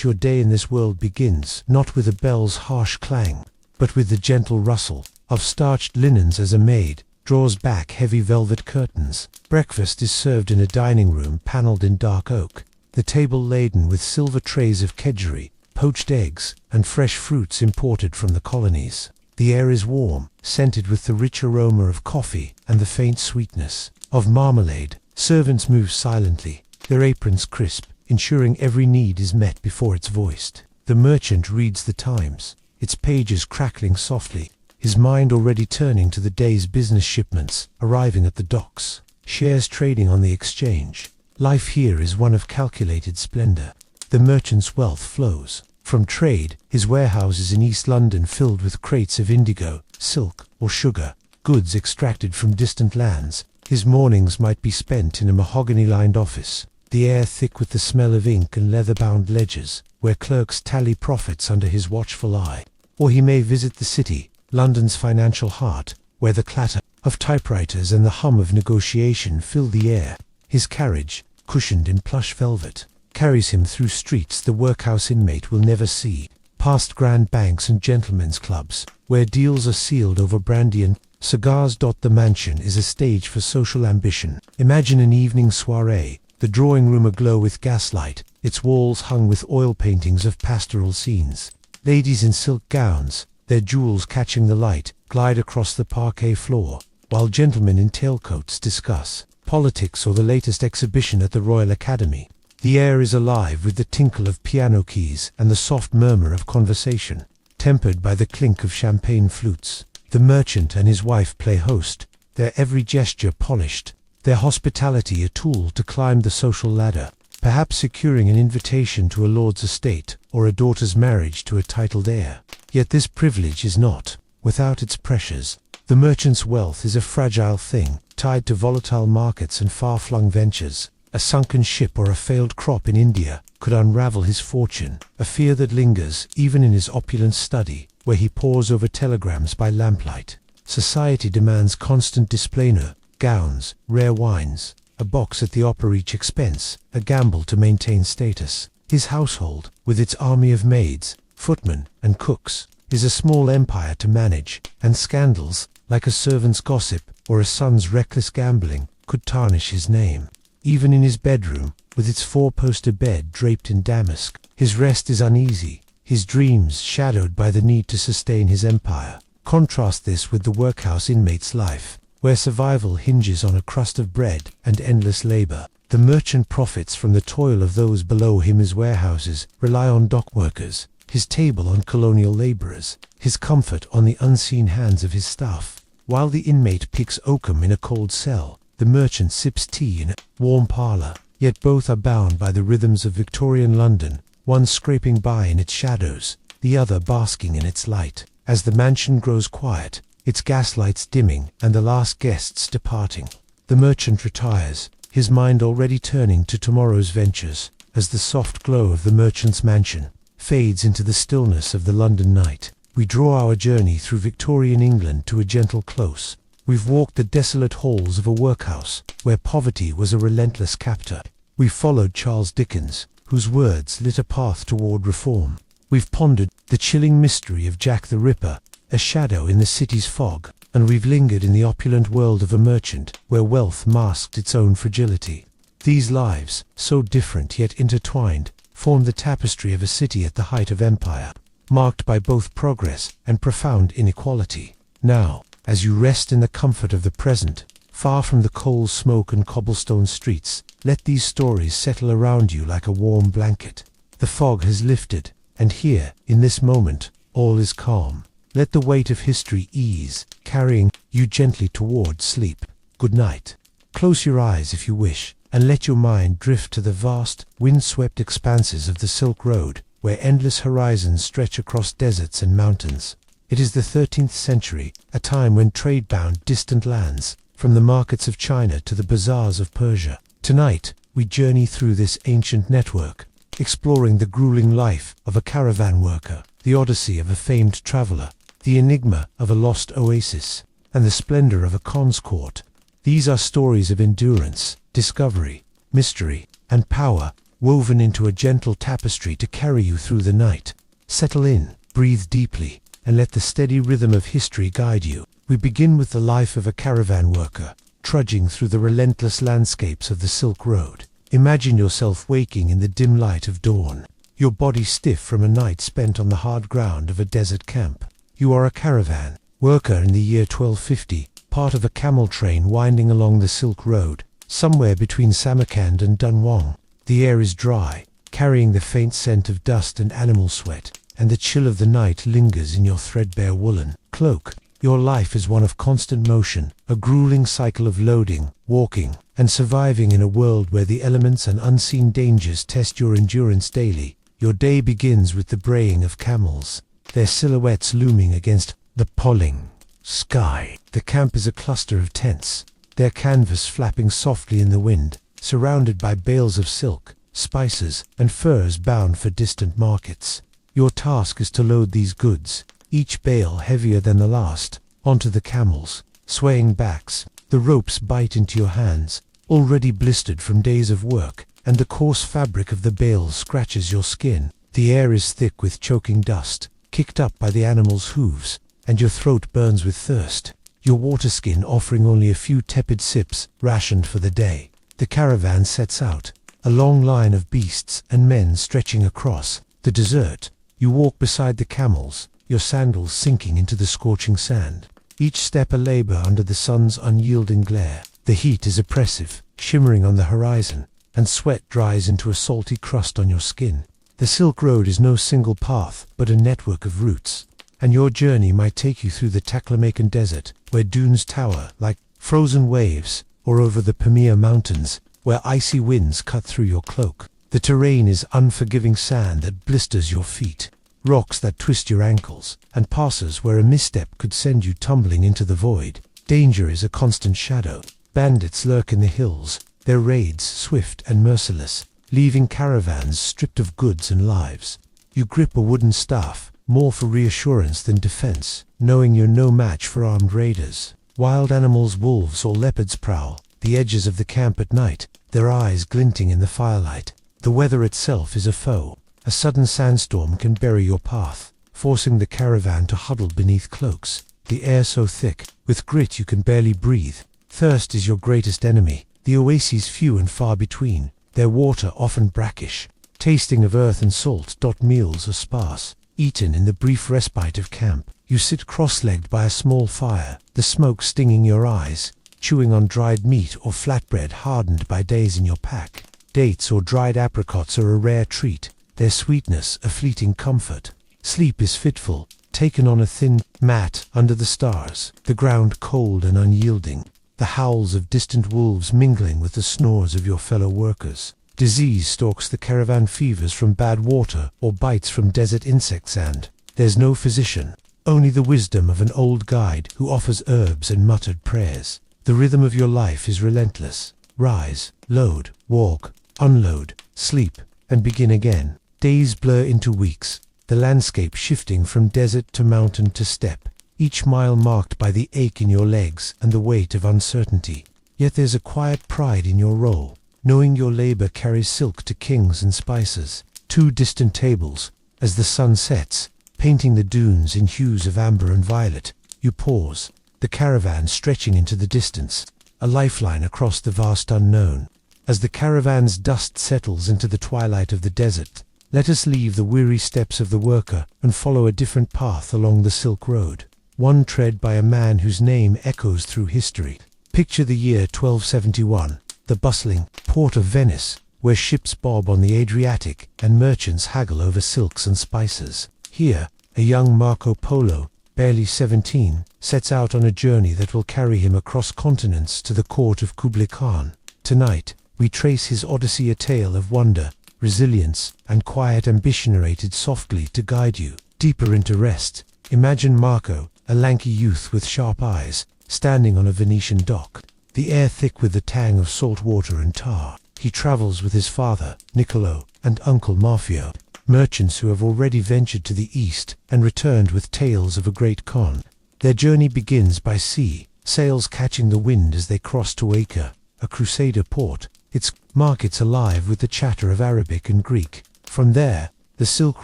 Your day in this world begins not with a bell's harsh clang, but with the gentle rustle of starched linens as a maid draws back heavy velvet curtains. Breakfast is served in a dining room panelled in dark oak, the table laden with silver trays of kedgeree, poached eggs, and fresh fruits imported from the colonies. The air is warm, scented with the rich aroma of coffee and the faint sweetness of marmalade. Servants move silently, their aprons crisp, ensuring every need is met before it's voiced. The merchant reads the Times, its pages crackling softly, his mind already turning to the day's business shipments arriving at the docks, shares trading on the exchange. Life here is one of calculated splendor. The merchant's wealth flows from trade, his warehouses in East London filled with crates of indigo, silk, or sugar, goods extracted from distant lands. His mornings might be spent in a mahogany-lined office, the air thick with the smell of ink and leather-bound ledgers, where clerks tally profits under his watchful eye. Or he may visit the city, London's financial heart, where the clatter of typewriters and the hum of negotiation fill the air. His carriage, cushioned in plush velvet, carries him through streets the workhouse inmate will never see, past grand banks and gentlemen's clubs, where deals are sealed over brandy and cigars. The mansion is a stage for social ambition. Imagine an evening soiree, the drawing room aglow with gaslight, its walls hung with oil paintings of pastoral scenes. Ladies in silk gowns, their jewels catching the light, glide across the parquet floor, while gentlemen in tailcoats discuss politics or the latest exhibition at the Royal Academy. The air is alive with the tinkle of piano keys and the soft murmur of conversation, tempered by the clink of champagne flutes. The merchant and his wife play host, their every gesture polished, their hospitality a tool to climb the social ladder, perhaps securing an invitation to a lord's estate or a daughter's marriage to a titled heir. Yet this privilege is not without its pressures. The merchant's wealth is a fragile thing, tied to volatile markets and far-flung ventures. A sunken ship or a failed crop in India could unravel his fortune, a fear that lingers even in his opulent study, where he pores over telegrams by lamplight. Society demands constant displacement, gowns, rare wines, a box at the opera each expense, a gamble to maintain status. His household, with its army of maids, footmen, and cooks, is a small empire to manage, and scandals, like a servant's gossip or a son's reckless gambling, could tarnish his name. Even in his bedroom, with its four-poster bed draped in damask, his rest is uneasy, his dreams shadowed by the need to sustain his empire. Contrast this with the workhouse inmate's life, where survival hinges on a crust of bread and endless labor. The merchant profits from the toil of those below him. His warehouses rely on dock workers, his table on colonial laborers, his comfort on the unseen hands of his staff. While the inmate picks oakum in a cold cell, the merchant sips tea in a warm parlor. Yet both are bound by the rhythms of Victorian London, one scraping by in its shadows, the other basking in its light. As the mansion grows quiet, its gaslights dimming and the last guests departing, the merchant retires, his mind already turning to tomorrow's ventures. As the soft glow of the merchant's mansion fades into the stillness of the London night, we draw our journey through Victorian England to a gentle close. We've walked the desolate halls of a workhouse, where poverty was a relentless captor. We've followed Charles Dickens, whose words lit a path toward reform. We've pondered the chilling mystery of Jack the Ripper, a shadow in the city's fog, and we've lingered in the opulent world of a merchant, where wealth masked its own fragility. These lives, so different yet intertwined, form the tapestry of a city at the height of empire, marked by both progress and profound inequality. Now, as you rest in the comfort of the present, far from the coal smoke and cobblestone streets, let these stories settle around you like a warm blanket. The fog has lifted, and here, in this moment, all is calm. Let the weight of history ease, carrying you gently toward sleep. Good night. Close your eyes if you wish, and let your mind drift to the vast, wind-swept expanses of the Silk Road, where endless horizons stretch across deserts and mountains. It is the 13th century, a time when trade bound distant lands, from the markets of China to the bazaars of Persia. Tonight, we journey through this ancient network, exploring the grueling life of a caravan worker, the odyssey of a famed traveler, the enigma of a lost oasis, and the splendor of a Khan's court. These are stories of endurance, discovery, mystery, and power, woven into a gentle tapestry to carry you through the night. Settle in, breathe deeply, and let the steady rhythm of history guide you. We begin with the life of a caravan worker, trudging through the relentless landscapes of the Silk Road. Imagine yourself waking in the dim light of dawn, your body stiff from a night spent on the hard ground of a desert camp. You are a caravan worker in the year 1250, part of a camel train winding along the Silk Road, somewhere between Samarkand and Dunhuang. The air is dry, carrying the faint scent of dust and animal sweat, and the chill of the night lingers in your threadbare woolen cloak. Your life is one of constant motion, a grueling cycle of loading, walking, and surviving in a world where the elements and unseen dangers test your endurance daily. Your day begins with the braying of camels, their silhouettes looming against the pulling sky. The camp is a cluster of tents, their canvas flapping softly in the wind, surrounded by bales of silk, spices, and furs bound for distant markets. Your task is to load these goods, each bale heavier than the last, onto the camels. Swaying backs, the ropes bite into your hands, already blistered from days of work, and the coarse fabric of the bales scratches your skin. The air is thick with choking dust, kicked up by the animals' hooves, and your throat burns with thirst, your water skin offering only a few tepid sips, rationed for the day. The caravan sets out, a long line of beasts and men stretching across the desert. You walk beside the camels, your sandals sinking into the scorching sand, each step a labor under the sun's unyielding glare. The heat is oppressive, shimmering on the horizon, and sweat dries into a salty crust on your skin. The Silk Road is no single path, but a network of routes, and your journey might take you through the Taklamakan Desert, where dunes tower like frozen waves, or over the Pamir Mountains, where icy winds cut through your cloak. The terrain is unforgiving sand that blisters your feet. rocks that twist your ankles, and passes where a misstep could send you tumbling into the void. Danger is a constant shadow. Bandits lurk in the hills, their raids swift and merciless, leaving caravans stripped of goods and lives. You grip a wooden staff, more for reassurance than defense, knowing you're no match for armed raiders. Wild animals, wolves or leopards prowl the edges of the camp at night, their eyes glinting in the firelight. The weather itself is a foe. A sudden sandstorm can bury your path, forcing the caravan to huddle beneath cloaks. The air so thick, with grit you can barely breathe. Thirst is your greatest enemy, the oases few and far between, their water often brackish. Tasting of earth and salt. Meals are sparse, eaten in the brief respite of camp. You sit cross-legged by a small fire, the smoke stinging your eyes, chewing on dried meat or flatbread hardened by days in your pack. Dates or dried apricots are a rare treat, their sweetness a fleeting comfort. Sleep is fitful, taken on a thin mat under the stars, the ground cold and unyielding, the howls of distant wolves mingling with the snores of your fellow workers. Disease stalks the caravan, fevers from bad water or bites from desert insects, and there's no physician, only the wisdom of an old guide who offers herbs and muttered prayers. The rhythm of your life is relentless. Rise, load, walk, unload, sleep, and begin again. Days blur into weeks, the landscape shifting from desert to mountain to steppe, each mile marked by the ache in your legs and the weight of uncertainty. Yet there's a quiet pride in your role, knowing your labor carries silk to kings and spices. Two distant tables, as the sun sets, painting the dunes in hues of amber and violet. You pause, the caravan stretching into the distance, a lifeline across the vast unknown. As the caravan's dust settles into the twilight of the desert, let us leave the weary steps of the worker and follow a different path along the Silk Road, one tread by a man whose name echoes through history. Picture the year 1271, the bustling port of Venice, where ships bob on the Adriatic and merchants haggle over silks and spices. Here, a young Marco Polo, barely 17, sets out on a journey that will carry him across continents to the court of Kublai Khan. Tonight, we trace his odyssey, a tale of wonder, resilience, and quiet ambition narrated softly to guide you deeper into rest. Imagine Marco, a lanky youth with sharp eyes, standing on a Venetian dock, the air thick with the tang of salt water and tar. He travels with his father, Niccolo, and uncle Mafio, merchants who have already ventured to the east and returned with tales of a great Khan. Their journey begins by sea, sails catching the wind as they cross to Acre, a crusader port, its markets alive with the chatter of Arabic and Greek. From there, the Silk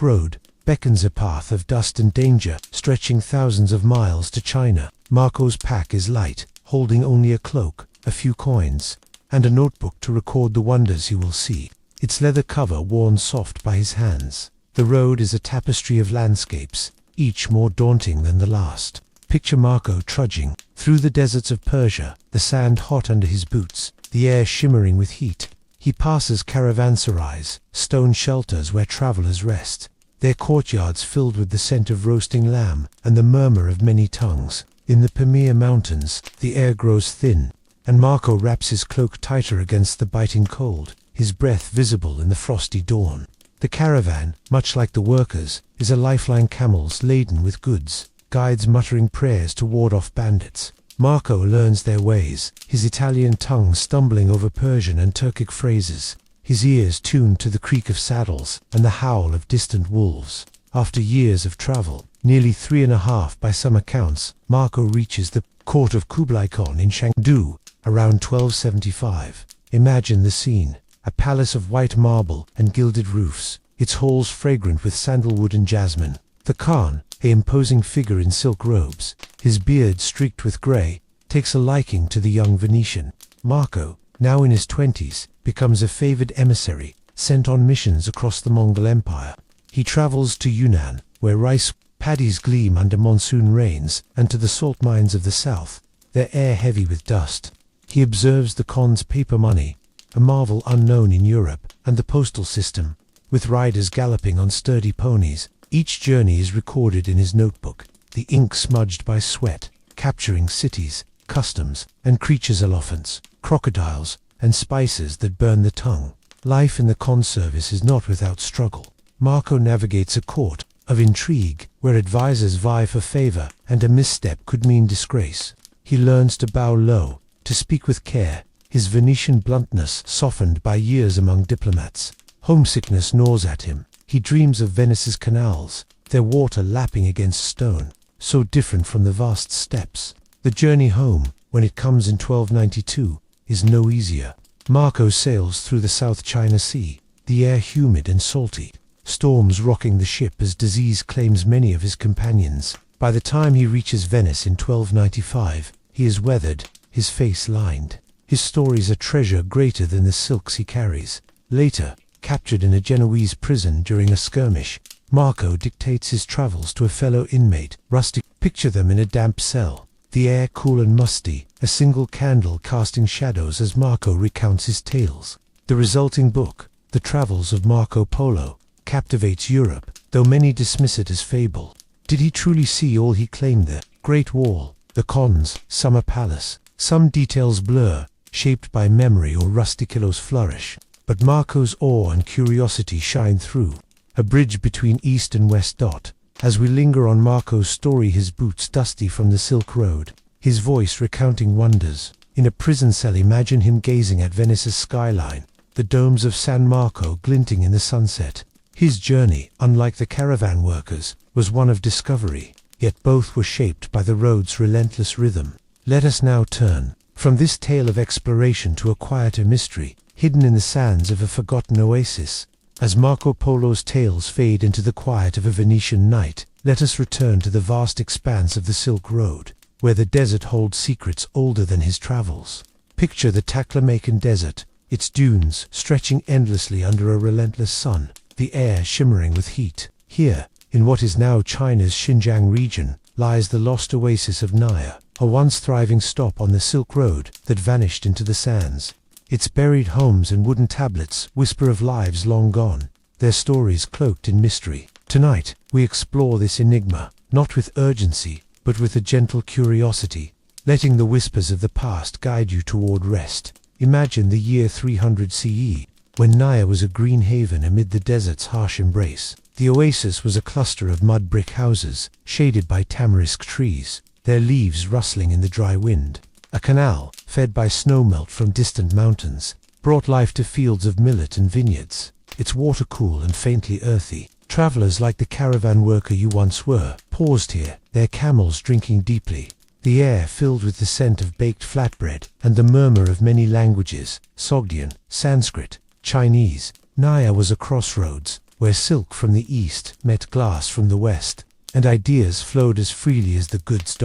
Road beckons, a path of dust and danger, stretching thousands of miles to China. Marco's pack is light, holding only a cloak, a few coins, and a notebook to record the wonders he will see, its leather cover worn soft by his hands. The road is a tapestry of landscapes, each more daunting than the last. Picture Marco trudging through the deserts of Persia, the sand hot under his boots, the air shimmering with heat. He passes caravanserais, stone shelters where travelers rest, their courtyards filled with the scent of roasting lamb and the murmur of many tongues. In the Pamir Mountains, the air grows thin, and Marco wraps his cloak tighter against the biting cold, his breath visible in the frosty dawn. The caravan, much like the workers, is a lifeline, camels laden with goods, guides muttering prayers to ward off bandits. Marco learns their ways, his Italian tongue stumbling over Persian and Turkic phrases, his ears tuned to the creak of saddles and the howl of distant wolves. After years of travel, nearly 3.5 by some accounts, Marco reaches the court of Kublai Khan in Chengdu around 1275. Imagine the scene, a palace of white marble and gilded roofs, its halls fragrant with sandalwood and jasmine. The Khan, an imposing figure in silk robes, his beard streaked with grey, takes a liking to the young Venetian. Marco, now in his 20s, becomes a favoured emissary, sent on missions across the Mongol Empire. He travels to Yunnan, where rice paddies gleam under monsoon rains, and to the salt mines of the south, their air heavy with dust. He observes the Khan's paper money, a marvel unknown in Europe, and the postal system, with riders galloping on sturdy ponies. Each journey is recorded in his notebook, the ink smudged by sweat, capturing cities, customs, and creatures, elephants, crocodiles, and spices that burn the tongue. Life in the Khan service is not without struggle. Marco navigates a court of intrigue, where advisors vie for favor, and a misstep could mean disgrace. He learns to bow low, to speak with care, his Venetian bluntness softened by years among diplomats. Homesickness gnaws at him. He dreams of Venice's canals, their water lapping against stone, so different from the vast steppes. The journey home, when it comes in 1292, is no easier. Marco sails through the South China Sea, the air humid and salty, storms rocking the ship as disease claims many of his companions. By the time he reaches Venice in 1295, he is weathered, his face lined. His stories a treasure greater than the silks he carries. Later, captured in a Genoese prison during a skirmish, Marco dictates his travels to a fellow inmate, rustic. Picture them in a damp cell, the air cool and musty, a single candle casting shadows as Marco recounts his tales. The resulting book, The Travels of Marco Polo, captivates Europe, though many dismiss it as fable. Did he truly see all he claimed? The Great Wall, the Cons, Summer Palace. Some details blur, shaped by memory or Rusticillo's flourish. But Marco's awe and curiosity shine through. A bridge between East and West. As we linger on Marco's story, his boots dusty from the Silk Road, his voice recounting wonders. In a prison cell, imagine him gazing at Venice's skyline, the domes of San Marco glinting in the sunset. His journey, unlike the caravan workers, was one of discovery, yet both were shaped by the road's relentless rhythm. Let us now turn from this tale of exploration to a quieter mystery, hidden in the sands of a forgotten oasis. As Marco Polo's tales fade into the quiet of a Venetian night, let us return to the vast expanse of the Silk Road, where the desert holds secrets older than his travels. Picture the Taklamakan Desert, its dunes stretching endlessly under a relentless sun, the air shimmering with heat. Here, in what is now China's Xinjiang region, lies the lost oasis of Naya, a once thriving stop on the Silk Road that vanished into the sands. Its buried homes and wooden tablets whisper of lives long gone, their stories cloaked in mystery. Tonight, we explore this enigma, not with urgency, but with a gentle curiosity, letting the whispers of the past guide you toward rest. Imagine the year 300 CE, when Naya was a green haven amid the desert's harsh embrace. The oasis was a cluster of mud brick houses, shaded by tamarisk trees, their leaves rustling in the dry wind. A canal, fed by snowmelt from distant mountains, brought life to fields of millet and vineyards. Its water cool and faintly earthy. Travelers like the caravan worker you once were, paused here, their camels drinking deeply. The air filled with the scent of baked flatbread and the murmur of many languages, Sogdian, Sanskrit, Chinese. Naya was a crossroads, where silk from the east met glass from the west, and ideas flowed as freely as the goods.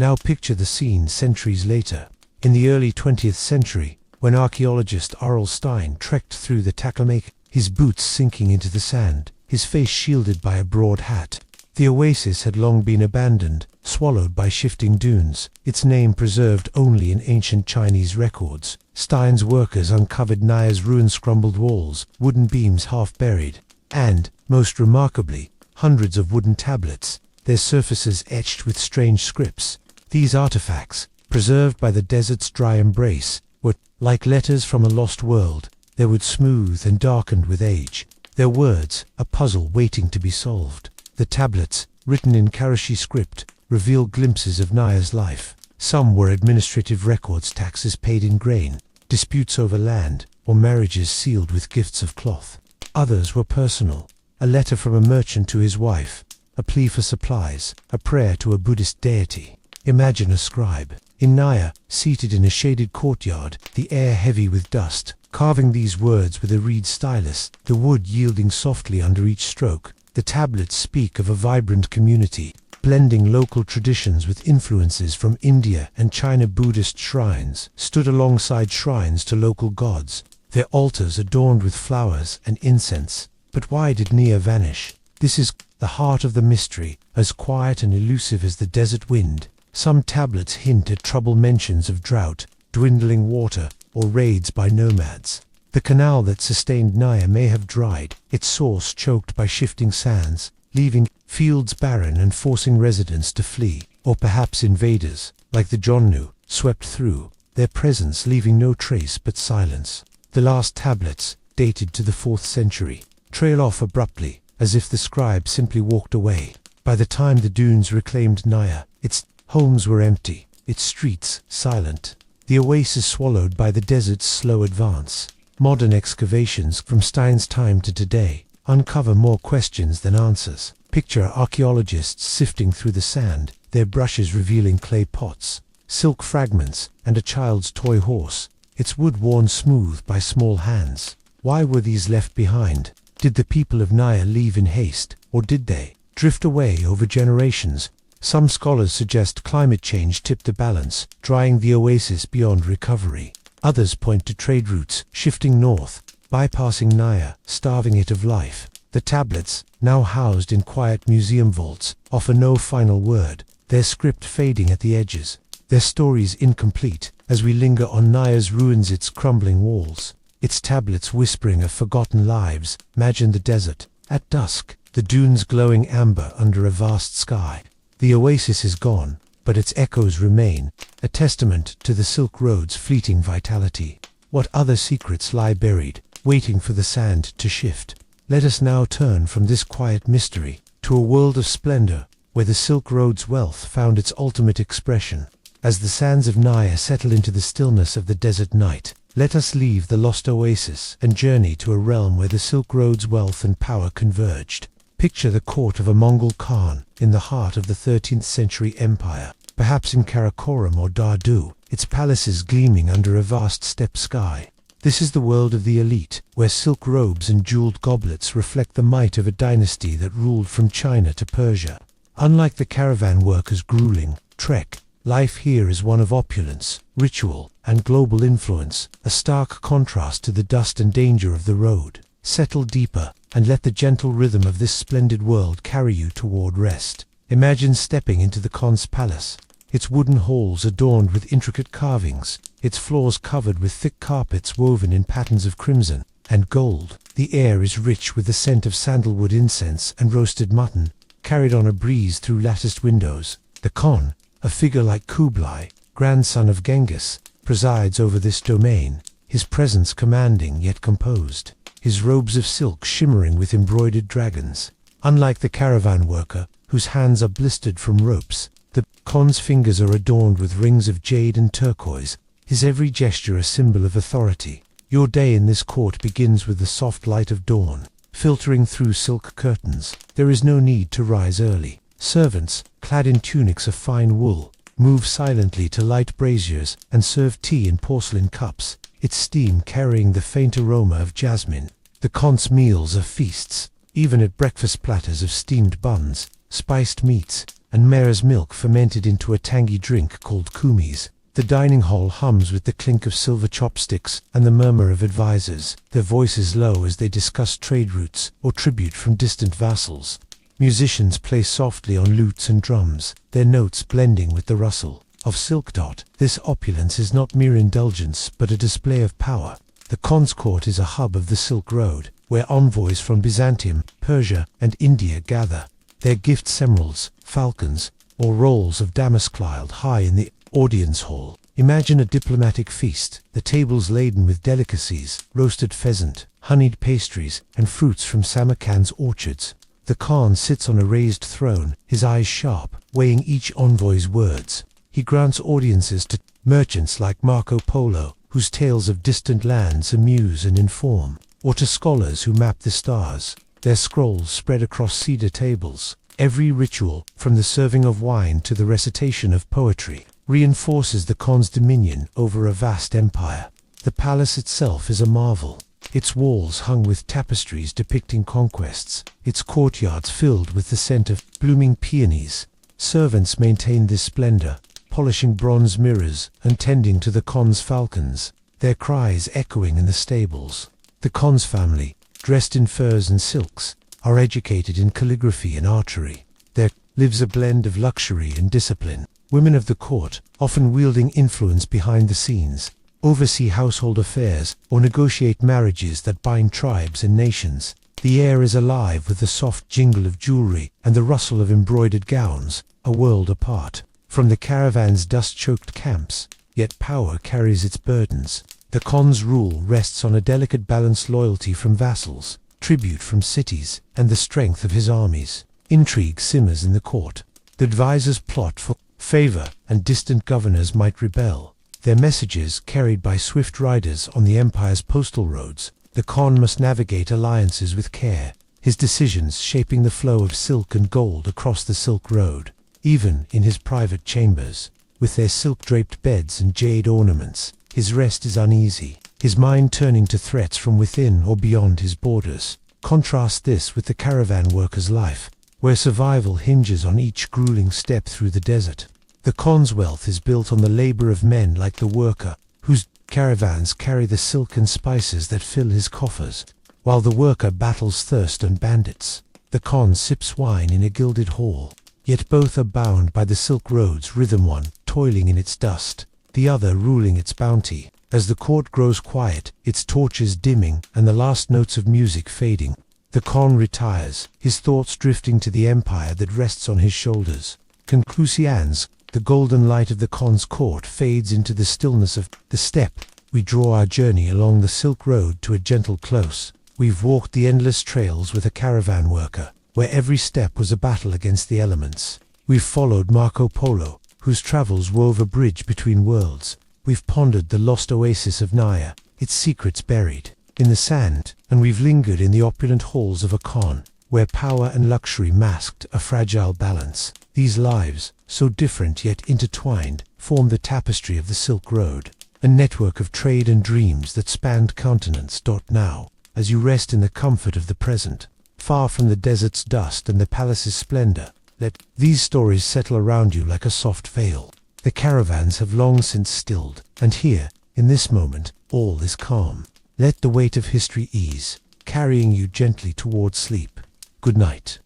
Now picture the scene centuries later. In the early 20th century, when archaeologist Aurel Stein trekked through the Taklamakan, his boots sinking into the sand, his face shielded by a broad hat. The oasis had long been abandoned, swallowed by shifting dunes, its name preserved only in ancient Chinese records. Stein's workers uncovered Naya's ruin-scrumbled walls, wooden beams half buried, and, most remarkably, hundreds of wooden tablets, their surfaces etched with strange scripts. These artifacts, preserved by the desert's dry embrace, were like letters from a lost world. They were smooth and darkened with age, their words a puzzle waiting to be solved. The tablets, written in Karachi script, reveal glimpses of Naya's life. Some were administrative records, taxes paid in grain, disputes over land, or marriages sealed with gifts of cloth. Others were personal, a letter from a merchant to his wife, a plea for supplies, a prayer to a Buddhist deity. Imagine a scribe in Naya, seated in a shaded courtyard, the air heavy with dust, carving these words with a reed stylus, the wood yielding softly under each stroke. The tablets speak of a vibrant community, blending local traditions with influences from India and China. Buddhist shrines stood alongside shrines to local gods, their altars adorned with flowers and incense. But why did Naya vanish? This is the heart of the mystery, as quiet and elusive as the desert wind. Some tablets hint at troubled mentions of drought, dwindling water, or raids by nomads. The canal that sustained Naya may have dried, its source choked by shifting sands, leaving fields barren and forcing residents to flee. Or perhaps invaders, like the Jonnu, swept through, their presence leaving no trace but silence. The last tablets, dated to the 4th century, trail off abruptly, as if the scribe simply walked away. By the time the dunes reclaimed Naya, its homes were empty, its streets silent, the oasis swallowed by the desert's slow advance. Modern excavations from Stein's time to today uncover more questions than answers. Picture archaeologists sifting through the sand, their brushes revealing clay pots, silk fragments, and a child's toy horse, its wood worn smooth by small hands. Why were these left behind? Did the people of Naya leave in haste, or did they drift away over generations? Some scholars suggest climate change tipped the balance, drying the oasis beyond recovery. Others point to trade routes shifting north, bypassing Naya, starving it of life. The tablets, now housed in quiet museum vaults, offer no final word, their script fading at the edges, their stories incomplete, as we linger on Naya's ruins, its crumbling walls, its tablets whispering of forgotten lives. Imagine the desert, at dusk, the dunes glowing amber under a vast sky. The oasis is gone, but its echoes remain, a testament to the Silk Road's fleeting vitality. What other secrets lie buried, waiting for the sand to shift? Let us now turn from this quiet mystery to a world of splendor, where the Silk Road's wealth found its ultimate expression. As the sands of Naya settle into the stillness of the desert night, let us leave the lost oasis and journey to a realm where the Silk Road's wealth and power converged. Picture the court of a Mongol Khan in the heart of the 13th century empire, perhaps in Karakoram or Dardu, its palaces gleaming under a vast steppe sky. This is the world of the elite, where silk robes and jeweled goblets reflect the might of a dynasty that ruled from China to Persia. Unlike the caravan workers' grueling trek, life here is one of opulence, ritual, and global influence, a stark contrast to the dust and danger of the road. Settle deeper, and let the gentle rhythm of this splendid world carry you toward rest. Imagine stepping into the Khan's palace, its wooden halls adorned with intricate carvings, its floors covered with thick carpets woven in patterns of crimson and gold. The air is rich with the scent of sandalwood incense and roasted mutton, carried on a breeze through latticed windows. The Khan, a figure like Kublai, grandson of Genghis, presides over this domain, his presence commanding yet composed, his robes of silk shimmering with embroidered dragons. Unlike the caravan worker, whose hands are blistered from ropes, the Khan's fingers are adorned with rings of jade and turquoise, his every gesture a symbol of authority. Your day in this court begins with the soft light of dawn, filtering through silk curtains. There is no need to rise early. Servants, clad in tunics of fine wool, move silently to light braziers and serve tea in porcelain cups, its steam carrying the faint aroma of jasmine. The Khan's meals are feasts, even at breakfast platters of steamed buns, spiced meats, and mare's milk fermented into a tangy drink called kumis. The dining hall hums with the clink of silver chopsticks and the murmur of advisors, their voices low as they discuss trade routes or tribute from distant vassals. Musicians play softly on lutes and drums, their notes blending with the rustle of silk. This opulence is not mere indulgence but a display of power. The Khan's court is a hub of the Silk Road, where envoys from Byzantium, Persia, and India gather, their gifts emeralds, falcons, or rolls of damask piled high in the audience hall. Imagine a diplomatic feast, the tables laden with delicacies, roasted pheasant, honeyed pastries, and fruits from Samarkand's orchards. The Khan sits on a raised throne, his eyes sharp, weighing each envoy's words. He grants audiences to merchants like Marco Polo, whose tales of distant lands amuse and inform, or to scholars who map the stars, their scrolls spread across cedar tables. Every ritual, from the serving of wine to the recitation of poetry, reinforces the Khan's dominion over a vast empire. The palace itself is a marvel, its walls hung with tapestries depicting conquests, its courtyards filled with the scent of blooming peonies. Servants maintain this splendor, polishing bronze mirrors and tending to the Khan's falcons, their cries echoing in the stables. The Khan's family, dressed in furs and silks, are educated in calligraphy and archery. There lives a blend of luxury and discipline. Women of the court, often wielding influence behind the scenes, oversee household affairs or negotiate marriages that bind tribes and nations. The air is alive with the soft jingle of jewelry and the rustle of embroidered gowns, a world apart from the caravan's dust-choked camps. Yet power carries its burdens. The Khan's rule rests on a delicate balanced loyalty from vassals, tribute from cities, and the strength of his armies. Intrigue simmers in the court. The advisors plot for favor, and distant governors might rebel. Their messages carried by swift riders on the empire's postal roads. The Khan must navigate alliances with care, his decisions shaping the flow of silk and gold across the Silk Road. Even in his private chambers, with their silk-draped beds and jade ornaments, his rest is uneasy, his mind turning to threats from within or beyond his borders. Contrast this with the caravan worker's life, where survival hinges on each grueling step through the desert. The Khan's wealth is built on the labor of men like the worker, whose caravans carry the silk and spices that fill his coffers. While the worker battles thirst and bandits, the Khan sips wine in a gilded hall. Yet both are bound by the Silk Road's rhythm, one toiling in its dust, the other ruling its bounty. As the court grows quiet, its torches dimming and the last notes of music fading, the Khan retires, his thoughts drifting to the empire that rests on his shoulders. Conclusions. The golden light of the Khan's court fades into the stillness of the steppe. We draw our journey along the Silk Road to a gentle close. We've walked the endless trails with a caravan worker, where every step was a battle against the elements. We've followed Marco Polo, whose travels wove a bridge between worlds. We've pondered the lost oasis of Naya, its secrets buried in the sand, and we've lingered in the opulent halls of a Khan, where power and luxury masked a fragile balance. These lives, so different yet intertwined, form the tapestry of the Silk Road, a network of trade and dreams that spanned continents. Now, as you rest in the comfort of the present, far from the desert's dust and the palace's splendor, let these stories settle around you like a soft veil. The caravans have long since stilled, and here, in this moment, all is calm. Let the weight of history ease, carrying you gently towards sleep. Good night.